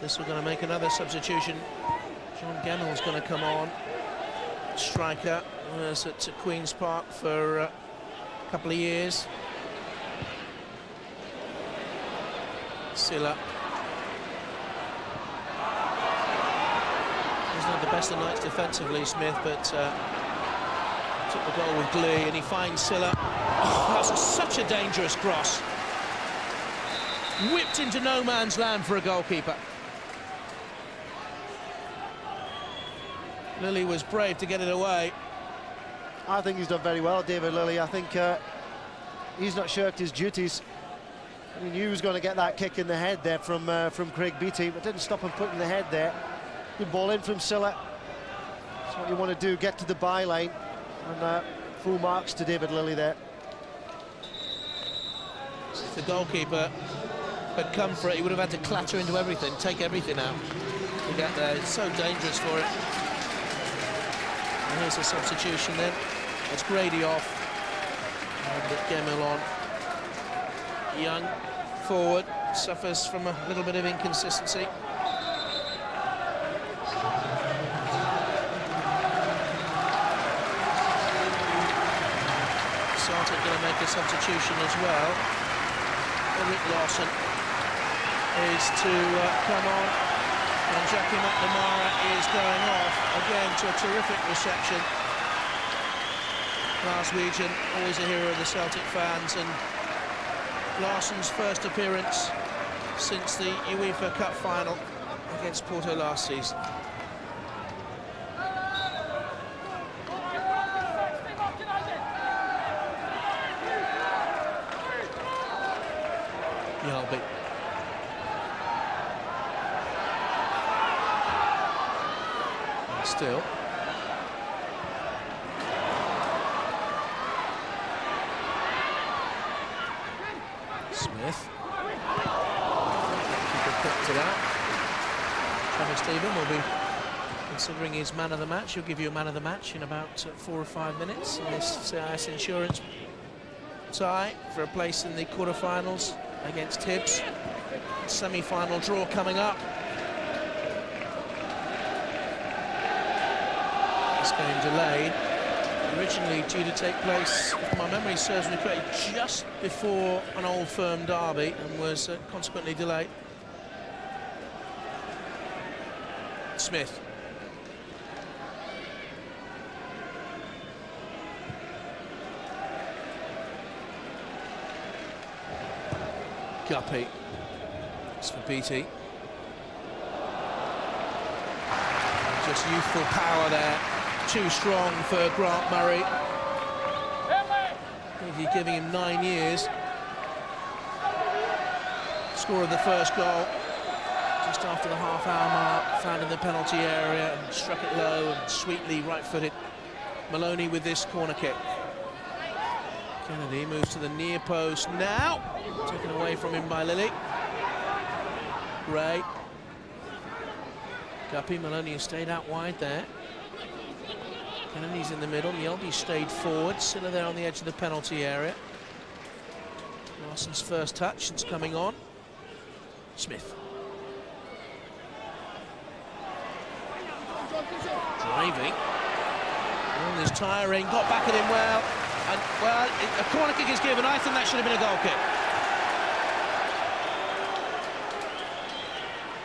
This we're going to make another substitution. John Gemmell's going to come on. Striker was at Queen's Park for a couple of years. Silla. He's not the best of nights defensively, Smith, but took the goal with glee, and he finds Silla. Oh, that's such a dangerous cross. Whipped into no man's land for a goalkeeper. Lilly was brave to get it away. I think he's done very well, David Lilly. I think he's not shirked his duties. He knew he was going to get that kick in the head there from Craig Beattie, but didn't stop him putting the head there. Good ball in from Silla. That's what you want to do, get to the byline. And full marks to David Lilly there. If the goalkeeper had come for it, he would have had to clatter into everything, take everything out to get there. It's so dangerous for it. And here's a substitution then. It's Grady off. And Gemmell on. Young forward, suffers from a little bit of inconsistency. Celtic going to make a substitution as well. Rick Lawson is to come on, and Jackie McNamara is going off again to a terrific reception. Glaswegian, always a hero of the Celtic fans, and Larson's first appearance since the UEFA Cup final against Porto last season. Yalby. And still. Smith. Keeper kept it out. Trevor Stephen will be considering his man of the match. He'll give you a man of the match in about 4 or 5 minutes in this CIS Insurance tie for a place in the quarterfinals against Hibs. Semi-final draw coming up. This game delayed. Originally due to take place, if my memory serves me correctly, just before an Old Firm derby, and was consequently delayed. Smith. Guppy. It's for Beattie. Just youthful power there. Too strong for Grant Murray. He's giving him 9 years. Score of the first goal just after the half-hour mark, found in the penalty area and struck it low and sweetly right-footed. Maloney with this corner kick. Kennedy moves to the near post now. Taken away from him by Lilly. Gray. Guppy, Maloney has stayed out wide there. Kennedy's in the middle, Yelby stayed forward, Silla there on the edge of the penalty area. Larson's first touch, it's coming on. Smith. Driving. On this tiring, got back at him well. And, well, a corner kick is given. I think that should have been a goal kick.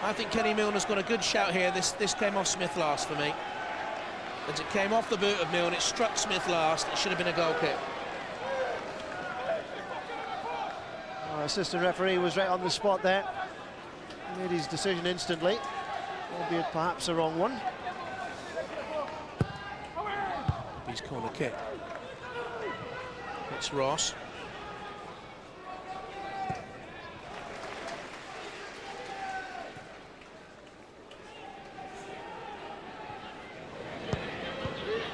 I think Kenny Milner's got a good shout here. This came off Smith last for me. As it came off the boot of Milne, it struck Smith last. It should have been a goal kick. Assistant referee was right on the spot there. He made his decision instantly, albeit perhaps the wrong one. Guppy's corner kick. It's Ross.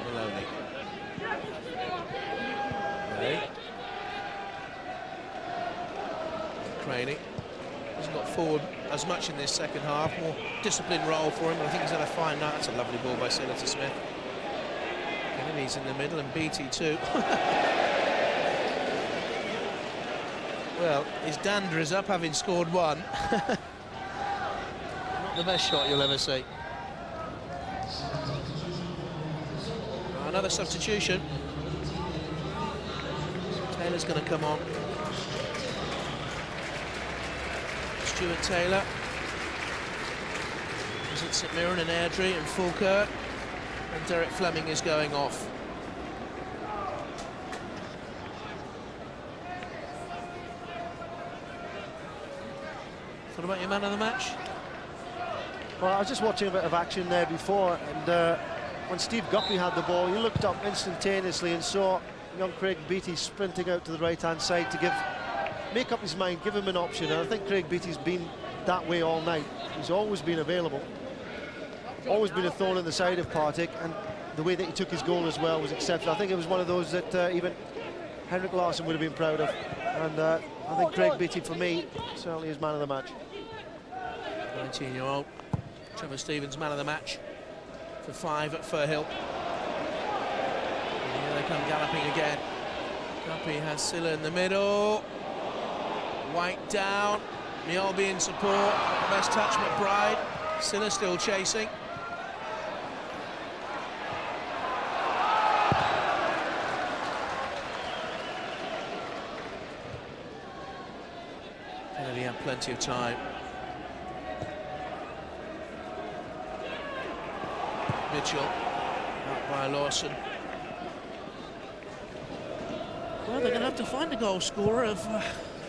Maloney. Ray. Craney. Hasn't got forward as much in this second half. More disciplined role for him, but I think he's had a fine night. That's a lovely ball by Senator Smith. Kennedy's in the middle, and Beattie too. Well, his dander is up, having scored one. Not the best shot you'll ever see. Another substitution. Taylor's going to come on. Stuart Taylor. Is it St Mirren and Airdrie and Falkirk? And Derek Fleming is going off. What about your man of the match? Well, I was just watching a bit of action there before, and when Steve Guppy had the ball, he looked up instantaneously and saw young Craig Beattie sprinting out to the right-hand side to make up his mind, give him an option. And I think Craig Beattie's been that way all night. He's always been available, always been a thorn in the side of Partick, and the way that he took his goal as well was exceptional. I think it was one of those that even Henrik Larsson would have been proud of. And I think Craig Beattie, for me, certainly is man of the match. 19-year-old Trevor Stevens, man of the match for 5 at Firhill. And here they come galloping again. Guppy has Silla in the middle. White down. Miolby in support. Best touch, McBride. Silla still chasing. Kennedy had plenty of time. Mitchell, out by Lawson. Well, they're going to have to find a goal scorer of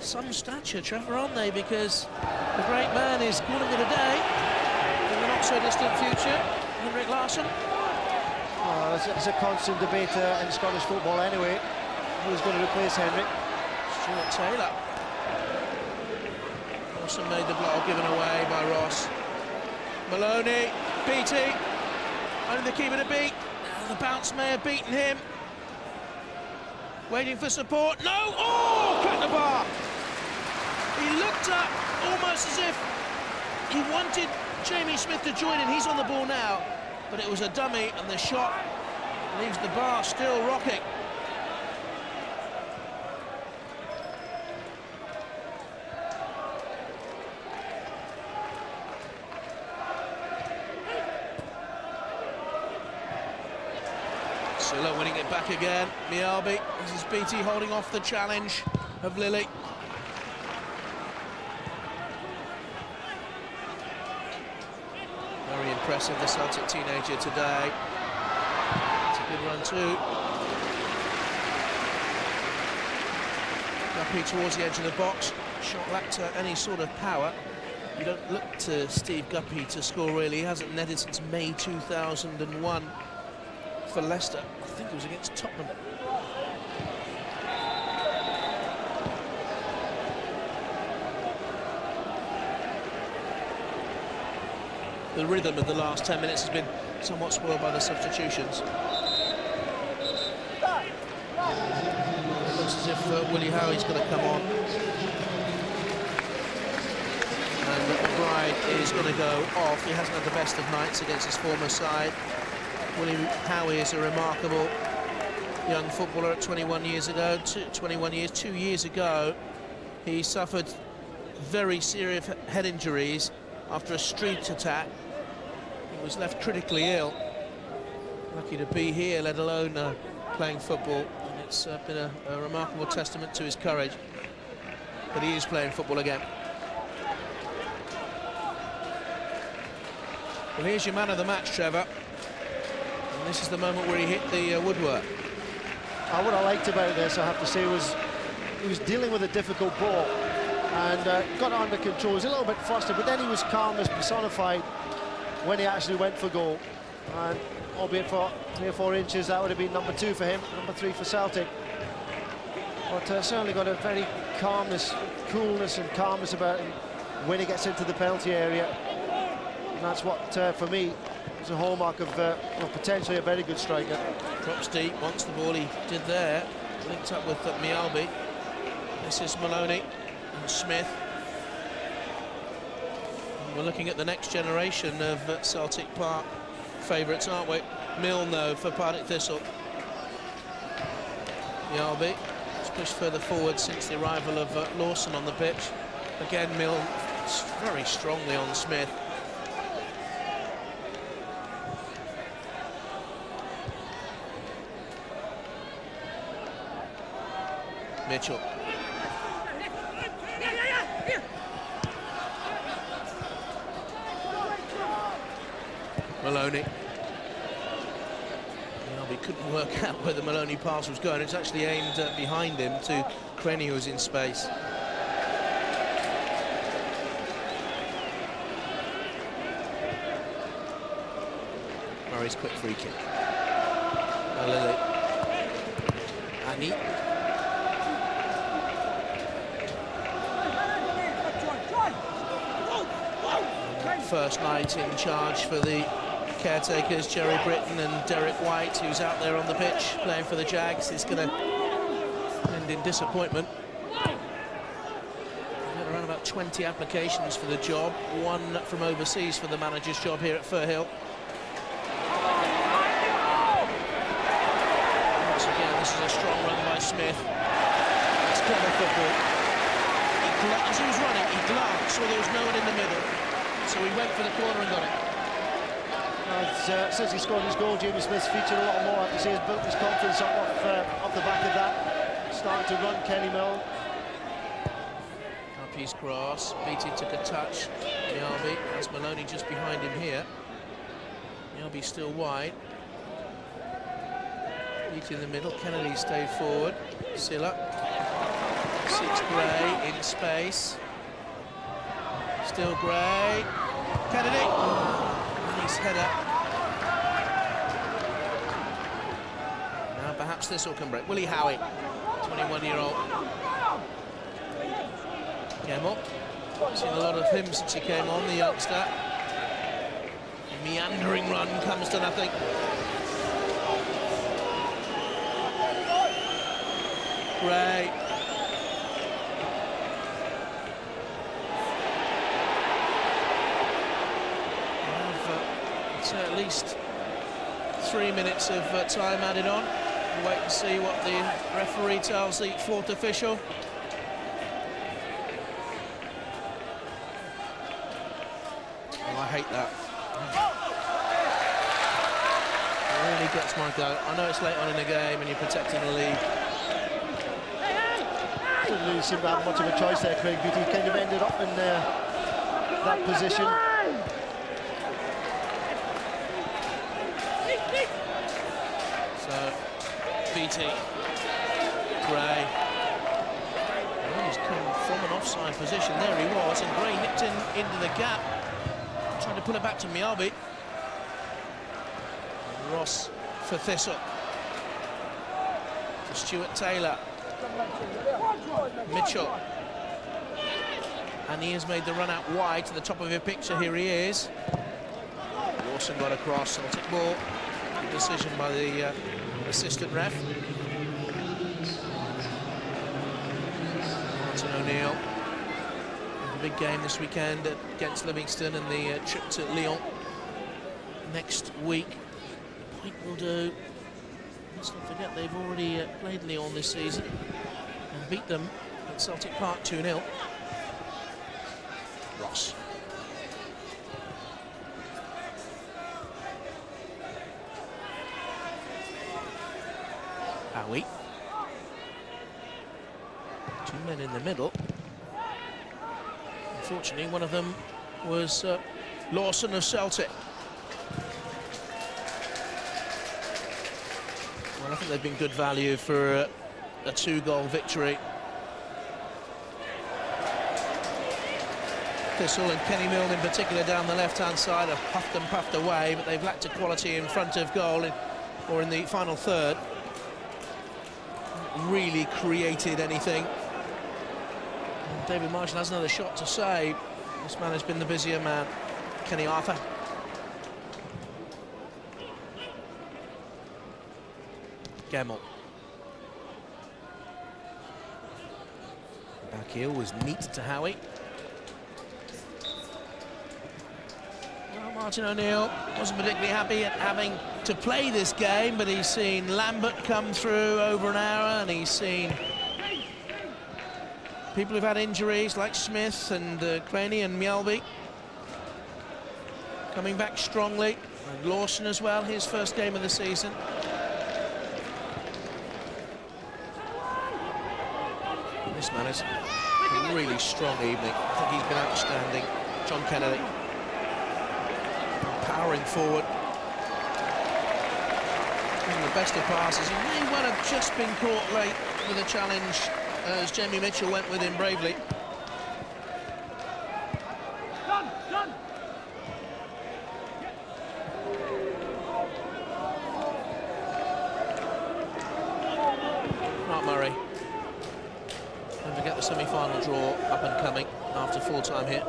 some stature, Trevor, aren't they? Because the great man is calling it a day in the not-so-distant future. Henrik Larsson. Oh, it's a constant debate in Scottish football anyway. Who's going to replace Henrik? Stuart Taylor. Lawson made the block given away by Ross. Maloney, Beattie. Only the keeper to beat. The bounce may have beaten him. Waiting for support. No! Oh! Cut the bar! He looked up almost as if he wanted Jamie Smith to join in. He's on the ball now. But it was a dummy, and the shot leaves the bar still rocking. Silla winning it back again. Mialbi. This is Beattie holding off the challenge of Lilly. Very impressive, the Celtic teenager today. It's a good run too. Guppy towards the edge of the box. Shot lacked any sort of power. You don't look to Steve Guppy to score really. He hasn't netted since May 2001 for Leicester. I think it was against Tottenham. The rhythm of the last 10 minutes has been somewhat spoiled by the substitutions. It looks as if Willie Howie's going to come on. And McBride is going to go off. He hasn't had the best of nights against his former side. Willie Howie is a remarkable young footballer at 21 years ago. 2 years ago, he suffered very serious head injuries after a street attack. He was left critically ill. Lucky to be here, let alone playing football. And it's been a remarkable testament to his courage. But he is playing football again. Well, here's your man of the match, Trevor. And this is the moment where he hit the woodwork. What I liked about this, I have to say, was he was dealing with a difficult ball and got it under control. He was a little bit flustered, but then he was calmness personified when he actually went for goal. And albeit for 3 or 4 inches. That would have been number 2 for him, number 3 for Celtic. But certainly got a very coolness and calmness about him when he gets into the penalty area. And that's what, for me, is a hallmark of well, potentially a very good striker. Drops deep, wants the ball, he did there. Linked up with Mialbi. This is Maloney and Smith. And we're looking at the next generation of Celtic Park favourites, aren't we? Milne, though, for Partick Thistle. Mialbi has pushed further forward since the arrival of Lawson on the pitch. Again, Milne very strongly on Smith. Mitchell. Maloney. We couldn't work out where the Maloney pass was going. It's actually aimed behind him to Crenny, who was in space. Murray's quick free kick. Lily. Annie. First night in charge for the caretakers, Jerry Britton and Derek White, who's out there on the pitch playing for the Jags. It's going to end in disappointment. We've had around about 20 applications for the job, 1 from overseas for the manager's job here at Firhill. Once again, this is a strong run by Smith. It's clever football. As he was running, he glanced, saw there was no one in the middle. So he went for the corner and got it. Since he scored his goal, Jamie Smith's featured a lot more. I can see he's built his confidence up off the back of that. Starting to run Kenny Milne. Up his cross. Beattie took a touch. Mialbi has Maloney just behind him here. Mialbi still wide. Beattie in the middle. Kennedy stayed forward. Silla seeks Gray in space. Still Gray. Kennedy. Nice header. Now perhaps this will come break. Willie Howie, 21-year-old. Gemmell. Seen a lot of him since he came on, the youngster. A meandering run comes to nothing. Gray. At least 3 minutes of time added on. We'll wait and see what the referee tells the 4th official. Oh, I hate that. It really gets my goat. I know it's late on in the game and you're protecting the lead. Didn't really seem to have much of a choice there, Craig Beattie. Kind of ended up in that position. Beattie, Gray. Well, he's come from an offside position. There he was, and Gray nipped into the gap, trying to pull it back to Mialbi. Ross for Thistle. For Stuart Taylor. Mitchell. And he has made the run out wide to the top of your picture. Here he is. Lawson got across. Celtic ball. Good decision by the assistant ref. Martin O'Neill. A big game this weekend against Livingston and the trip to Lyon next week. The point will do. Let's not forget they've already played Lyon this season and beat them at Celtic Park 2-0. Ross. Howie. 2 men in the middle. Unfortunately, one of them was Lawson of Celtic. Well, I think they've been good value for a 2-goal victory. Thistle, and Kenny Milne in particular down the left-hand side have puffed and puffed away, but they've lacked a quality in front of goal or in the final third. Not really created anything. And David Marshall has another shot to save. This man has been the busier man, Kenny Arthur. Gemmell. Back heel was neat to Howie. Well, Martin O'Neill wasn't particularly happy at having to play this game, but he's seen Lambert come through over an hour, and he's seen people who've had injuries like Smith and Craney and Mjällby coming back strongly, and Lawson as well, his first game of the season. This man has a really strong evening. I think he's been outstanding. John Kennedy powering forward. One of the best of passes. He may well have just been caught late with a challenge as Jamie Mitchell went with him bravely. Mark Murray. Don't forget the semi-final draw up and coming after full-time here.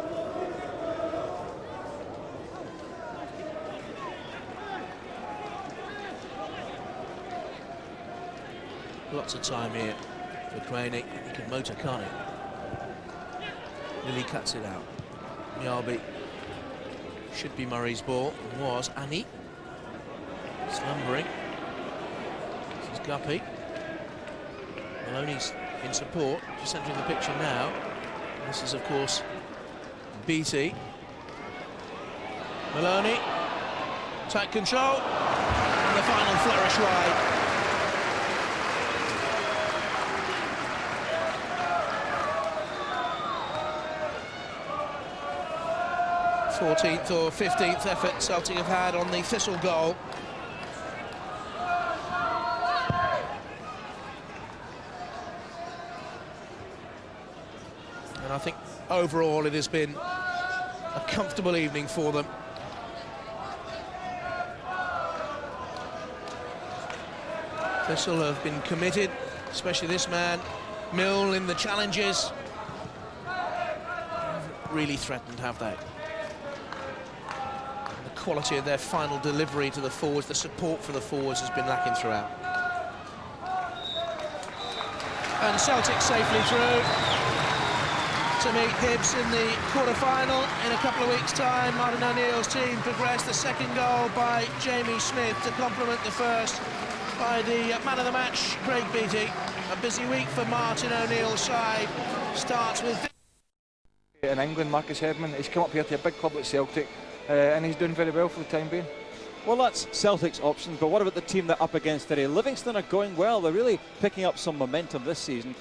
Lots of time here for Craney. He can motor, can't he? Lilly cuts it out. Mjällby. Should be Murray's ball. It was Annie. Slumbering. This is Guppy. Maloney's in support, just entering the picture now. This is, of course, Beattie. Maloney. Tight control. And the final flourish wide. 14th or 15th effort Celtic have had on the Thistle goal. And I think overall it has been a comfortable evening for them. Thistle have been committed, especially this man, Milne, in the challenges. Haven't really threatened, have they? Quality of their final delivery to the forwards, the support for the forwards has been lacking throughout. And Celtic safely through to meet Hibs in the quarter-final. In a couple of weeks' time, Martin O'Neill's team progressed. The second goal by Jamie Smith to complement the first by the man of the match, Craig Beattie. A busy week for Martin O'Neill's side. Starts with... In England, Marcus Hedman, he's come up here to a big club like Celtic. And he's doing very well for the time being. Well, that's Celtic's option, but what about the team they're up against today? Livingston are going well. They're really picking up some momentum this season.